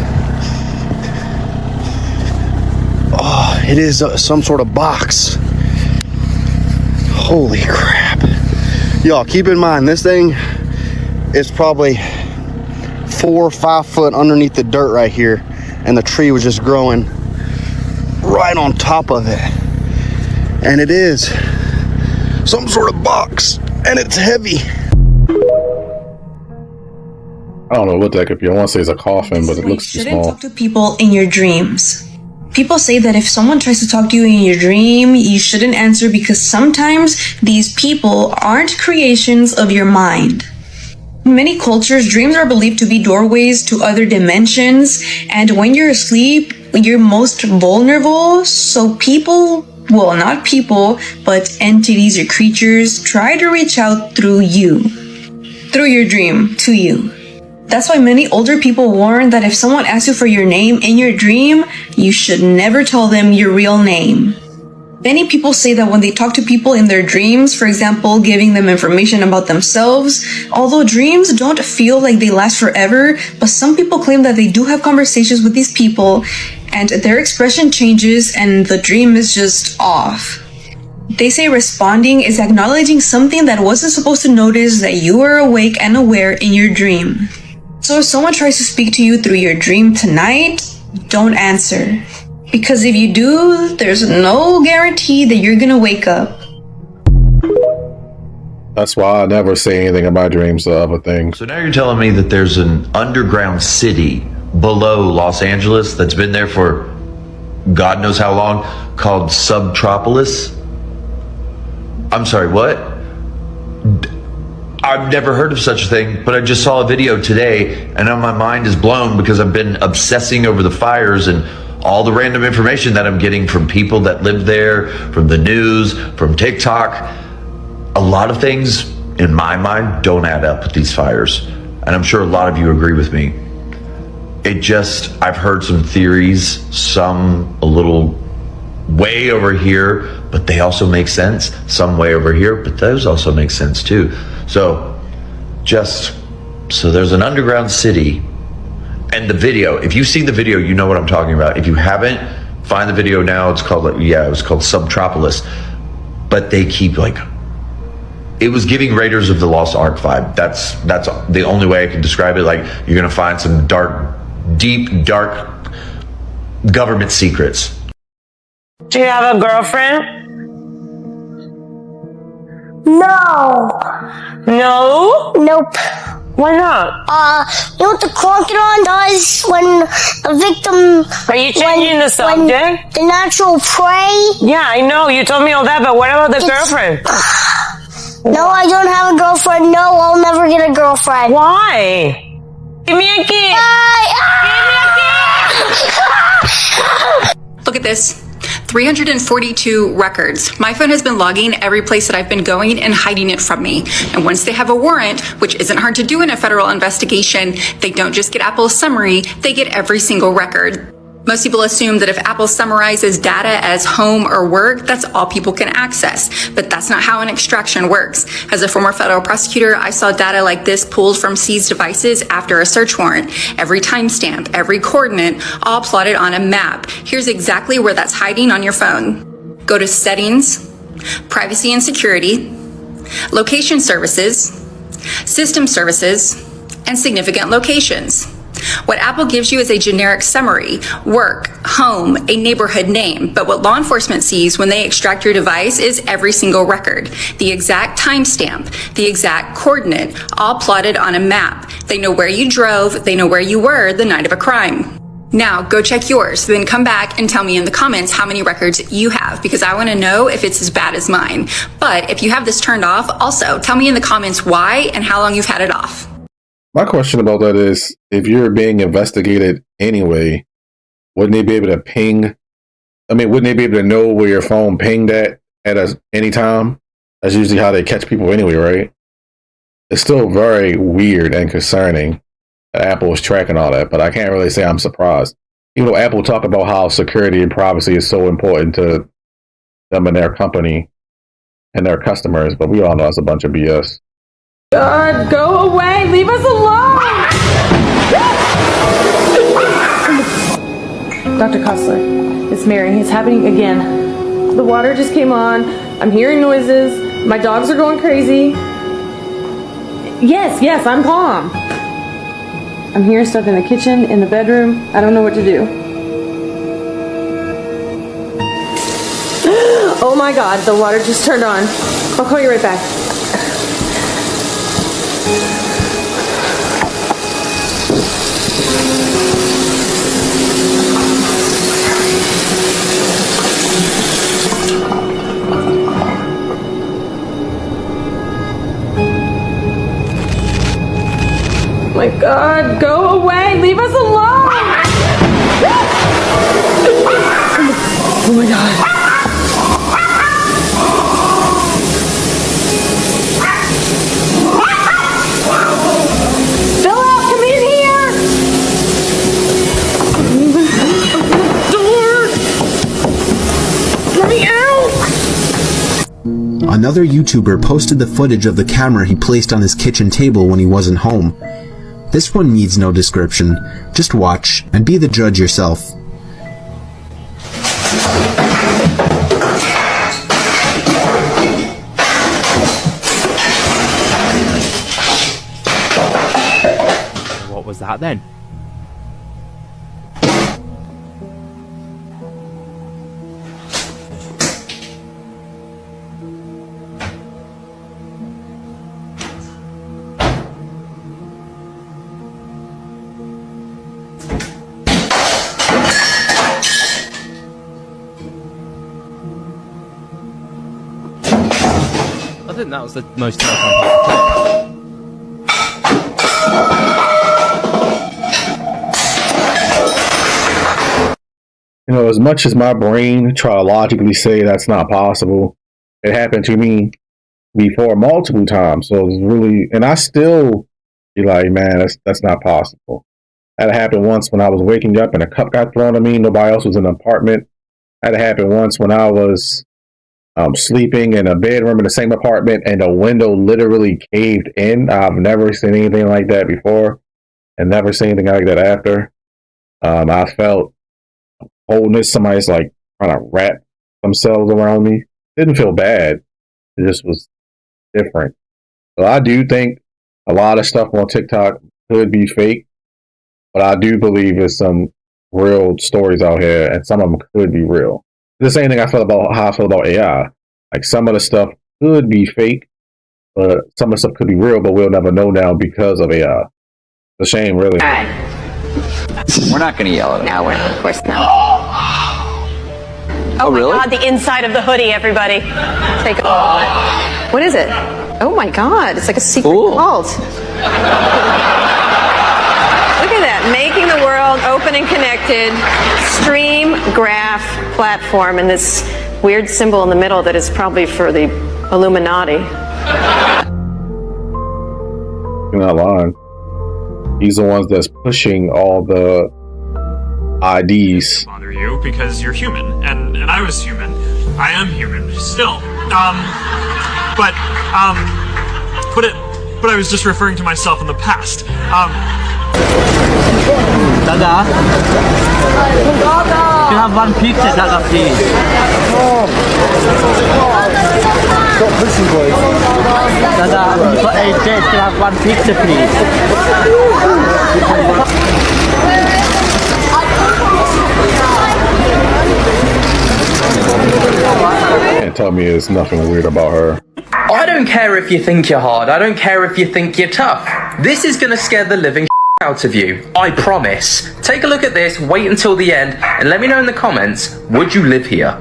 Oh, it is some sort of box. Holy crap. Y'all, keep in mind, this thing is probably 4 or 5 foot underneath the dirt right here, and the tree was just growing right on top of it. And it is some sort of box, and it's heavy.
I don't know what that could be. I want to say it's a coffin, but it looks too small.
Talk to people in your dreams. People say that if someone tries to talk to you in your dream, you shouldn't answer because sometimes these people aren't creations of your mind. In many cultures, dreams are believed to be doorways to other dimensions, and when you're asleep, you're most vulnerable, so people, well, not people, but entities or creatures try to reach out through you, through your dream, to you. That's why many older people warn that if someone asks you for your name in your dream, you should never tell them your real name. Many people say that when they talk to people in their dreams, for example, giving them information about themselves, although dreams don't feel like they last forever, but some people claim that they do have conversations with these people and their expression changes and the dream is just off. They say responding is acknowledging something that wasn't supposed to notice that you were awake and aware in your dream. So if someone tries to speak to you through your dream tonight, don't answer. Because if you do, there's no guarantee that you're gonna wake up.
That's why I never say anything in my dreams to other things.
So now you're telling me that there's an underground city below Los Angeles that's been there for God knows how long, called Subtropolis? I'm sorry, what? I've never heard of such a thing, but I just saw a video today and now my mind is blown because I've been obsessing over the fires and all the random information that I'm getting from people that live there, from the news, from TikTok. A lot of things in my mind don't add up with these fires. And I'm sure a lot of you agree with me. I've heard some theories, some a little way over here, but they also make sense. Some way over here, but those also make sense too. So there's an underground city. And the video, if you've seen the video, you know what I'm talking about. If you haven't, find the video now. It was called Subtropolis. But they keep it was giving Raiders of the Lost Ark vibe. That's the only way I can describe it. Like, you're gonna find some deep dark government secrets.
Do you have a girlfriend?
No.
No?
Nope.
Why not?
You know what the crocodile does when the victim...
Are you changing the subject?
The natural prey?
Yeah, I know. You told me all that, but what about the girlfriend?
No, I don't have a girlfriend. No, I'll never get a girlfriend.
Why? Give me a kiss.
Look at this. 342 records. My phone has been logging every place that I've been going and hiding it from me. And once they have a warrant, which isn't hard to do in a federal investigation, they don't just get Apple's summary, they get every single record. Most people assume that if Apple summarizes data as home or work, that's all people can access. But that's not how an extraction works. As a former federal prosecutor, I saw data like this pulled from seized devices after a search warrant. Every timestamp, every coordinate, all plotted on a map. Here's exactly where that's hiding on your phone. Go to Settings, Privacy and Security, Location Services, System Services, and Significant Locations. What Apple gives you is a generic summary, work, home, a neighborhood name. But what law enforcement sees when they extract your device is every single record, the exact timestamp, the exact coordinate, all plotted on a map. They know where you drove, they know where you were the night of a crime. Now, go check yours, then come back and tell me in the comments how many records you have, because I want to know if it's as bad as mine. But if you have this turned off, also tell me in the comments why and how long you've had it off.
My question about that is, if you're being investigated anyway, wouldn't they be able to ping? I mean, wouldn't they be able to know where your phone pinged at any time? That's usually how they catch people anyway, right? It's still very weird and concerning that Apple is tracking all that, but I can't really say I'm surprised. Even though Apple talk about how security and privacy is so important to them and their company and their customers, but we all know that's a bunch of BS.
God, go away! Leave us alone! Dr. Kostler, it's Mary. It's happening again. The water just came on. I'm hearing noises. My dogs are going crazy. Yes, I'm calm. I'm hearing stuff in the kitchen, in the bedroom. I don't know what to do. Oh my God, the water just turned on. I'll call you right back. Oh my God, go away! Leave us alone! Oh my God. Bella, come in here! Door! Let me out!
Another YouTuber posted the footage of the camera he placed on his kitchen table when he wasn't home. This one needs no description. Just watch and be the judge yourself.
What was that then? I think that was the most terrifying part of
You know, as much as my brain try to logically say that's not possible, it happened to me before multiple times. So it's really, and I still be like, man, that's not possible. That happened once when I was waking up and a cup got thrown at me. Nobody else was in the apartment. That happened once when I was sleeping in a bedroom in the same apartment and the window literally caved in. I've never seen anything like that before and never seen anything like that after. I felt wholeness. Somebody's like trying to wrap themselves around me. Didn't feel bad. It just was different. So I do think a lot of stuff on TikTok could be fake, but I do believe there's some real stories out here, and some of them could be real. The same thing I feel about how I feel about AI. Like some of the stuff could be fake, but some of the stuff could be real, but we'll never know now because of AI. It's a shame, really.
We're not going to yell at him.
No, we're not. Of course not.
Oh, really?
God, the inside of the hoodie, everybody. Take a look. What is it? Oh my God, it's like a secret cult. Look at that, making the world open and connected, stream graph platform, and this weird symbol in the middle that is probably for the Illuminati.
You're not lying. He's the ones that's pushing all the IDs.
Bother you because you're human, and I was human. I am human still. But I was just referring to myself in the past.
Dada. You have one picture, Dada, please.
Stop pushing, boys.
Dada, for AJ, you have one picture, please.
Can't tell me there's nothing weird about her.
I don't care if you think you're hard. I don't care if you think you're tough. This is gonna scare the living out of you. I promise. Take a look at this, wait until the end, and let me know in the comments, would you live here?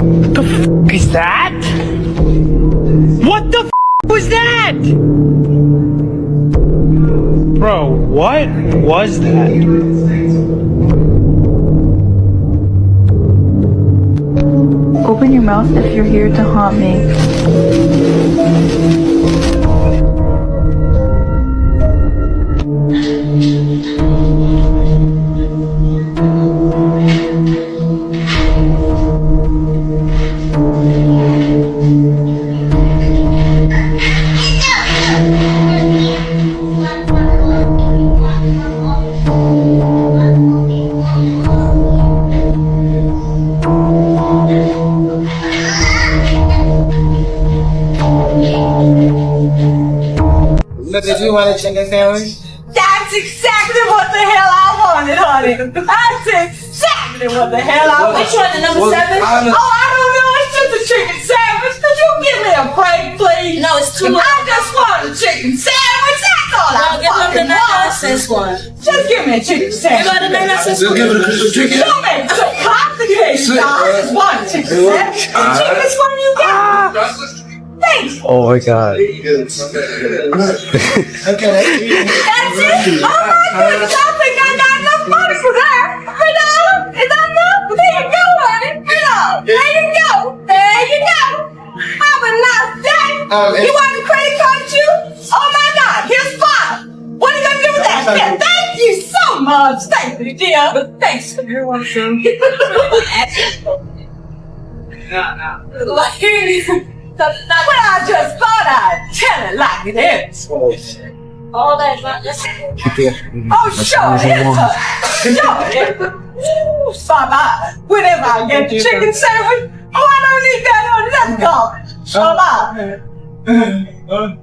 What the f*** is that? What the f*** was that? Bro, what was that?
Open your mouth if you're here to haunt me.
Did you want a chicken sandwich?
That's exactly what the hell I wanted, honey. That's exactly what the hell I wanted.
Which one, the number 7?
I don't know. It's just a chicken sandwich. Could you give me a break, please?
No, it's too
I just want a chicken sandwich. That's all I
give him the
fucking
99 cents one.
Just give me a chicken sandwich.
You got the 99 cents one?
Give it a Christmas chicken.
Show me. It's so complicated. I just want a chicken sandwich. The cheapest one you got. Thanks.
Oh my God.
That's it? Oh my goodness, I think I got enough money for that. $3? Is that enough? There you go, honey. $3. There you go. There you go. Have a nice day. You want the credit card too? Oh my God, here's 5. What are you going to do with that? Yeah, thank you so much. Thank you, dear. Thanks. You want some? Well, I just thought I'd tell it like it is.
All that, that's
Oh, sure it is. Bye-bye. Whenever I get the chicken sandwich, I don't need that on this card. Bye-bye.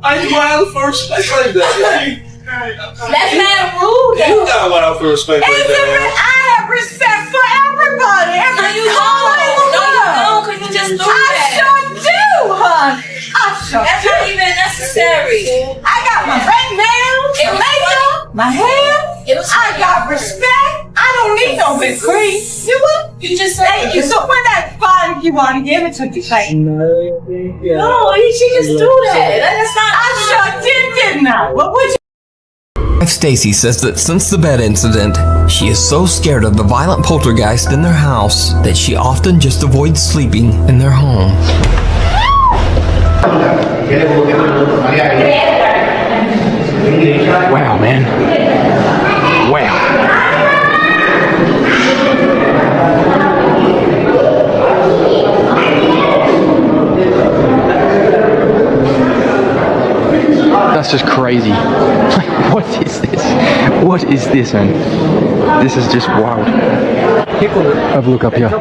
I wild for respect like that.
That's not rude.
You got wild for respect like that.
I have respect for everybody.
No, you don't. Because you just do that.
I sure do, hon.
That's not even necessary.
I got my nails, my makeup, my hair. I got respect. I don't need no big cream. You what?
You just
thank you. So when that fun you want to give it to me, thank you.
No, you should just do that. That's not.
I sure did, didn't I? What would you?
Stacy says that since the bed incident, she is so scared of the violent poltergeist in their house that she often just avoids sleeping in their home.
Wow, man. Wow.
That's just crazy. Like, what is this? What is this, man? This is just wild. Have a look up here. The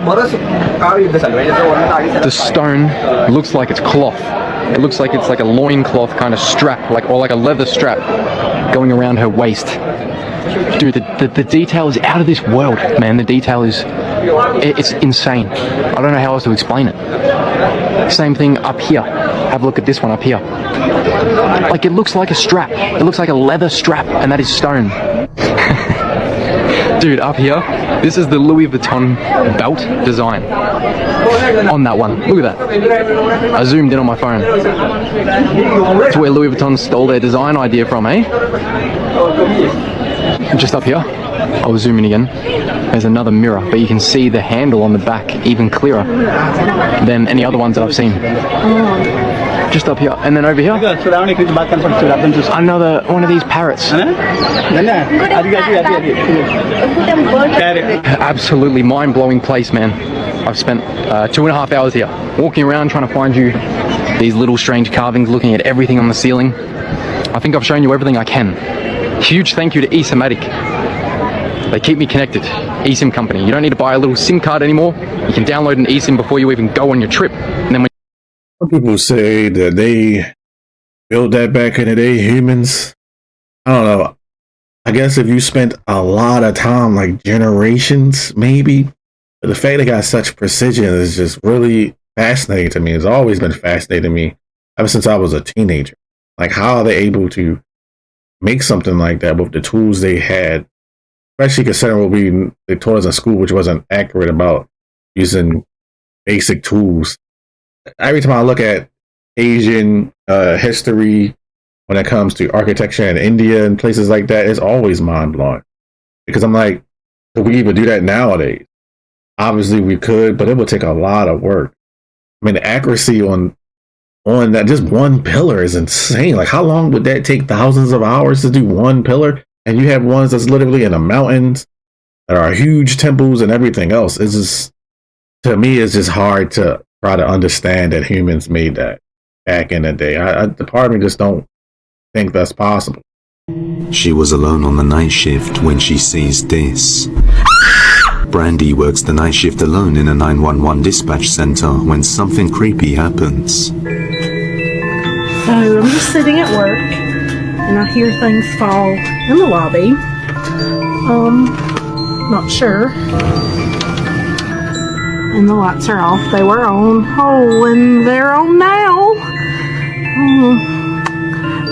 stone looks like it's cloth. It looks like it's like a loincloth kind of strap, or like a leather strap going around her waist. Dude, the detail is out of this world, man. The detail is, it's insane. I don't know how else to explain it. Same thing up here. Have a look at this one up here. Like, it looks like a strap. It looks like a leather strap, and that is stone. Dude, up here, this is the Louis Vuitton belt design on that one. Look at that. I zoomed in on my phone. That's where Louis Vuitton stole their design idea from, eh? Just up here, I was zooming again. There's another mirror, but you can see the handle on the back even clearer than any other ones that I've seen. Just up here, and then over here, another one of these parrots. Absolutely mind-blowing place, man. I've spent 2.5 hours here, walking around trying to find you these little strange carvings, looking at everything on the ceiling. I think I've shown you everything I can. Huge thank you to eSIMatic. They keep me connected. eSIM company. You don't need to buy a little SIM card anymore. You can download an eSIM before you even go on your trip. And then when
some people say that they built that back in the day, humans. I don't know. I guess if you spent a lot of time, like generations, maybe. But the fact they got such precision is just really fascinating to me. It's always been fascinating to me ever since I was a teenager. Like, how are they able to make something like that with the tools they had? Especially considering what they taught us in school, which wasn't accurate about using basic tools. Every time I look at Asian history, when it comes to architecture in India and places like that, it's always mind-blowing. Because I'm like, could we even do that nowadays? Obviously we could, but it would take a lot of work. I mean, the accuracy on that, just one pillar is insane. Like, how long would that take? Thousands of hours to do one pillar? And you have ones that's literally in the mountains that are huge temples and everything else. It's just, to me, it's just hard to try to understand that humans made that back in the day. The part of me just don't think that's possible.
She was alone on the night shift when she sees this. Brandy works the night shift alone in a 911 dispatch center when something creepy happens.
So I'm just sitting at work and I hear things fall in the lobby. Not sure. And the lights are off. They were on. Oh, and they're on now.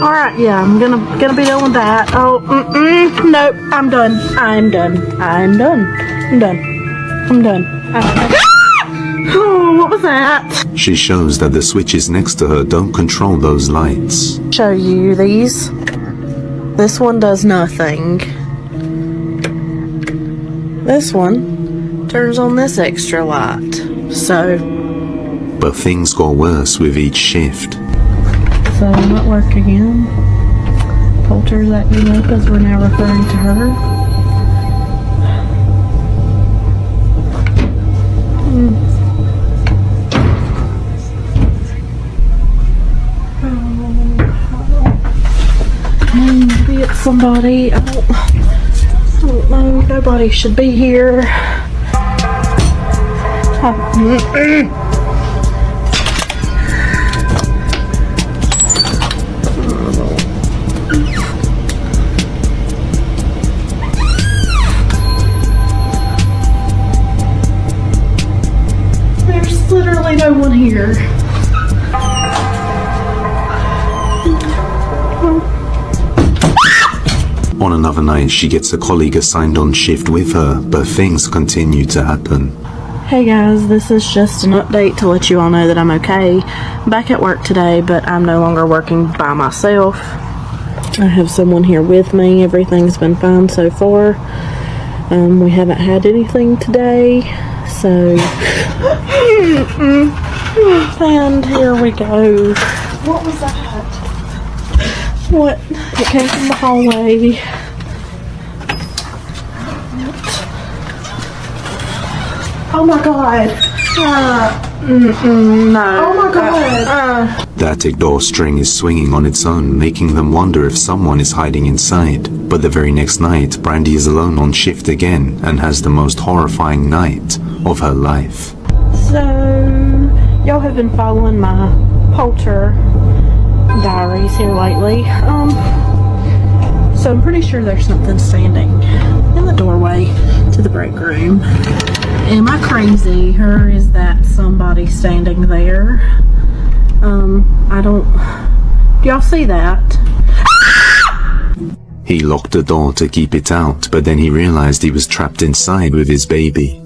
Alright, yeah, I'm gonna be done with that. Oh, nope, I'm done. I'm done. Oh, what was that?
She shows that the switches next to her don't control those lights.
Show you these. This one does nothing. This one turns on this extra light. So.
But things got worse with each shift.
So I'm at work again. Polter's acting up as we're now referring to her. Maybe it's somebody. I don't know. Nobody should be here. There's literally no one here.
On another night, she gets a colleague assigned on shift with her, but things continue to happen.
Hey guys, this is just an update to let you all know that I'm okay. Back at work today, but I'm no longer working by myself. I have someone here with me. Everything's been fine so far. We haven't had anything today, so... And here we go. What was that? What? It came from the hallway. Oh my god. No.
Oh my god.
The attic door string is swinging on its own, making them wonder if someone is hiding inside. But the very next night, Brandy is alone on shift again and has the most horrifying night of her life.
So, y'all have been following my polter diaries here lately. So I'm pretty sure there's something standing in the doorway to the break room. Am I crazy, or is that somebody standing there? I don't... Do y'all see that?
He locked the door to keep it out, but then he realized he was trapped inside with his baby.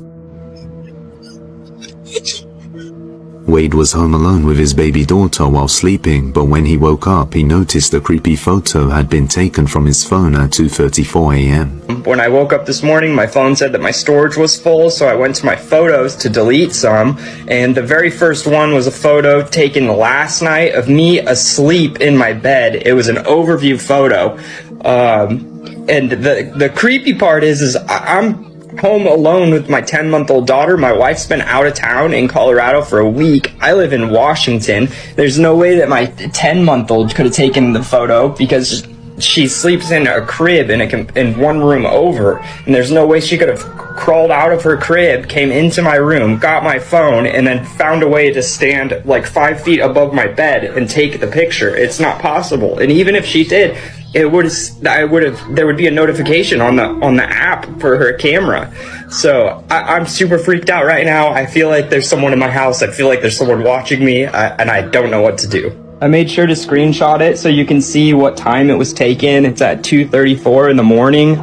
Wade was home alone with his baby daughter while sleeping, but when he woke up, he noticed a creepy photo had been taken from his phone at 2:34 a.m.
When I woke up this morning, my phone said that my storage was full, so I went to my photos to delete some, and the very first one was a photo taken last night of me asleep in my bed. It was an overview photo, and the creepy part is I'm home alone with my 10-month-old daughter. My wife's been out of town in Colorado for a week. I live in Washington. There's no way that my 10-month-old could have taken the photo because she sleeps in a crib in one room over, and there's no way she could have crawled out of her crib, came into my room, got my phone, and then found a way to stand like 5 feet above my bed and take the picture. It's not possible. And even if she did, there would be a notification on the app for her camera. So I'm super freaked out right now. I feel like there's someone in my house. I feel like there's someone watching me, and I don't know what to do. I made sure to screenshot it so you can see what time it was taken. It's at 2:34 in the morning.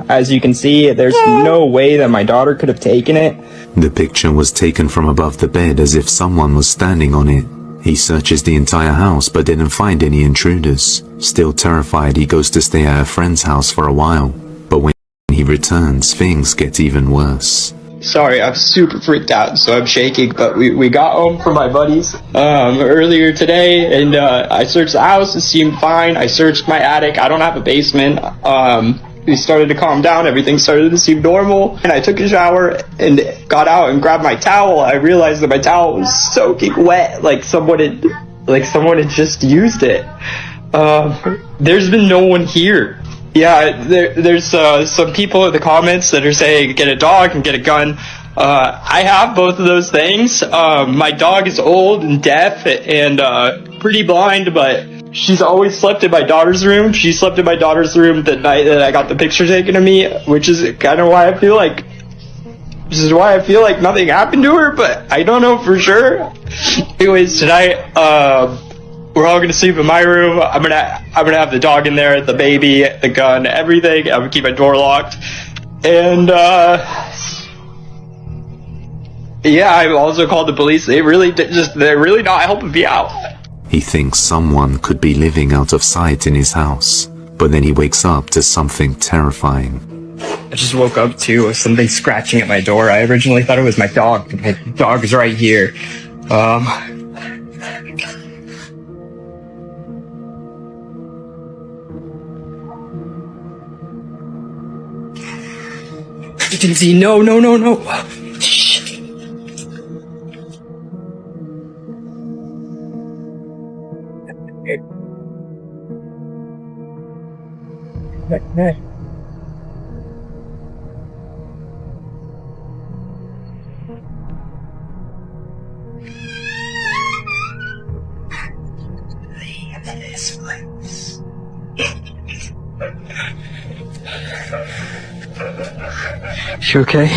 As you can see, there's no way that my daughter could have taken it.
The picture was taken from above the bed as if someone was standing on it. He searches the entire house but didn't find any intruders. Still terrified, he goes to stay at a friend's house for a while. But when he returns, things get even worse.
Sorry, I'm super freaked out, so I'm shaking, but we got home from my buddies earlier today, and I searched the house. It seemed fine. I searched my attic. I don't have a basement. We started to calm down. Everything started to seem normal, and I took a shower and got out and grabbed my towel. I realized that my towel was soaking wet, like someone had just used it. There's been no one here. Yeah, there's some people in the comments that are saying get a dog and get a gun. I have both of those things. My dog is old and deaf and pretty blind, but she's always slept in my daughter's room. She slept in my daughter's room the night that I got the picture taken of me, which is kind of why I feel like nothing happened to her, but I don't know for sure. Anyways, tonight, we're all gonna sleep in my room. I'm gonna have the dog in there, the baby, the gun, everything. I'm gonna keep my door locked. And yeah, I also called the police. They're really not helping me out.
He thinks someone could be living out of sight in his house, but then he wakes up to something terrifying.
I just woke up to something scratching at my door. I originally thought it was my dog, but my dog is right here. You can see, no. Shh. Leave this place.
You okay?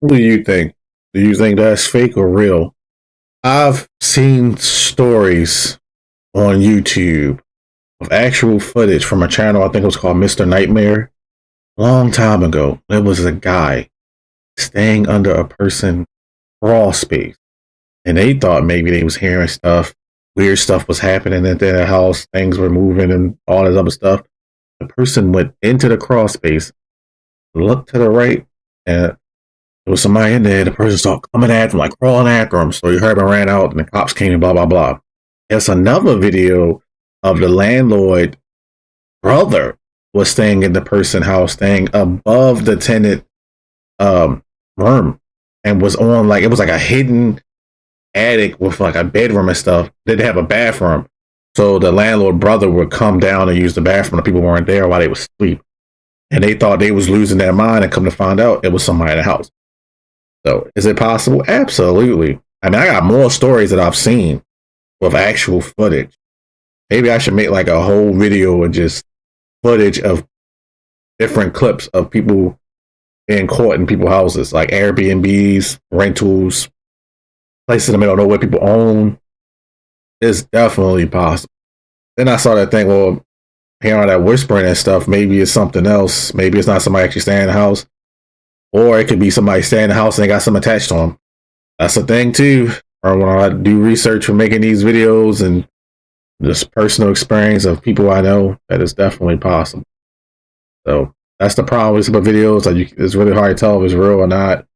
What do you think? Do you think that's fake or real? I've seen stories on YouTube of actual footage from a channel, I think it was called Mr. Nightmare. Long time ago, there was a guy staying under a person's crawl space. And they thought maybe they was hearing stuff, weird stuff was happening in their house, things were moving and all this other stuff. the person went into the crawl space, looked to the right, and there was somebody in there. The person started coming at him, like crawling after him. So he heard him, ran out, and the cops came and blah, blah, blah. There's another video of the landlord brother was staying in the person house, staying above the tenant room, and was on like, it was like a hidden attic with like a bedroom and stuff. Didn't have a bathroom. So the landlord brother would come down and use the bathroom. The people weren't there while they was asleep. And they thought they was losing their mind, and come to find out it was somebody in the house. So is it possible? Absolutely. I mean, I got more stories that I've seen with actual footage. Maybe I should make like a whole video of just footage of different clips of people being caught in people's houses, like Airbnbs, rentals, places in the middle of nowhere people own. It's definitely possible. Then I started to think, well, hearing all that whispering and stuff, maybe it's something else. Maybe it's not somebody actually staying in the house. Or it could be somebody staying in the house and they got something attached to them. That's a thing too. Or when I do research for making these videos and this personal experience of people I know, that is definitely possible. So that's the problem with some videos. Like it's really hard to tell if it's real or not.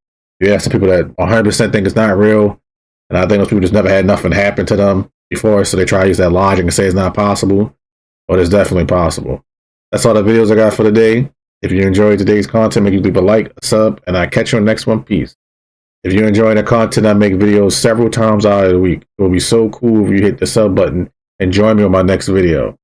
You have some people that 100% think it's not real. And I think those people just never had nothing happen to them before. So they try to use that logic and say it's not possible. But it's definitely possible. That's all the videos I got for today. If you enjoyed today's content, make sure you leave a like, a sub, and I'll catch you on the next one. Peace. If you're enjoying the content, I make videos several times out of the week. It will be so cool if you hit the sub button and join me on my next video.